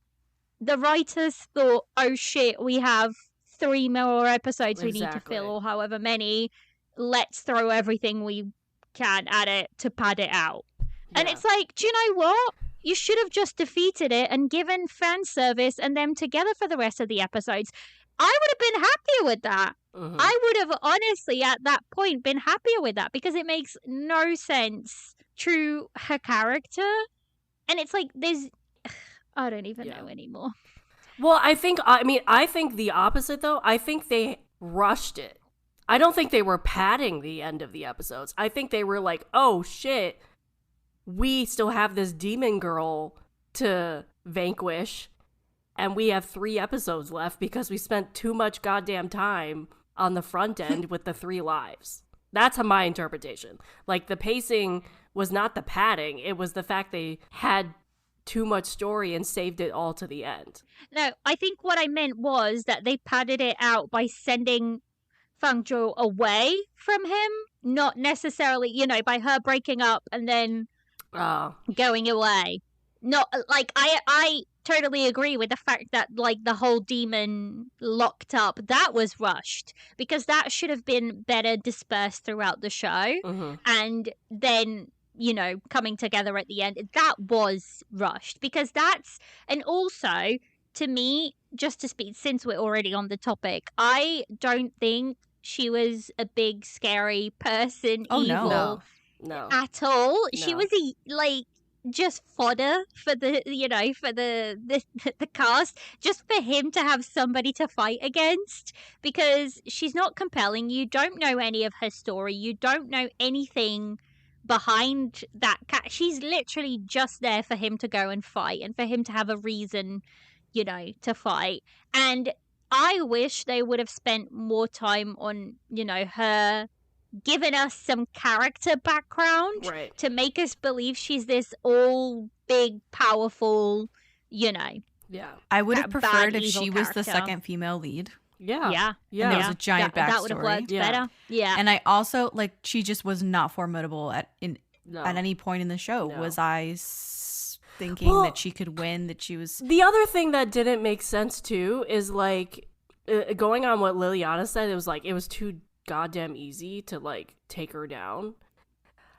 the writers thought, oh shit, we have 3 more episodes we need to fill, or however many. Let's throw everything we can at it to pad it out. And it's like, do you know what? You should have just defeated it and given fan service and them together for the rest of the episodes. I would have been happier with that. I would have honestly at that point been happier with that, because it makes no sense to her character. And it's like, I don't even know anymore. Well, I think the opposite, though. I think they rushed it. I don't think they were padding the end of the episodes. I think they were like, oh, shit, we still have this demon girl to vanquish, and we have 3 episodes left because we spent too much goddamn time on the front end with the 3 lives. That's my interpretation. Like, the pacing was not the padding. It was the fact they had too much story and saved it all to the end. No, I think what I meant was that they padded it out by sending Fangzhou away from him, not necessarily, by her breaking up and then going away. Not like I totally agree with the fact that like the whole demon locked up, that was rushed, because that should have been better dispersed throughout the show. And then coming together at the end, that was rushed, because and also to me, just to speak, since we're already on the topic, I don't think she was a big scary person, evil no at all. No. She was just fodder for the the cast, just for him to have somebody to fight against, because she's not compelling. You don't know any of her story. You don't know anything behind that cat. She's literally just there for him to go and fight, and for him to have a reason, to fight. And I wish they would have spent more time on, her giving us some character background to make us believe she's this all big, powerful, I would have preferred if she was the character. second female lead. Yeah. And there was a giant backstory. That would have worked better. Yeah. And I also, she just was not formidable at any point in the show. No. Was I thinking that she could win, that she was... The other thing that didn't make sense, too, is, going on what Liliana said, it was too goddamn easy to, take her down.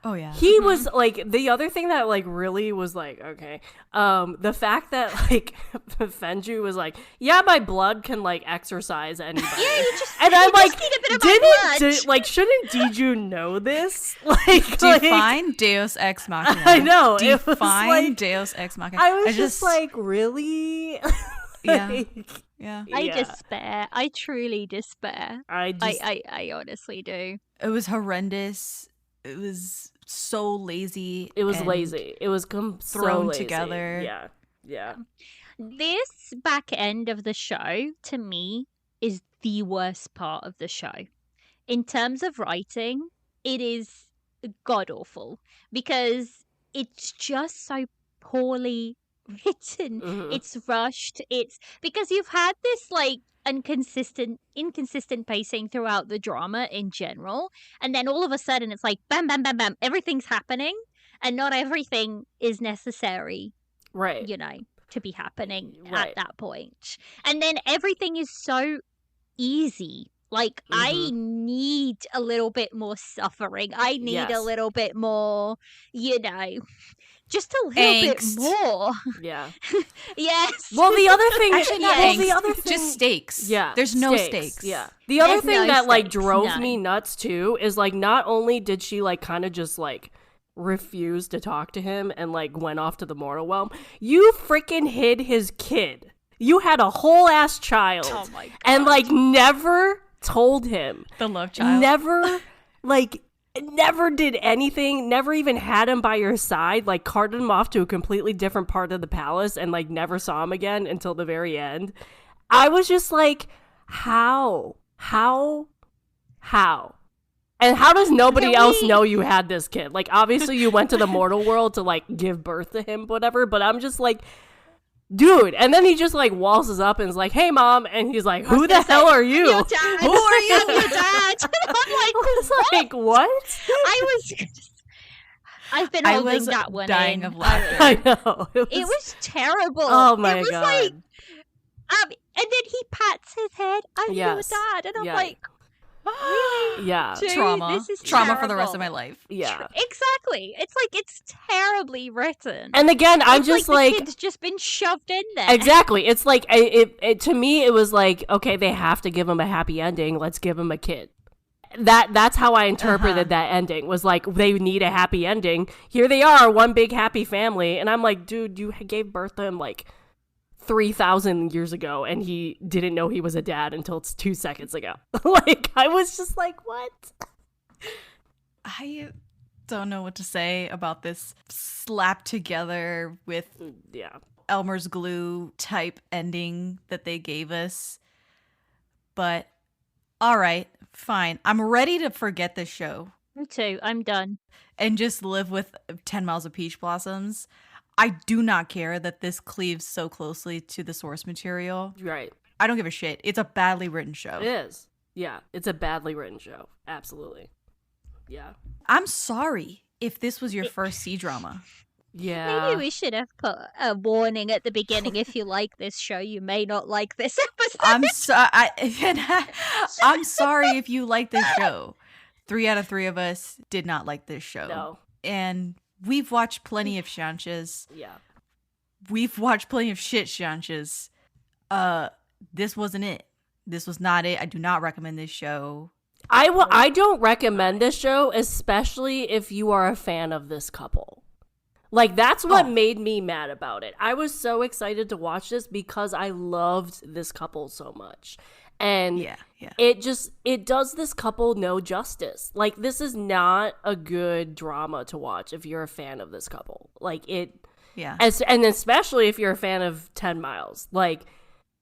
Oh, yeah. He was, the other thing that, really was, okay. The fact that, Fenju was yeah, my blood can, exercise anybody. Yeah, and I'm just need a bit of my blood. Shouldn't Diju know this? Define Deus Ex Machina. I know. Define Deus Ex Machina. I was just really? Yeah. Yeah. I despair. I truly despair. I honestly do. It was horrendous. It was so lazy. It was lazy. It was thrown together. Yeah. This back end of the show, to me, is the worst part of the show. In terms of writing, it is god-awful, because it's just so poorly written. It's rushed. It's because you've had this inconsistent pacing throughout the drama in general, and then all of a sudden it's bam, bam, bam, bam, everything's happening, and not everything is necessary, to be happening at that point. And then everything is so easy. I need a little bit more suffering. I need a little bit more, just a little bit more. Yeah. Yes. Well, the other thing, just stakes. Yeah. There's no stakes. Yeah. The other thing that stakes, drove me nuts too is not only did she kind of just refuse to talk to him and went off to the mortal realm, you freaking hid his kid. You had a whole ass child. Oh my God. And never told him. The love child. Never did anything, never even had him by your side, carted him off to a completely different part of the palace and never saw him again until the very end. I was just how? And how does nobody else know you had this kid? Like, obviously you went to the mortal world to, like, give birth to him, whatever, but I'm just like, dude. And then he just, like, waltzes up and is like, hey, Mom. And he's like, who the hell are you? Your dad. Who are you? Your dad. I'm like, what? I've been holding that one dying in. of laughter. I know. It was terrible. Oh, my it was God. Like, and then he pats his head. I'm your dad. And I'm like, really? Yeah. Dude, Trauma. This is Trauma terrible. for the rest of my life. Yeah. Exactly. It's like, it's terribly written. And again, I'm It's just the like kid's just been shoved in there. Exactly. It's like, it to me, it was like, okay, they have to give him a happy ending. Let's give him a kid. That's how I interpreted that ending, was like, they need a happy ending. Here they are, one big happy family. And I'm like, dude, you gave birth to him like 3,000 years ago, and he didn't know he was a dad until 2 seconds ago. Like, I was just like, what? I don't know what to say about this slapped together with Elmer's glue type ending that they gave us. But all right, fine. I'm ready to forget this show. Me too. I'm done. And just live with 10 Miles of Peach Blossoms. I do not care that this cleaves so closely to the source material. Right. I don't give a shit. It's a badly written show. It is. Yeah, it's a badly written show. Absolutely. Yeah. I'm sorry if this was your first C-drama. Yeah. Maybe we should have put a warning at the beginning. If you like this show, you may not like this episode. I'm sorry if you like this show. 3 out of 3 of us did not like this show. No. And we've watched plenty of shanches. Yeah. We've watched plenty of shit shanches. This wasn't it. This was not it. I do not recommend this show. I don't recommend this show, especially if you are a fan of this couple. Like, that's what made me mad about it. I was so excited to watch this because I loved this couple so much. And it does this couple no justice. Like, this is not a good drama to watch if you're a fan of this couple. Like, and especially if you're a fan of 10 Miles. Like,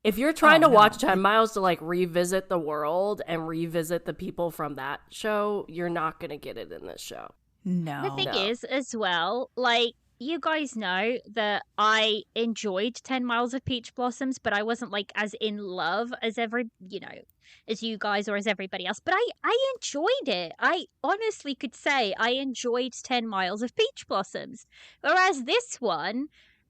if you're trying to watch 10 Miles to, like, revisit the world and revisit the people from that show, you're not going to get it in this show. No. The thing is, as well, like, you guys know that I enjoyed 10 Miles of Peach Blossoms, but I wasn't, like, as in love as as you guys or as everybody else. But I enjoyed it. I honestly could say I enjoyed 10 Miles of Peach Blossoms. Whereas this one,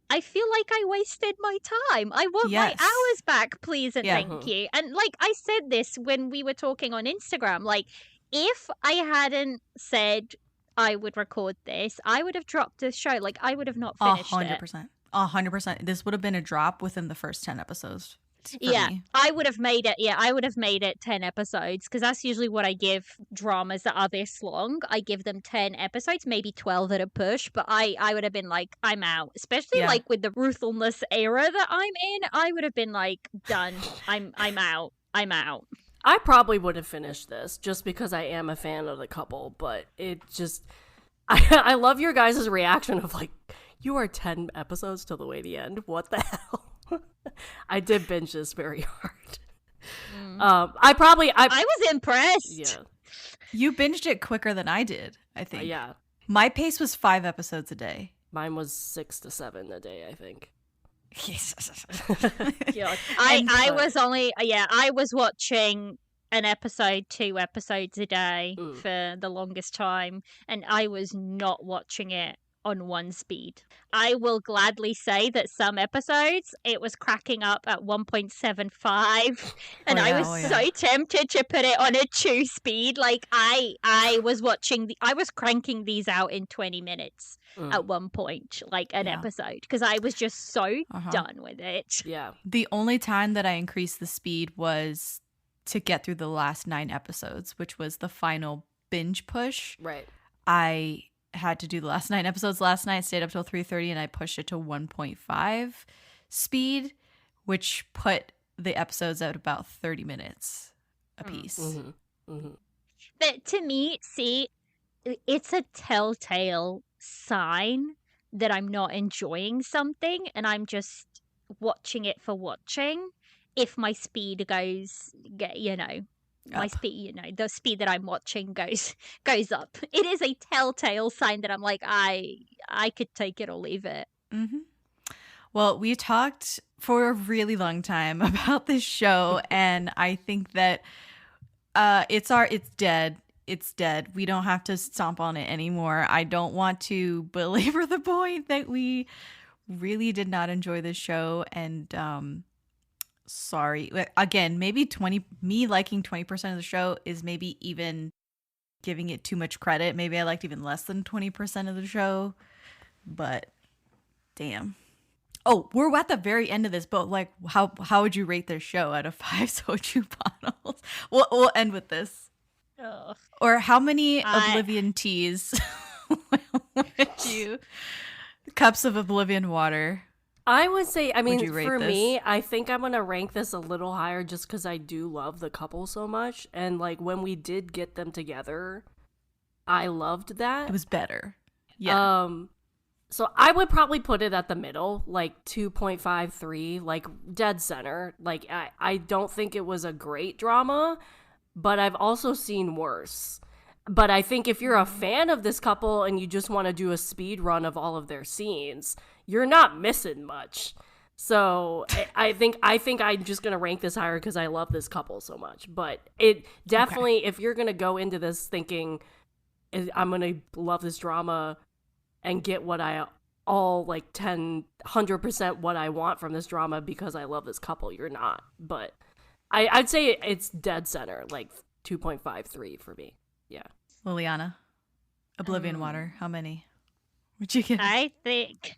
I feel like I wasted my time. I want my hours back, please and thank you. And, like, I said this when we were talking on Instagram. Like, if I hadn't said I would record this, I would have dropped this show. Like, I would have not finished 100%. 100%. This would have been a drop within the first 10 episodes. Me. I would have made it. Yeah, I would have made it 10 episodes because that's usually what I give dramas that are this long. I give them 10 episodes, maybe 12 at a push. But I would have been like, I'm out. Especially like with the ruthless era that I'm in, I would have been like, done. I'm out. I'm out. I probably would have finished this just because I am a fan of the couple, but it just I love your guys' reaction of like, you are 10 episodes till the way to the end. What the hell? I did binge this very hard. I was impressed. Yeah. You binged it quicker than I did, I think. Yeah. My pace was 5 episodes a day. Mine was 6 to 7 a day, I think. I was watching an episode, 2 episodes a day for the longest time, and I was not watching it on one speed. I will gladly say that some episodes it was cracking up at 1.75 and I was so tempted to put it on a 2 speed. Like I was cranking these out in 20 minutes at one point, like an episode, because I was just so done with it. Yeah. The only time that I increased the speed was to get through the last 9 episodes, which was the final binge push. Right. I had to do the last 9 episodes last night, stayed up till 3:30, and I pushed it to 1.5 speed, which put the episodes at about 30 minutes a piece. But to me, see, it's a telltale sign that I'm not enjoying something and I'm just watching it for watching. If my speed goes, my speed, the speed that I'm watching goes up. It is a telltale sign that I'm like, I could take it or leave it. Mm-hmm. Well, we talked for a really long time about this show, and I think that it's dead. It's dead. We don't have to stomp on it anymore. I don't want to belabor the point that we really did not enjoy this show, and sorry. Again, maybe me liking 20% of the show is maybe even giving it too much credit. Maybe I liked even less than 20% of the show, but damn. Oh, we're at the very end of this, but like, how would you rate this show out of 5 soju bottles? We'll end with this. Ugh. Or how many Oblivion teas would you? Cups of Oblivion water. I would say, I mean, for this? me, I think I'm going to rank this a little higher just because I do love the couple so much. And like when we did get them together, I loved that. It was better. Yeah. So I would probably put it at the middle, like 2.53, like dead center. Like I don't think it was a great drama, but I've also seen worse. But I think if you're a fan of this couple and you just want to do a speed run of all of their scenes, you're not missing much. So I think I'm just going to rank this higher because I love this couple so much. But it definitely, if you're going to go into this thinking I'm going to love this drama and get what I all like 100% what I want from this drama because I love this couple, you're not. But I'd say it's dead center, like 2.53 for me. Yeah. Liliana, Oblivion water, how many would you get? I think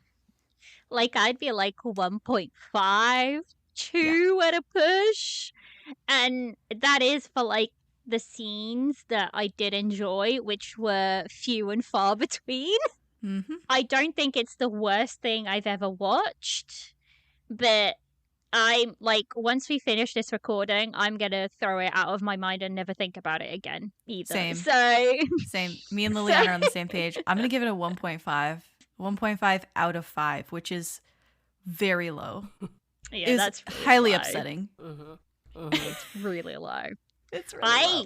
like I'd be like 1.5, 2 at a push. And that is for like the scenes that I did enjoy, which were few and far between. Mm-hmm. I don't think it's the worst thing I've ever watched, but I'm like, once we finish this recording, I'm gonna throw it out of my mind and never think about it again either. Same. Same. Me and Liliana are on the same page. I'm gonna give it a 1.5. 1.5 out of 5, which is very low. Yeah, that's really highly low. upsetting. Mm-hmm. Mm-hmm. It's really low. It's really low.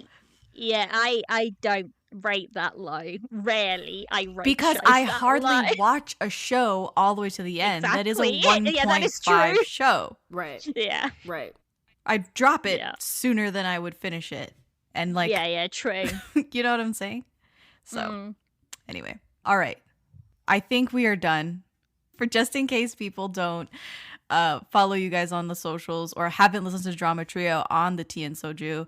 Yeah, I don't rate that low. Rarely I rate because shows I that hardly low. watch a show all the way to the end. That is a Exactly. 1.5 Yeah, that is true. show. Right. Yeah. Right. I drop it sooner than I would finish it. And like Yeah, true. you know what I'm saying? So anyway. All right. I think we are done. For just in case people don't follow you guys on the socials or haven't listened to Drama Trio on the Tea and Soju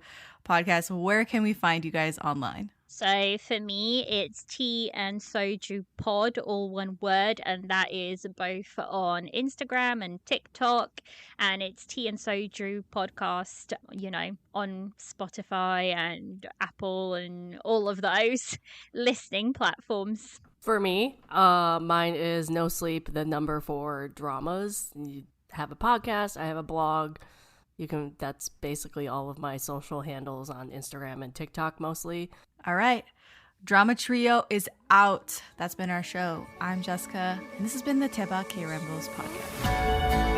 podcast, where can we find you guys online? So for me, it's Tea and Soju Pod, all one word, and that is both on Instagram and TikTok, and it's Tea and Soju Podcast, on Spotify and Apple and all of those listening platforms. For me, mine is No Sleep, the number 4 dramas. You have a podcast, I have a blog. That's basically all of my social handles on Instagram and TikTok mostly. All right. Drama Trio is out. That's been our show. I'm Jessica, and this has been the Daebak K-Rambles Podcast.